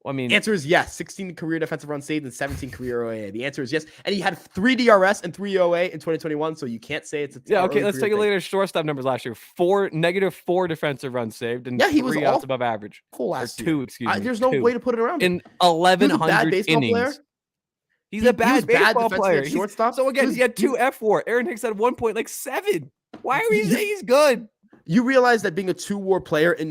Well, I mean, answer is yes. 16 career defensive runs saved and 17 career OA. The answer is yes. And he had 3 DRS and 3 OA in 2021, so you can't say it's a okay. Let's take a look at his shortstop numbers last year. -4 defensive runs saved and he was 3 outs above average. Last year. 2, excuse me. There's no way to put it around. In 1,100 innings. Player. He's a bad baseball player. Shortstop. So again, he had 2 F4. Aaron Hicks had 1 point, 7. Why are we saying he's good? You realize that being a 2 WAR player in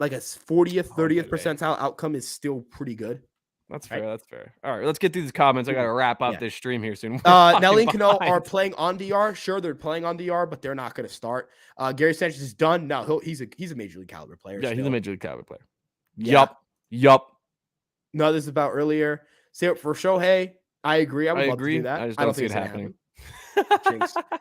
like a 40th, 30th percentile outcome is still pretty good. That's fair. Right? That's fair. All right, let's get through these comments. I got to wrap up this stream here soon. Nelly and Cano are playing on DR. Sure, they're playing on DR, but they're not going to start. Gary Sanchez is done. No, he's a major league caliber player. Yeah, still. He's a major league caliber player. Yeah. Yup. No, this is about earlier. Save up for Shohei. I agree. I would love to do that. I just don't see it happening.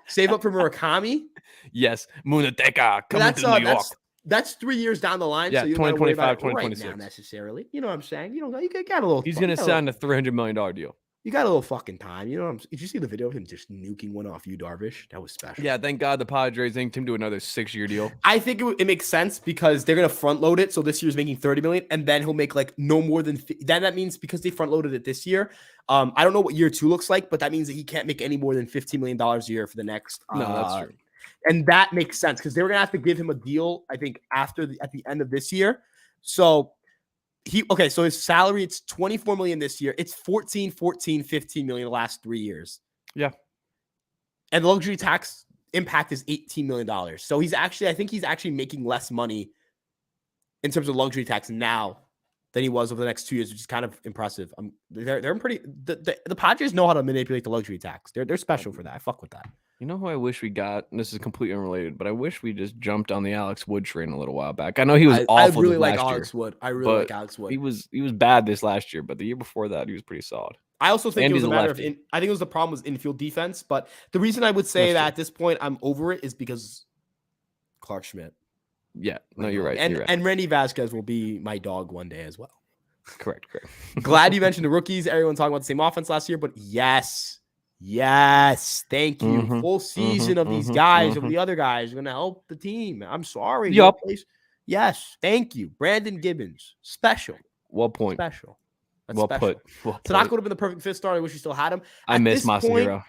Save up for Murakami. Yes, Munateka coming to New York. That's 3 years down the line. Yeah, so you 2025, 2026. Right now necessarily. You know what I'm saying? You got a little. He's going to sign a $300 million deal. You got a little fucking time. You know, did you see the video of him just nuking one off Darvish? That was special. Yeah, thank God the Padres inked him to another 6-year deal. I think it makes sense because they're gonna front load it. So this year's making $30 million, and then he'll make no more than. Then that means because they front loaded it this year. I don't know what year 2 looks like, but that means that he can't make any more than $15 million a year for the next. No, that's true. And that makes sense because they were gonna have to give him a deal. I think at the end of this year. So. So his salary, it's $24 million this year. It's 14, 15 million the last 3 years. Yeah. And the luxury tax impact is $18 million. So I think he's actually making less money in terms of luxury tax now than he was over the next 2 years, which is kind of impressive. They're pretty, the Padres know how to manipulate the luxury tax. They're special for that. I fuck with that. You know who I wish we got? And this is completely unrelated, but I wish we just jumped on the Alex Wood train a little while back. I know he was awful. I really like Alex Wood. I really like Alex Wood. He was bad this last year, but the year before that, he was pretty solid. I also think it was a matter of I think it was the problem was infield defense. But the reason I would say that at this point I'm over it is because Clark Schmidt. Yeah, no, you're right. And Randy Vasquez will be my dog one day as well. Correct. Glad you mentioned the rookies. Everyone talking about the same offense last year, but yes, thank you. Full season of these guys, of the other guys, are going to help the team. I'm sorry. Yup. Yes, thank you. Brandon Gibbons, special. Well point. Special. That's well special. put. Tanaka would have been the perfect fifth starter. I wish we still had him. I miss Masahiro.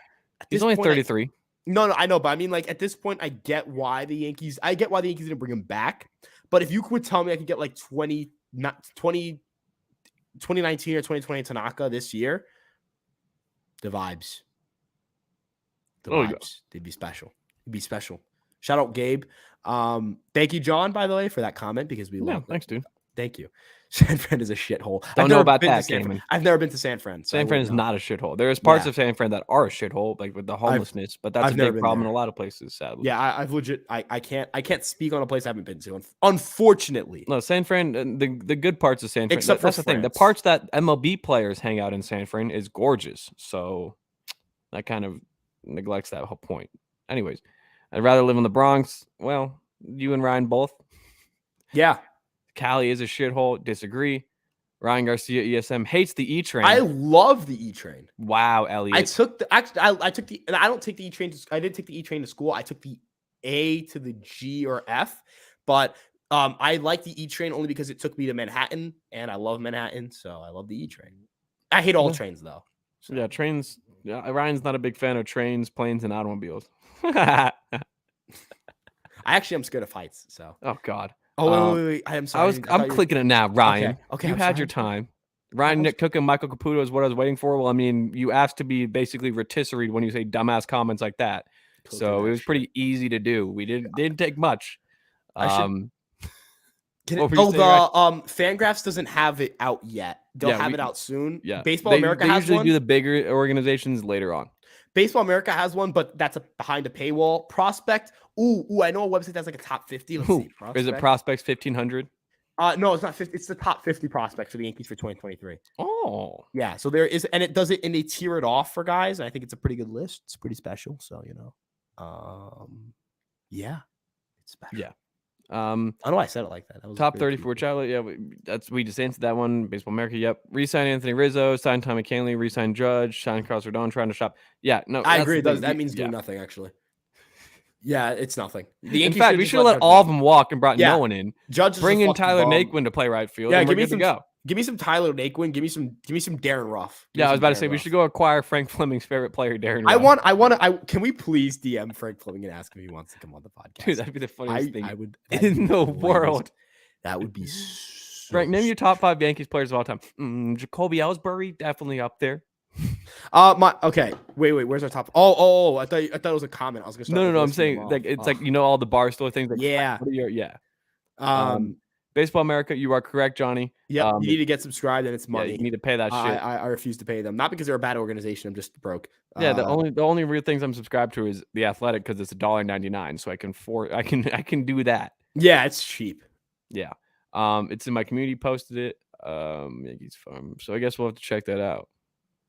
He's only 33. No, I know, but I mean, at this point, I get why the Yankees didn't bring him back. But if you could tell me I could get 2019 or 2020 Tanaka this year, the vibes. They'd be special. It'd be special. Shout out Gabe. Thank you, John, by the way, for that comment because we love. Thanks, dude. Thank you. San Fran is a shithole. Don't know about that, I've never been to San Fran. San Fran is not a shithole. There's parts of San Fran that are a shithole, like with the homelessness, but that's a big problem in a lot of places, sadly. Yeah, I can't speak on a place I haven't been to, unfortunately. No, San Fran, the good parts of San Fran, except that's the thing. The parts that MLB players hang out in San Fran is gorgeous. So that kind of neglects that whole point. Anyways, I'd rather live in the Bronx. Well, you and Ryan both. Yeah. Cali is a shithole. Disagree. Ryan Garcia, ESM, hates the E train. I love the E train. Wow, Elliot. I took the and I don't take the E train. I didn't take the E train to school. I took the A to the G or F, but I like the E train only because it took me to Manhattan, and I love Manhattan, so I love the E train. I hate all trains though. So. Yeah, trains. Yeah, Ryan's not a big fan of trains, planes, and automobiles. I actually am scared of heights. So. Oh God. Oh, wait. I am sorry. I'm clicking it now, Ryan. Okay. You had your time. Ryan, Nick Cook, and Michael Caputo is what I was waiting for. Well, I mean, you asked to be basically rotisserie when you say dumbass comments like that. So it was pretty easy to do. We didn't take much. What were you saying, Rack? Fangraphs doesn't have it out yet. They'll Yeah, have it out soon. Yeah, Baseball America they has usually one. do the bigger organizations later on. Baseball America has one, but that's behind a paywall. Prospect. Ooh, I know a website that's like a top 50. Let's see. Prospect. Is it Prospects 1500? No, it's not 50. It's the top 50 prospects for the Yankees for 2023. Oh, yeah. So there is, and it does it, and they tier it off for guys. And I think it's a pretty good list. It's pretty special. So yeah, it's special. Yeah. I don't know why I said it like that. That was top 34 Charlotte. Yeah, we just answered that one. Baseball America. Yep. Resign Anthony Rizzo. Sign Tommy Kahnle. Resign Judge. Sign Carlos Rodon. Trying to shop. Yeah. No, I agree. That means doing nothing actually. Yeah, it's nothing. In fact, we should have let all of them walk and brought no one in. Judge, bring in Tyler Naquin to play right field. Yeah, give me some. Give me some Tyler Naquin. Give me some Darren Ruff. I was about to say we should go acquire Frank Fleming's favorite player, Darren Ruff. Can we please DM Frank Fleming and ask if he wants to come on the podcast? Dude, that'd be the funniest thing in the world. That would be Frank, name your top 5 Yankees players of all time. Jacoby Ellsbury, definitely up there. Okay. Wait. Where's our top? Oh. I thought it was a comment. I was gonna. No. I'm saying like it's like all the bar store things. Like, yeah. Baseball America, you are correct, Johnny. Yeah. You need to get subscribed, and it's money. Yeah, you need to pay that shit. I refuse to pay them, not because they're a bad organization. I'm just broke. Yeah. The only real things I'm subscribed to is The Athletic because it's $1.99, so I can do that. Yeah, it's cheap. Yeah. It's in my community. Posted it. Yankees Farm. So I guess we'll have to check that out.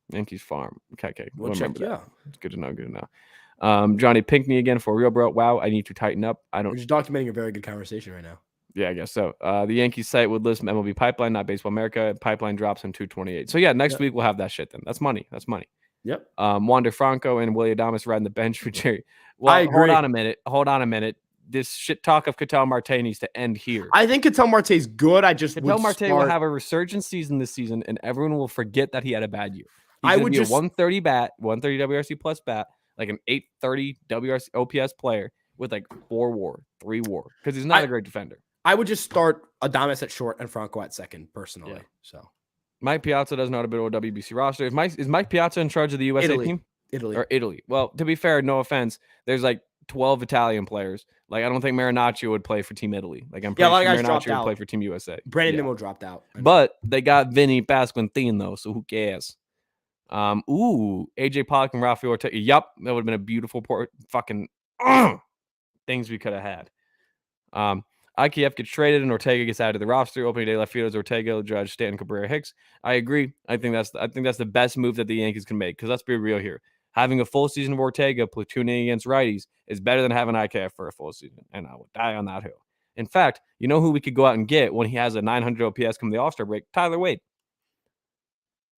Yankees Farm. Okay. We'll check. Yeah, it's good to know. Johnny Pinkney again for real, bro. Wow, I need to tighten up. We're just documenting a very good conversation right now. Yeah, I guess so. The Yankees site would list MLB Pipeline, not Baseball America. Pipeline drops on 2/28. So yeah, next week we'll have that shit. Then that's money. Yep. Wander Franco and Willie Adames riding the bench for Jerry. Well, I agree. Hold on a minute. This shit talk of Ketel Marte needs to end here. I think Ketel Marte's good. Ketel Marte will have a resurgence season this season, and everyone will forget that he had a bad year. I would be a 130 bat, 130 WRC plus bat, like an 830 WRC OPS player with like 4 WAR, 3 WAR, because he's not a great defender. I would just start Adames at short and Franco at second, personally. Yeah. So Mike Piazza doesn't know how to build a WBC roster. Is Mike Piazza in charge of the USA team? Italy. Well, to be fair, no offense, there's like 12 Italian players. Like I don't think Marinaccio would play for Team Italy. Like I'm pretty sure Marinaccio would play for Team USA. Brandon Nimmo dropped out. But they got Vinny Pasquantino, so who cares? AJ Pollock and Rafael Ortega. Yup, that would have been a beautiful fucking things we could have had. IKF gets traded and Ortega gets out of the roster. Opening day left field is Ortega, Judge, Stanton, Cabrera, Hicks. I agree. I think that's the best move that the Yankees can make. Because let's be real here. Having a full season of Ortega platooning against righties is better than having IKF for a full season. And I would die on that hill. In fact, you know who we could go out and get when he has a 900 OPS come the All-Star break? Tyler Wade.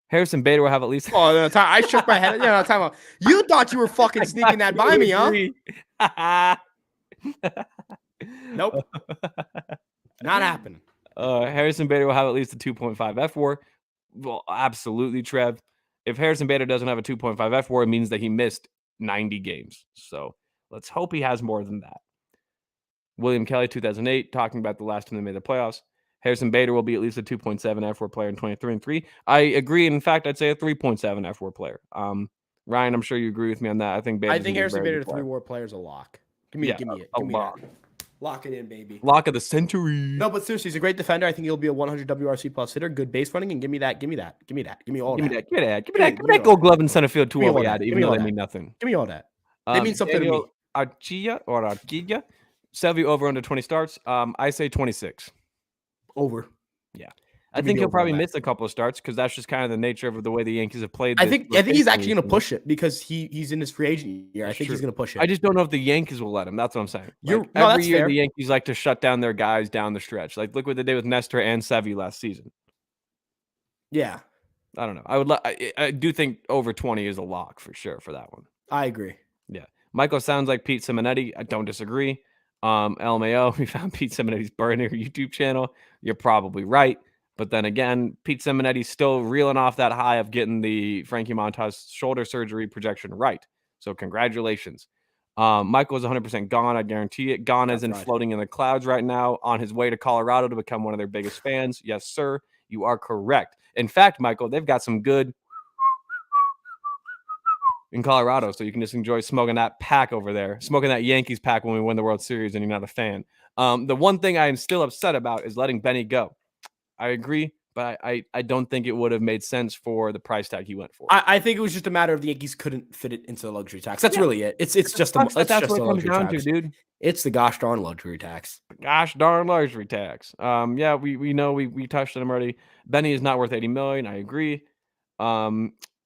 Harrison Bader will have at least. Oh, no, I shook my head. Yeah, time out. You thought you were fucking sneaking that by me, huh? Nope. Not happening. Harrison Bader will have at least a 2.5 F WAR. Well, absolutely, Trev. If Harrison Bader doesn't have a 2.5 F WAR, it means that he missed 90 games. So let's hope he has more than that. William Kelly, 2008, talking about the last time they made the playoffs. Harrison Bader will be at least a 2.7 F WAR player in 23 and 3. I agree. In fact, I'd say a 3.7 F WAR player. Ryan, I'm sure you agree with me on that. I think Harrison Bader, 3 WAR player is a lock. Give me it. Give me lock. That. Lock it in, baby. Lock of the century. No, but seriously, he's a great defender. I think he'll be a 100 WRC plus hitter. Good base running, and give me that. Give me all that. Give me that Gold Glove in center field too. All we had, even though they mean nothing. Give me all that. They mean something to me. Arquilla. Selvi over under 20 starts. I say 26. Over. Yeah. I think he'll probably miss a couple of starts because that's just kind of the nature of the way the Yankees have played. I think he's actually going to push it because he's in his free agent year. I think he's going to push it. I just don't know if the Yankees will let him. That's what I'm saying. Every year, the Yankees like to shut down their guys down the stretch. Like look what they did with Nestor and Sevy last season. Yeah. I don't know. I do think over 20 is a lock for sure for that one. I agree. Yeah. Michael sounds like Pete Simonetti. I don't disagree. LMAO, we found Pete Simonetti's burner YouTube channel. You're probably right. But then again, Pete Simonetti's still reeling off that high of getting the Frankie Montas shoulder surgery projection right. So congratulations. Michael is 100% gone. I guarantee it. Gone as in floating in the clouds right now on his way to Colorado to become one of their biggest fans. Yes, sir. You are correct. In fact, Michael, they've got some good. in Colorado, so you can just enjoy smoking that pack over there, smoking that Yankees pack when we win the World Series and you're not a fan. The one thing I am still upset about is letting Benny go. I agree, but I don't think it would have made sense for the price tag he went for. I think it was just a matter of the Yankees couldn't fit it into the luxury tax. That's really it. It's just That's a what it comes luxury down tax. to, dude. It's the gosh darn luxury tax. Gosh darn luxury tax. Yeah, we know we touched on him already. Benny is not worth 80 million. I agree.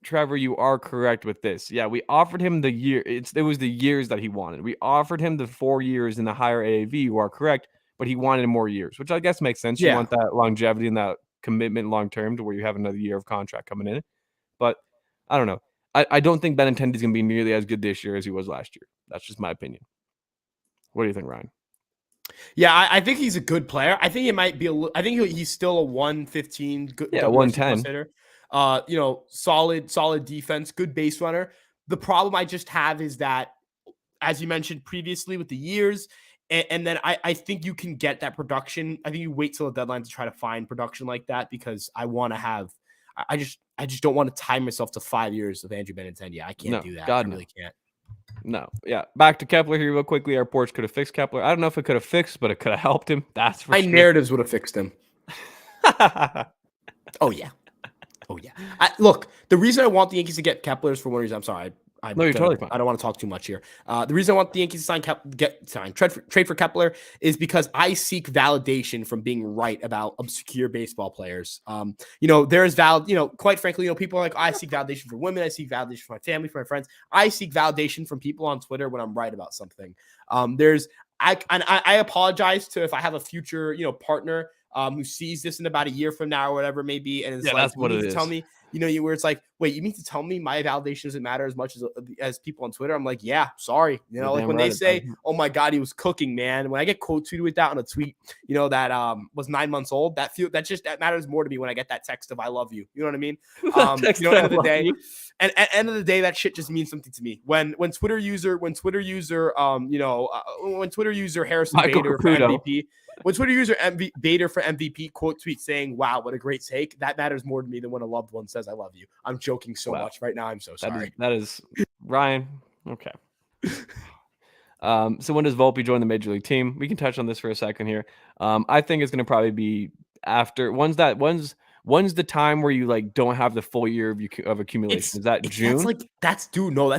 Trevor, you are correct with this. Yeah, we offered him the year. It was the years that he wanted. We offered him the 4 years in the higher AAV. You are correct, but he wanted more years, which I guess makes sense. You want that longevity and that commitment long term to where you have another year of contract coming in. But I don't know. I don't think Benintendi is going to be nearly as good this year as he was last year. That's just my opinion. What do you think, Ryan? Yeah, I think he's a good player. I think it might be I think he's still a 115 good 110 hitter. Solid defense, good base runner. The problem I just have is that, as you mentioned previously, with the years, and then I think you can get that production. I think you wait till the deadline to try to find production like that, because I want to have. I just don't want to tie myself to 5 years of Andrew Benintendi. I can't do that. God, I really can't. No. Yeah. Back to Kepler here real quickly. Our porch could have fixed Kepler. I don't know if it could have fixed, but it could have helped him. That's for sure. Narratives would have fixed him. Oh, yeah. Look, the reason I want the Yankees to get Kepler is for one reason. I'm sorry. No, you're totally fine. I don't want to talk too much here. The reason I want the Yankees to trade for Kepler is because I seek validation from being right about obscure baseball players. There's quite frankly, people are like, I seek validation for women. I seek validation for my family, for my friends. I seek validation from people on Twitter when I'm right about something. I apologize to if I have a future, partner who sees this in about a year from now or whatever it may be, and it's like, that's what it is. Tell me, where it's like, wait, you mean to tell me my validation doesn't matter as much as people on Twitter? I'm like, yeah, sorry. Like when they say, oh my God, he was cooking, man. When I get quote tweeted with that on a tweet, that was 9 months old, that matters more to me when I get that text of I love you. You know what I mean? End of the day. And at the end of the day, that shit just means something to me. When Twitter user Harrison Bader for MVP, when Twitter user Bader for MVP quote tweet saying, "Wow, what a great take," that matters more to me than when a loved one says, "I love you." I'm joking so much right now. I'm so sorry. That is Ryan. Okay. So when does Volpe join the major league team? We can touch on this for a second here. I think it's going to probably be after. When's the time where you don't have the full year of accumulation? Is that June? That's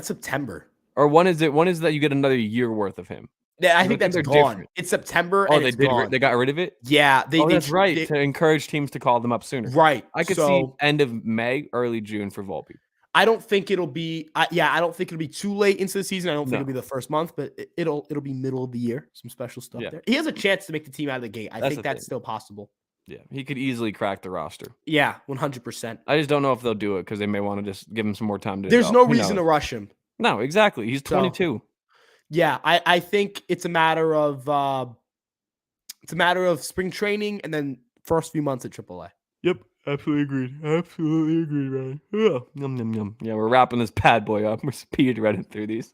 September. Or when is that you get another year worth of him? Yeah, I think that's gone. Different. It's September. Oh, and they did. They got rid of it. Yeah, that's right. To encourage teams to call them up sooner. Right. I could see end of May, early June for Volpe. I don't think it'll be. I don't think it'll be too late into the season. I don't think it'll be the first month, but it'll be middle of the year. Some special stuff there. He has a chance to make the team out of the gate. I think that's still possible. Yeah, he could easily crack the roster. Yeah, 100%. I just don't know if they'll do it because they may want to just give him some more time to. There's no reason to rush him. No, exactly. He's 22. Yeah, I think it's a matter of spring training and then first few months at AAA. Yep, absolutely agreed. Ryan. Yeah, yum yum yum. Yeah, we're wrapping this bad boy up. We're speed running through these.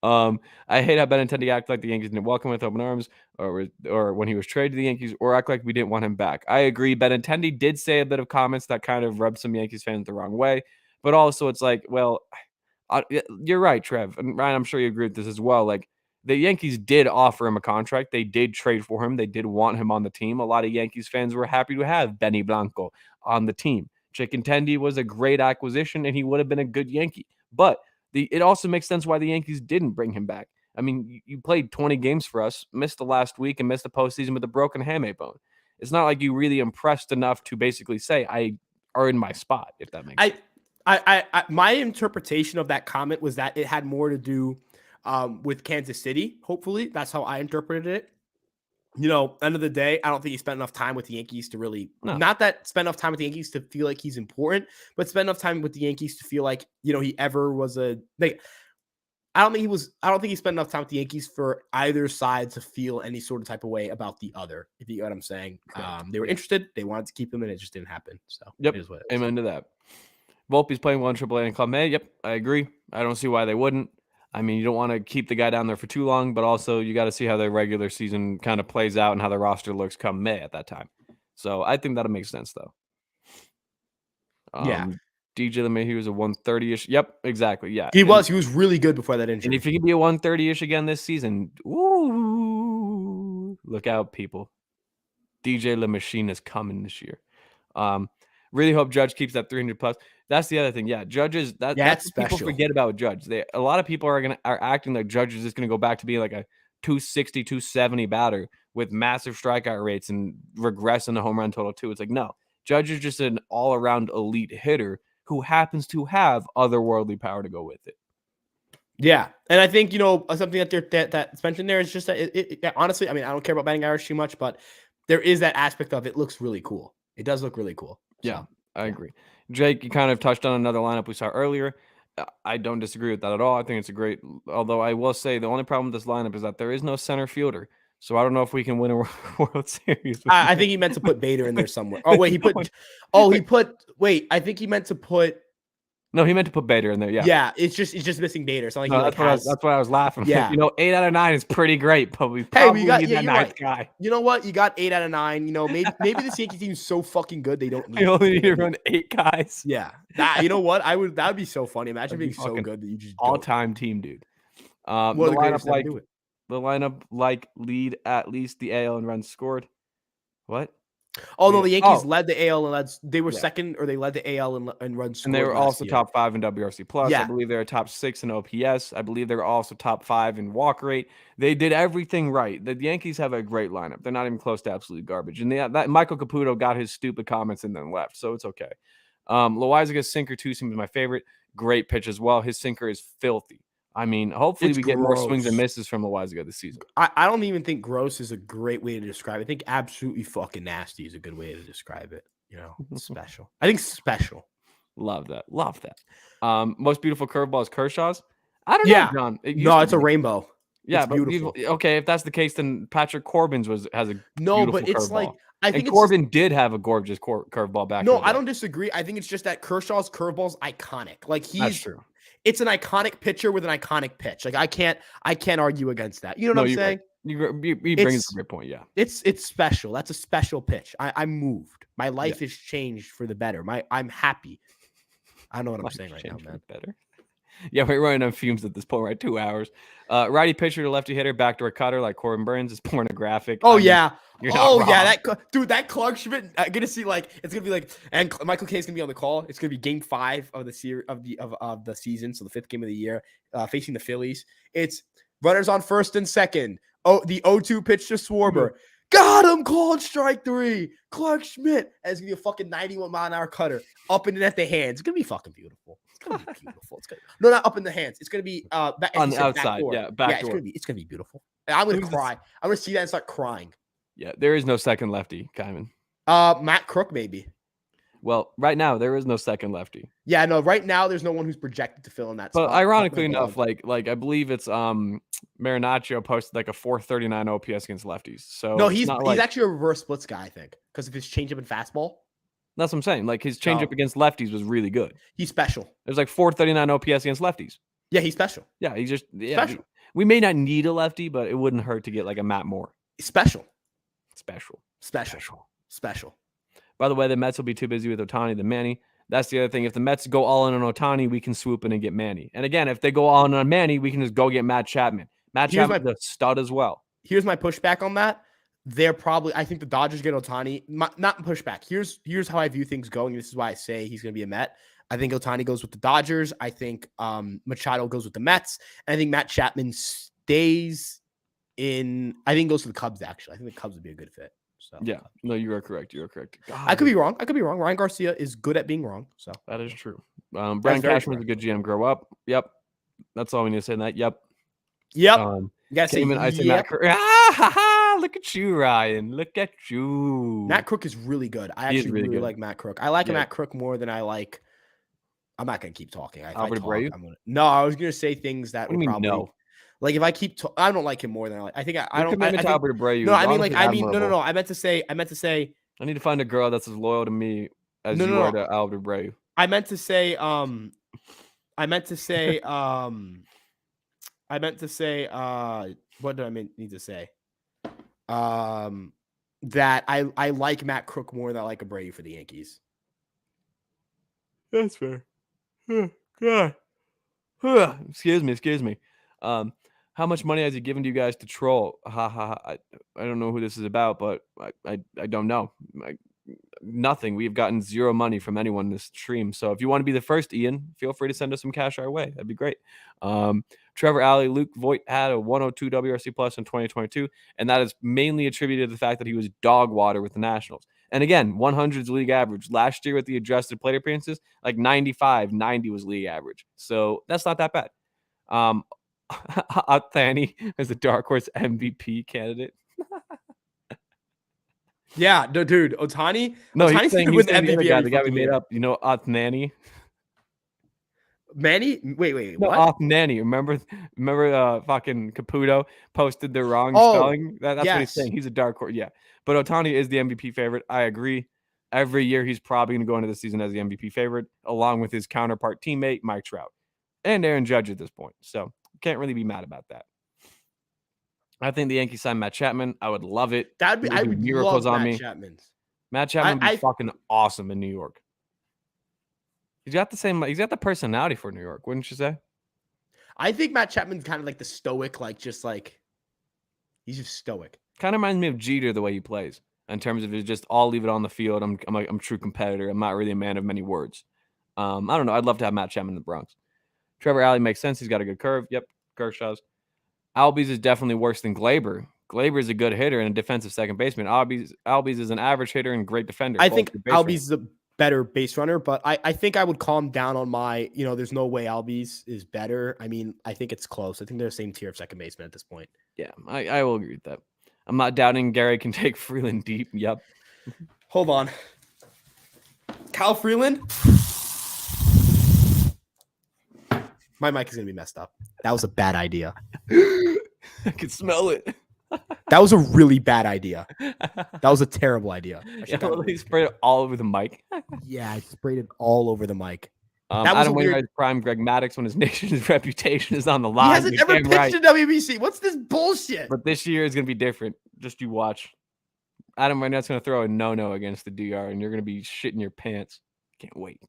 I hate how Benintendi act like the Yankees didn't welcome with open arms, or when he was traded to the Yankees, or act like we didn't want him back. I agree. Benintendi did say a bit of comments that kind of rubbed some Yankees fans the wrong way, but also it's like, well. You're right, Trev. And Ryan, I'm sure you agree with this as well. Like, the Yankees did offer him a contract. They did trade for him. They did want him on the team. A lot of Yankees fans were happy to have Benny Blanco on the team. Benintendi was a great acquisition, and he would have been a good Yankee. But it also makes sense why the Yankees didn't bring him back. I mean, you played 20 games for us, missed the last week, and missed the postseason with a broken hamate bone. It's not like you really impressed enough to basically say, I are in my spot, if that makes sense. My interpretation of that comment was that it had more to do with Kansas City. Hopefully, that's how I interpreted it. End of the day, I don't think he spent enough time with the Yankees to really not that spend enough time with the Yankees to feel like he's important, but spend enough time with the Yankees to feel like he ever was a like. I don't think he spent enough time with the Yankees for either side to feel any sort of type of way about the other. If you get what I'm saying, they were interested, they wanted to keep him, and it just didn't happen. So yep, it is what it is. Amen to that. Volpe's playing one AAA and Club A. Yep, I agree. I don't see why they wouldn't. I mean, you don't want to keep the guy down there for too long, but also you got to see how the regular season kind of plays out and how the roster looks come May at that time. So I think that'll make sense, though. Yeah. DJ LeMahieu was a 130-ish. Yep, exactly. Yeah. He was really good before that And injury. if he can be a 130-ish again this season, ooh, look out, people. DJ LeMachine is coming this year. Really hope Judge keeps that 300 plus. That's the other thing. Yeah, Judge is that's it's what people special. forget about Judge. A lot of people are acting like Judge is just gonna go back to being like a 260, 270 batter with massive strikeout rates and regress in the home run total too. It's like, no, Judge is just an all-around elite hitter who happens to have otherworldly power to go with it. Yeah, and I think something that's mentioned there is just that honestly, I mean, I don't care about batting average too much, but there is that aspect of it looks really cool. It does look really cool. Yeah, so, I agree. Jake, you kind of touched on another lineup we saw earlier. I don't disagree with that at all. I think it's a great, although I will say the only problem with this lineup is that there is no center fielder. So I don't know if we can win a World Series. I think he meant to put Bader in there somewhere. Oh, wait, I think he meant to put. No, he meant to put Bader in there. Yeah. Yeah, it's just missing Bader. So that's why I was laughing. Yeah. 8 out of 9 is pretty great, but we probably need that ninth guy. You know what? You got 8 out of 9. Maybe this Yankee team is so fucking good they don't need. You only need to run 8 guys. Yeah. You know what? That would be so funny. Imagine being so good that you just all-time team, dude. The lineup lead at least the AL in runs scored. What? Oh no, the Yankees led the AL and they were second, or they led the AL in runs scored. And they were also top 5 in WRC plus. Yeah. I believe they were top 6 in OPS. I believe they were also top 5 in walk rate. They did everything right. The Yankees have a great lineup. They're not even close to absolute garbage. And that Michael Caputo got his stupid comments and then left, so it's okay. Loaiza's sinker too seems my favorite. Great pitch as well. His sinker is filthy. I mean, hopefully we get more swings and misses from Loaiza this season. I don't even think gross is a great way to describe it. I think absolutely fucking nasty is a good way to describe it. It's special. I think special. Love that. Most beautiful curveball is Kershaw's. I don't know, John. It's a rainbow. Yeah, but beautiful. Okay, if that's the case, then Patrick Corbin's has a but it's curveball. I think Corbin did have a gorgeous curveball back. No, I don't disagree. I think it's just that Kershaw's curveball is iconic. That's true. It's an iconic pitcher with an iconic pitch. Like I can't argue against that. You know what I'm saying? You bring a great point. Yeah, it's special. That's a special pitch. I'm moved. My life has changed for the better. I'm happy. I don't know what I'm saying right now, man. Better. Yeah, we're running on fumes at this point, right? 2 hours. Righty pitcher to lefty hitter, backdoor cutter like Corbin Burns is pornographic. That Clark Schmidt. I'm gonna see it's gonna be and Michael K's gonna be on the call. It's gonna be Game 5 of the series of the season, so the 5th game of the year, facing the Phillies. It's runners on first and second. Oh, the 0-2 pitch to Schwarber. Got him, called strike 3. Clark Schmidt. And it's gonna be a fucking 91-mile-an-hour cutter up and in at the hands. It's gonna be fucking beautiful. It's gonna be beautiful. No, not up in the hands. It's gonna be on the outside. Back door. It's gonna be beautiful. I'm gonna cry. I'm gonna see that and start crying. Yeah, there is no second lefty, Kyman. Matt Crook maybe. Well, right now there is no second lefty. Yeah, no. Right now there's no one who's projected to fill in that spot. But ironically enough, I believe it's Marinaccio posted like a 439 OPS against lefties. So no, he's actually a reverse splits guy, I think, because of his changeup and fastball. That's what I'm saying. Like his changeup against lefties was really good. He's special. There's like 439 OPS against lefties. Yeah, he's special. Yeah, he's just special. We may not need a lefty, but it wouldn't hurt to get like a Matt Moore. Special. By the way, the Mets will be too busy with Ohtani than Manny. That's the other thing. If the Mets go all in on Ohtani, we can swoop in and get Manny. And again, if they go all in on Manny, we can just go get Matt Chapman. Matt Chapman's a stud as well. Here's my pushback on that. I think the Dodgers get Ohtani. Not pushback. Here's how I view things going. This is why I say he's going to be a Met. I think Ohtani goes with the Dodgers. I think Machado goes with the Mets. And I think Matt Chapman stays in. I think goes to the Cubs, actually. I think the Cubs would be a good fit. So yeah, no, you are correct. God, I could be wrong. Ryan Garcia is good at being wrong. So that is true. Brian Cashman's a good GM. Grow up. Yep. That's all we need to say. That. Yep. You gotta say. I say Matt Crook. Look at you, Ryan. Look at you. Matt Crook is really good. I actually really like Matt Crook. I like Matt Crook more than I like. I'm not gonna keep talking. Albert Abreu? No, I was gonna say things that would probably. No? Like if I keep, I don't like him more than I like. I think I don't. Albert Abreu. No, I mean, no. I meant to say. I need to find a girl that's as loyal to me as you are to Albert Abreu. I meant to say. What did I need to say? That I like Matt Crook more than I like Abreu for the Yankees. That's fair. God. Excuse me. How much money has he given to you guys to troll? Ha ha. I don't know who this is about, but I don't know. Nothing. We've gotten zero money from anyone in this stream. So if you want to be the first, Ian, feel free to send us some cash our way. That'd be great. Trevor Alley, Luke Voigt had a 102 WRC plus in 2022, and that is mainly attributed to the fact that he was dog water with the Nationals. And again, 100's league average. Last year with the adjusted plate appearances, like 95, 90 was league average. So that's not that bad. Ohtani is a dark horse MVP candidate. Yeah, no, dude, Ohtani. No, Ohtani's he's saying with the other guy, the guy we fucking made year. up. You know, Ohtani. Manny? Wait, No, what? Ohtani. Remember, fucking Caputo posted the wrong Oh, spelling. That's what he's yes. saying. He's a dark horse. Yeah, but Ohtani is the MVP favorite. I agree. Every year he's probably going to go into the season as the MVP favorite, along with his counterpart teammate Mike Trout and Aaron Judge at this point. So can't really be mad about that. I think the Yankees sign Matt Chapman. I would love it. I would miracles love on Matt me. Chapman's. Matt Chapman would be fucking awesome in New York. He's got the personality for New York, wouldn't you say? I think Matt Chapman's kind of like the stoic, he's just stoic. Kind of reminds me of Jeter the way he plays in terms of his just I'll leave it on the field. I'm a true competitor. I'm not really a man of many words. I don't know. I'd love to have Matt Chapman in the Bronx. Trevor Alley makes sense. He's got a good curve. Yep, Kershaw's. Albies is definitely worse than Glaber. Glaber is a good hitter and a defensive second baseman. Albies is an average hitter and great defender. I think Albies is a better base runner, but I think I would calm down on my, there's no way Albies is better. I mean, I think it's close. I think they're the same tier of second baseman at this point. Yeah, I will agree with that. I'm not doubting Gary can take Freeland deep. Yep. Hold on. Kyle Freeland. My mic is going to be messed up. That was a bad idea. I can smell it. That was a really bad idea. That was a terrible idea. He sprayed it all over the mic. Yeah, I sprayed it all over the mic. That was Adam Wainwright's prime. Greg Maddux, when his nation's reputation is on the line. He hasn't ever pitched in WBC. What's this bullshit? But this year is going to be different. Just you watch. Adam Wainwright's going to throw a no-no against the DR, and you're going to be shitting your pants. Can't wait.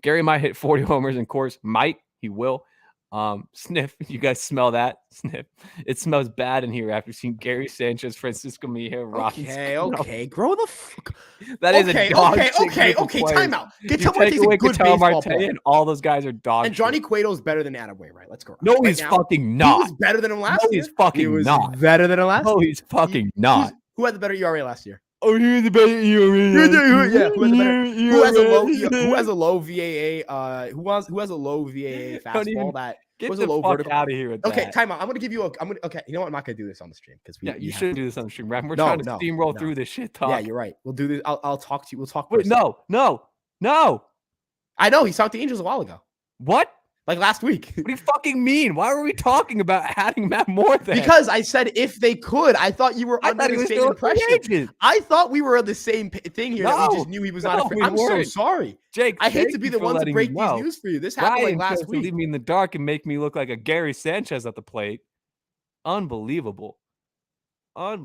Gary might hit 40 homers in course. He will. Sniff. You guys smell that? Sniff. It smells bad in here after seeing Gary Sanchez, Francisco Mejia, Rockies. Okay. Grow the fuck. That is a dog. Okay. Time out. Ketel Marte's a good baseball player. And all those guys are dogs. And Johnny Cueto is better than Adam Wainwright. Let's go. No, he's fucking not. He was better than him last year. He's fucking not. Better than him last year. No, he's fucking not. Who had the better ERA last year? Oh, he's the better ERA. Yeah, who has a low VAA? Who has a low VAA fastball that was a low vertical? Out of here with okay, that. time out. Okay, you know what? I'm not gonna do this on the stream because you shouldn't do this on the stream, right? We're trying to steamroll through this shit talk. Yeah, you're right. We'll do this. I'll talk to you. We'll talk. Wait, no. I know he talked to the Angels a while ago. What? Like last week. What do you fucking mean? Why were we talking about adding Matt Moore then? Because I said if they could. I thought you were under the same impression. I thought we were on the same thing here. That we just knew he was not a free. I'm so sorry. Jake, I hate to be the one to break these news for you. This happened like last week. Leave me in the dark and make me look like a Gary Sanchez at the plate. Unbelievable. All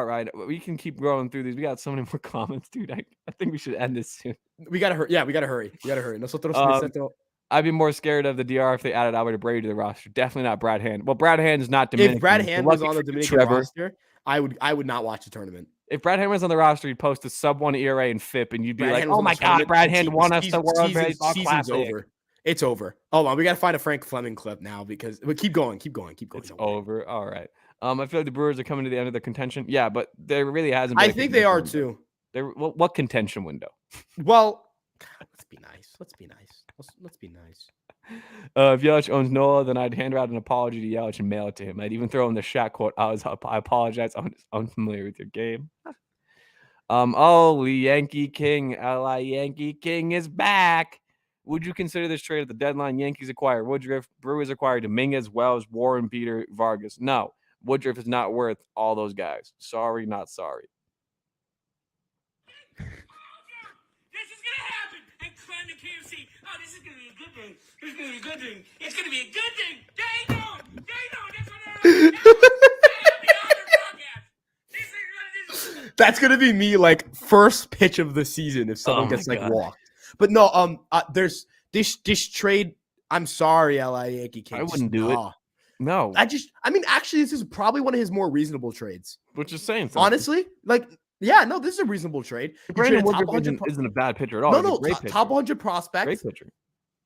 right, we can keep growing through these. We got so many more comments, dude. I think we should end this soon. We gotta hurry. Yeah, we gotta hurry. I'd be more scared of the DR if they added Albert Brady to the roster. Definitely not Brad Hand. Well, Brad Hand is not Dominican. If Brad Hand was on the Dominican roster, I would not watch the tournament. If Brad Hand was on the roster, he'd post a sub-1 ERA and FIP, and you'd be like, "Oh my God, Brad Hand won us the World Baseball Classic." Season's over. It's over. Hold on, we gotta find a Frank Fleming clip now because keep going. It's over. All right. I feel like the Brewers are coming to the end of their contention. Yeah, but there really hasn't. I think they are too. What contention window? Well, let's be nice. Let's be nice. If Yelich owns Nola, then I'd hand out an apology to Yelich and mail it to him. I'd even throw him the Shaq quote. I apologize. I'm unfamiliar with your game. Yankee King. L.I. Yankee King is back. Would you consider this trade at the deadline? Yankees acquire Woodruff. Brewers acquire Dominguez, Wells, Warren, Peter, Vargas. No, Woodruff is not worth all those guys. Sorry, not sorry. It's gonna be a good thing. It's gonna be a good thing. Dang on. That's what That's gonna be me like first pitch of the season if someone gets like walked. But no, there's this trade. I'm sorry, LA Yankee King. I wouldn't do it. No. Actually, this is probably one of his more reasonable trades. Which is saying something. Honestly, this is a reasonable trade. Brandon Woodruff isn't a bad pitcher at all. No, top 100 prospect. Great pitcher.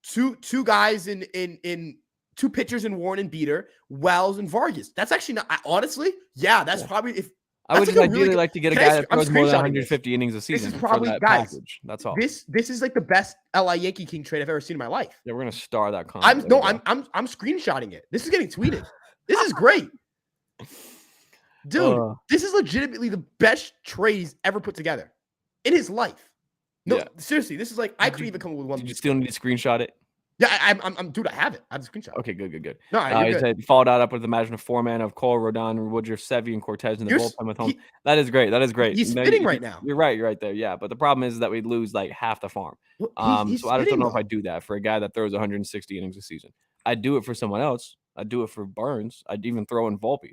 Two guys in two pitchers in Warren and Beater, Wells and Vargas. That's actually not honestly. Yeah, that's probably if. I would just ideally like to get a guy that throws more than 150 innings a season. This is probably, for that guys. Package. That's all. This is like the best LA Yankee King trade I've ever seen in my life. Yeah, we're gonna star that comment. I'm screenshotting it. This is getting tweeted. This is great, dude. This is legitimately the best trade he's ever put together in his life. No, seriously, this is like I couldn't even come up with one. Did you still need to screenshot it? Yeah, I'm dude. I have it. I have the screenshot. Okay, good. No, he said followed out with imagine a 4-man of Cole, Rodon, Woodruff, Sevy, and Cortez in the bullpen with home. That is great. He's spitting right now. You're right there. Yeah, but the problem is that we lose like half the farm. Well, so I just don't know if I do that for a guy that throws 160 innings a season. I'd do it for someone else. I'd do it for Burns. I'd even throw in Volpe.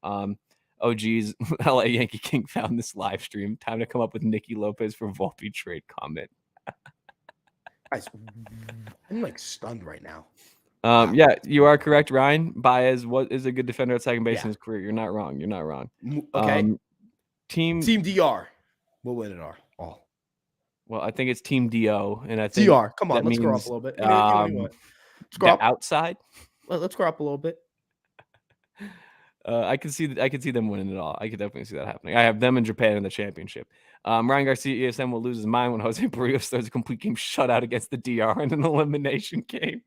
Oh geez, LA Yankee King found this live stream. Time to come up with Nicky Lopez for Volpe trade comment. Guys, I'm like stunned right now. Yeah, you are correct, Ryan. Baez is a good defender at second base in his career. You're not wrong. Okay. Team DR will win it all. Well, I think it's Team DO, and I think DR. Come on, let's scroll up a little bit. Scroll outside. Well, let's scroll up a little bit. I could see them winning it all. I could definitely see that happening. I have them in Japan in the championship. Ryan Garcia ESM will lose his mind when Jose Barrios throws a complete game shutout against the DR in an elimination game.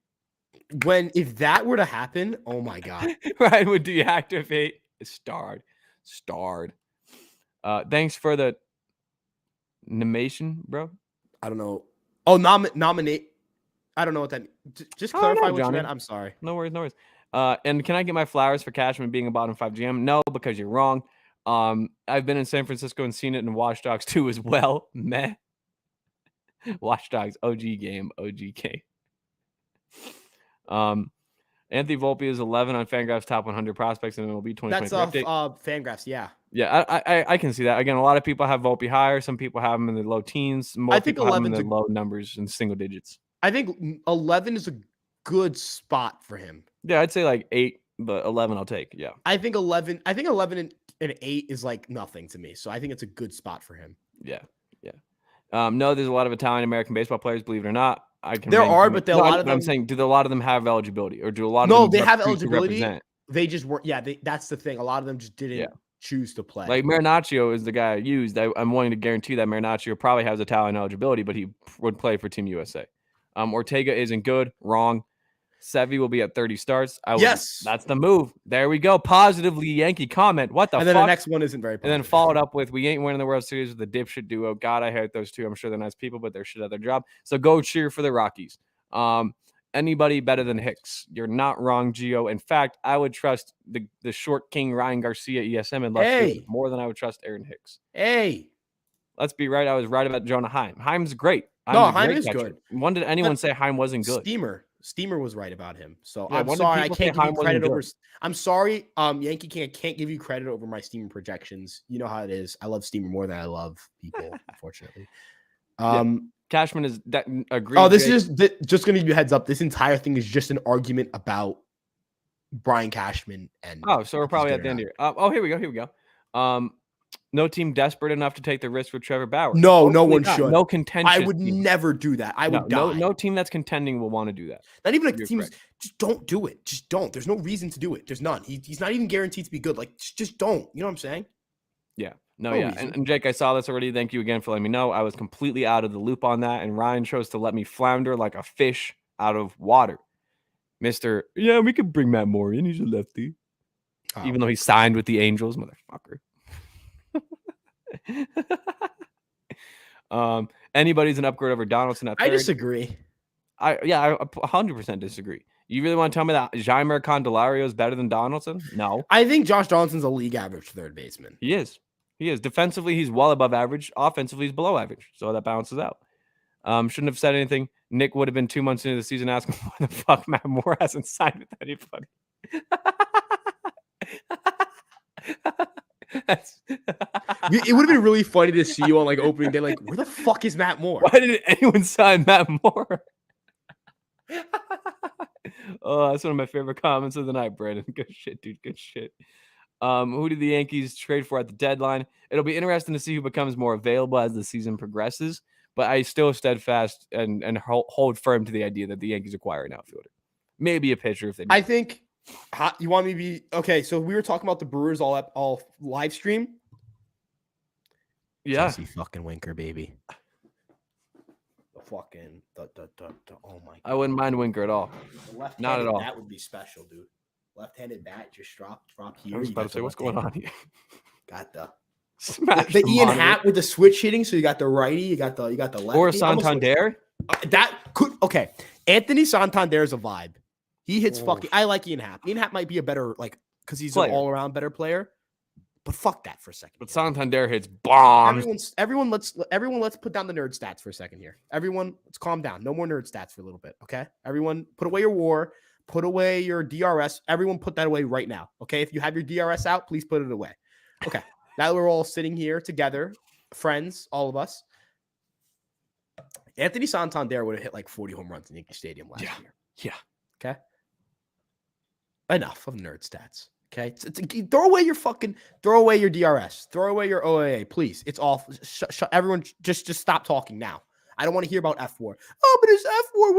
If that were to happen, oh my god! Ryan would deactivate. Starred. Thanks for the nomination, bro. I don't know. Oh, nominate. I don't know what that means. Just clarify what you meant. I'm sorry. No worries. And can I get my flowers for Cashman being a bottom 5 GM? No, because you're wrong. I've been in San Francisco and seen it in Watch Dogs 2 as well. Meh. Watch Dogs OG game, OGK. Anthony Volpe is 11 on Fangraphs top 100 prospects and it will be 2023. That's off Fangraphs, yeah. Yeah, I can see that. Again, a lot of people have Volpe higher. Some people have him in the low teens. Most I think people have him in the low numbers in single digits. I think 11 is a good spot for him. Yeah, I'd say like 8, but 11 I'll take. Yeah. I think 11 and 8 is like nothing to me. So I think it's a good spot for him. Yeah. No, there's a lot of Italian American baseball players, believe it or not. There are, but a lot of them. I'm saying, do a lot of them have eligibility, or do a lot of them? No, they have eligibility. They just weren't. Yeah, that's the thing. A lot of them just didn't choose to play. Like Marinaccio is the guy I used. I'm willing to guarantee that Marinaccio probably has Italian eligibility, but he would play for Team USA. Ortega isn't good. Wrong. Sevy will be at 30 starts. Yes. That's the move. There we go. Positively Yankee comment. What the fuck? And then the next one isn't very positive. And then followed up with, we ain't winning the World Series with the dipshit duo. God, I hate those two. I'm sure they're nice people, but they're shit at their job. So go cheer for the Rockies. Anybody better than Hicks? You're not wrong, Gio. In fact, I would trust the short king Ryan Garcia ESM and left field more than I would trust Aaron Hicks. Hey. Let's be right. I was right about Jonah Heim. Heim's great. Heim is good. When did anyone say Heim wasn't good? Steamer was right about him. So yeah, I'm sorry I can't give you credit over. I'm sorry, Yankee can't give you credit over my Steamer projections. You know how it is. I love Steamer more than I love people, unfortunately. Cashman is agreed. Oh, this is just going to give you a heads up. This entire thing is just an argument about Brian Cashman and. Oh, so we're probably at the end here. Here we go. No team desperate enough to take the risk with Trevor Bauer. No one should. No contention. I would never do that. I would die. No team that's contending will want to do that. Not even like teams. Just don't do it. Just don't. There's no reason to do it. There's none. He's not even guaranteed to be good. Like just don't. You know what I'm saying? Yeah. And Jake, I saw this already. Thank you again for letting me know. I was completely out of the loop on that, and Ryan chose to let me flounder like a fish out of water. Mister, yeah, we could bring Matt Moore in. He's a lefty, even though he signed with the Angels, motherfucker. Anybody's an upgrade over Donaldson at third. I disagree. I 100% disagree. You really want to tell me that Jeimer Candelario is better than Donaldson? No. I think Josh Donaldson's a league average third baseman. He is. Defensively, he's well above average. Offensively, he's below average. So that balances out. Shouldn't have said anything. Nick would have been 2 months into the season asking why the fuck Matt Moore hasn't signed with anybody. It would have been really funny to see you on like opening day. Like, where the fuck is Matt Moore? Why didn't anyone sign Matt Moore? Oh, that's one of my favorite comments of the night, Brandon. Good shit, dude. Good shit. Who did the Yankees trade for at the deadline? It'll be interesting to see who becomes more available as the season progresses. But I still steadfast and hold firm to the idea that the Yankees acquire an outfielder, maybe a pitcher if they. I think you want me to be okay. So we were talking about the Brewers all live stream. Yeah, Jesse fucking Winker, baby. The fucking oh my God. I wouldn't mind Winker at all. Not at all. That would be special, dude. Left-handed bat, just drop here. I was about to say, what's going on here? Got the Smash the Ian Happ with the switch hitting. So you got the righty, you got the lefty. Or Santander. That could okay. Anthony Santander is a vibe. He hits fucking. I like Ian Happ. Ian Happ might be a better because he's an all-around better player. But fuck that for a second. But Santander hits bombs. Everyone, let's put down the nerd stats for a second here. Everyone, let's calm down. No more nerd stats for a little bit, okay? Everyone, put away your WAR, put away your DRS. Everyone, put that away right now, okay? If you have your DRS out, please put it away. Okay. Now that we're all sitting here together, friends, all of us. Anthony Santander would have hit like 40 home runs in Yankee Stadium last year. Yeah. Okay. Enough of nerd stats. Okay, throw away your DRS, throw away your OAA, please. It's off. Everyone, just stop talking now. I don't want to hear about F4. Oh, but his F4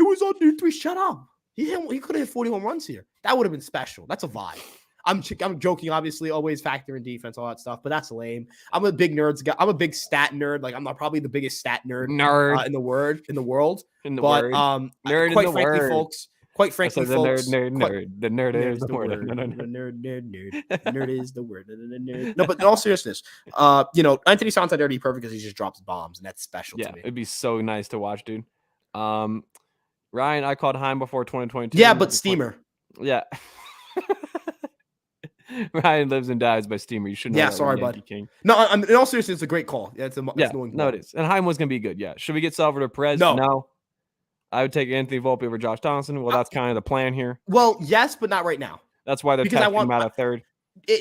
was under 3. Shut up. He could have hit 40 home runs here. That would have been special. That's a vibe. I'm joking, obviously. Always factor in defense, all that stuff, but that's lame. I'm a big nerds guy. I'm a big stat nerd. Like I'm not probably the biggest stat nerd in the world. Nerd quite in the frankly, word. folks. Quite frankly, the folks, the nerd is the word. Nerd is the word. No, but in all seriousness, Anthony Santander would be perfect because he just drops bombs, and that's special to me. It'd be so nice to watch, dude. Ryan, I called Heim before 2022. Yeah, but Steamer. Yeah. Ryan lives and dies by Steamer. You should know. Yeah, that, sorry, Yankee bud. King. No, in all seriousness, it's a great call. Yeah, no, it is. And Heim was gonna be good. Yeah. Should we get Salvador Perez? No. I would take Anthony Volpe over Josh Donaldson. Well, that's kind of the plan here. Well, yes, but not right now. That's why they're testing him out at third.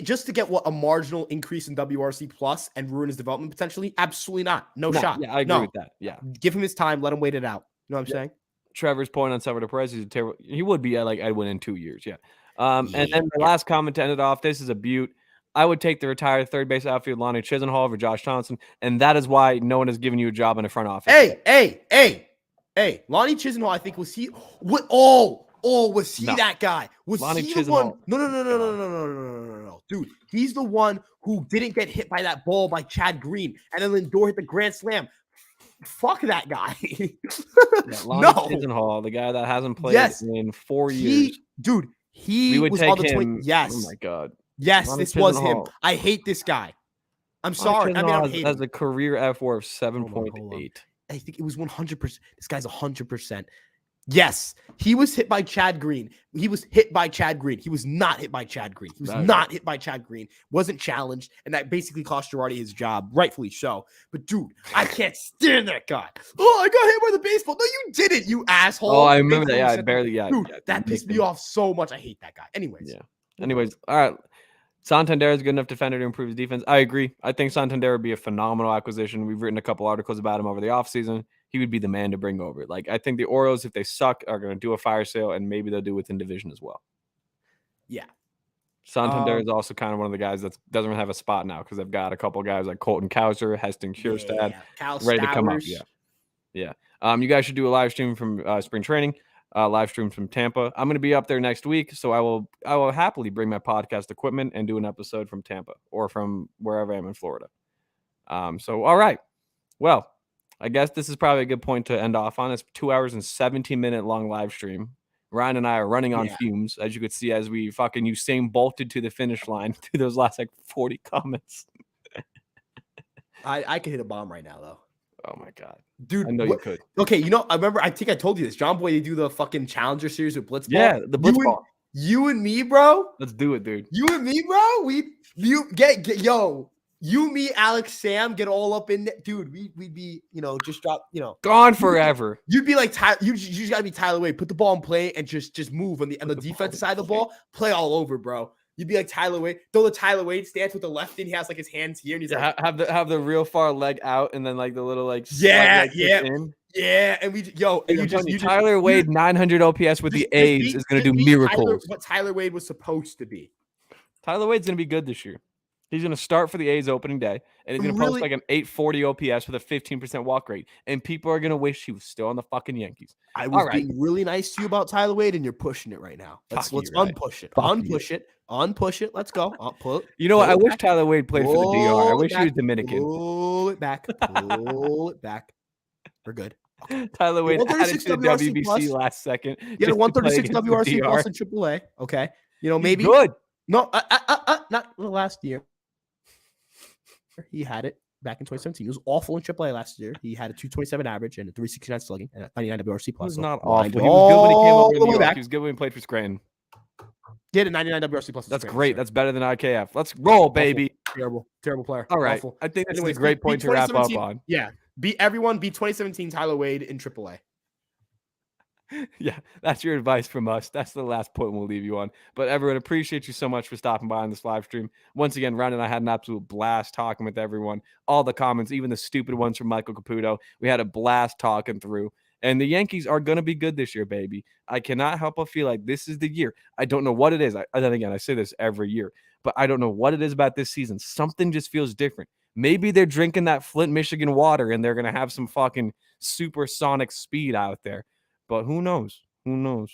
Just to get a marginal increase in WRC plus and ruin his development potentially? Absolutely not. No shot. Yeah, I agree with that. Yeah. Give him his time. Let him wait it out. You know what I'm saying? Trevor's point on Salvador Perez, he's a terrible. He would be like Edwin in 2 years. Yeah. And then the last comment to end it off. This is a beaut. I would take the retired third base outfield Lonnie Chisenhall over Josh Thompson, and that is why no one has given you a job in the front office. Hey, Lonnie Chisenhall, I think was he was he that guy? Was Lonnie he Chisenhall. the one? No. Dude, he's the one who didn't get hit by that ball by Chad Green, and then Lindor hit the grand slam. Fuck that guy. Lonnie Chisenhall, the guy that hasn't played in 4 years. He would was take on the him. Yes. Oh my God. Yes, Lonnie this was Chisenhall. him. I hate this guy. I'm sorry. I hate has him. a career F4 of 7.8. I think it was 100%. This guy's 100%. Yes, he was hit by Chad Green. He was not hit by Chad Green. Wasn't challenged, and that basically cost Girardi his job, rightfully so. But dude, I can't stand that guy. Oh, I got hit by the baseball. No, you didn't, you asshole. Oh, I remember that. Yeah, I barely. Yeah, dude, that pissed me off so much. I hate that guy. Anyways, all right. Santander is a good enough defender to improve his defense. I agree. I think Santander would be a phenomenal acquisition. We've written a couple articles about him over the offseason. He would be the man to bring over. Like, I think the Orioles, if they suck, are going to do a fire sale, and maybe they'll do within division as well. Yeah. Santander is also kind of one of the guys that doesn't have a spot now because they've got a couple of guys like Colton Cowser, Heston Kjerstad, ready to come up. Yeah. You guys should do a live stream from spring training. Live stream from Tampa. I'm going to be up there next week, so I will happily bring my podcast equipment and do an episode from Tampa or from wherever I am in Florida. So all right, well, I guess this is probably a good point to end off on. It's 2 hours and 17-minute long live stream. Ryan and I are running on fumes, as you could see, as we fucking Usain bolted to the finish line through those last 40 comments. I could hit a bomb right now, though. Oh my God, dude! I know you could. Okay, I remember. I think I told you this. John Boy, they do the fucking Challenger Series with Blitzball. Yeah, the Blitzball. You and me, bro. Let's do it, dude. You and me, bro. You, me, Alex, Sam, get all up in there, dude. We'd be, just drop, gone forever. You'd be like, you just gotta be Tyler Wade. Put the ball in play and just move on the defensive side of the ball. Play all over, bro. You'd be like Tyler Wade. Throw the Tyler Wade stance with the left and he has like his hands here and he's like, have the real far leg out and then like the little like yeah, leg in. yeah. And Tyler Wade 900 OPS with the A's is going to do miracles. What Tyler Wade was supposed to be. Tyler Wade's going to be good this year. He's going to start for the A's opening day, and he's going to post like an 840 OPS with a 15% walk rate, and people are going to wish he was still on the fucking Yankees. I was being really nice to you about Tyler Wade, and you're pushing it right now. Let's unpush it. Unpush it. Let's go. You know what? I wish Tyler Wade played for the DR. I wish he was Dominican. Pull it back. Pull it back. We're good. Okay. Tyler Wade added to the WBC last second. He had a 136 WRC plus in AAA. Okay. Maybe. Good. No, not the last year. He had it back in 2017. He was awful in AAA last year. He had a 227 average and a 369 slugging and a 99 WRC plus. He was not awful. He was good when he came over to New York. He was good when he played for Scranton. He had a 99 WRC plus. That's great. That's better than IKF. Let's roll, baby. Terrible player. All right. Awful. I think that's a great point to wrap up on. Yeah. Beat 2017 Tyler Wade in AAA. Yeah, that's your advice from us. That's the last point we'll leave you on. But everyone, appreciate you so much for stopping by on this live stream. Once again, Ryan and I had an absolute blast talking with everyone. All the comments, even the stupid ones from Michael Caputo, we had a blast talking through. And the Yankees are going to be good this year, baby. I cannot help but feel like this is the year. I don't know what it is. Then again, I say this every year, but I don't know what it is about this season. Something just feels different. Maybe they're drinking that Flint, Michigan water and they're going to have some fucking supersonic speed out there. But who knows? Who knows?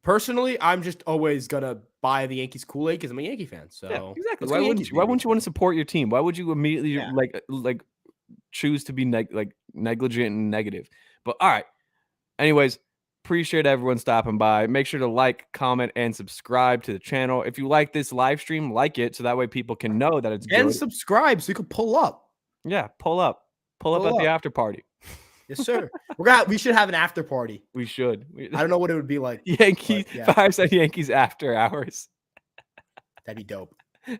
Personally, I'm just always gonna buy the Yankees Kool-Aid because I'm a Yankee fan. So yeah, exactly. Why wouldn't you want to support your team? Why would you immediately like choose to be negligent and negative? But all right. Anyways, appreciate everyone stopping by. Make sure to like, comment, and subscribe to the channel. If you like this live stream, like it so that way people can know that it's good. And subscribe so you can pull up. Yeah, pull up at the after party. Yes, sir. We should have an after party. We should. I don't know what it would be like. Yankees, Fireside Yankees after hours. That'd be dope.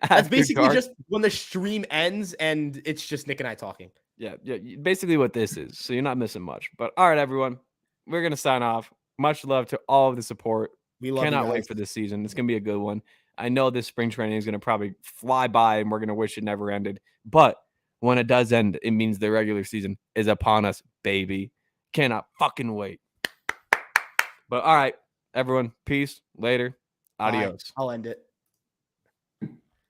That's basically just when the stream ends and it's just Nick and I talking. Yeah, basically what this is. So you're not missing much. But all right, everyone, we're gonna sign off. Much love to all of the support. We love Cannot wait for this season. It's gonna be a good one. I know this spring training is gonna probably fly by, and we're gonna wish it never ended. But when it does end, it means the regular season is upon us, baby. Cannot fucking wait. But all right, everyone, peace. Later. Adios. I'll end it.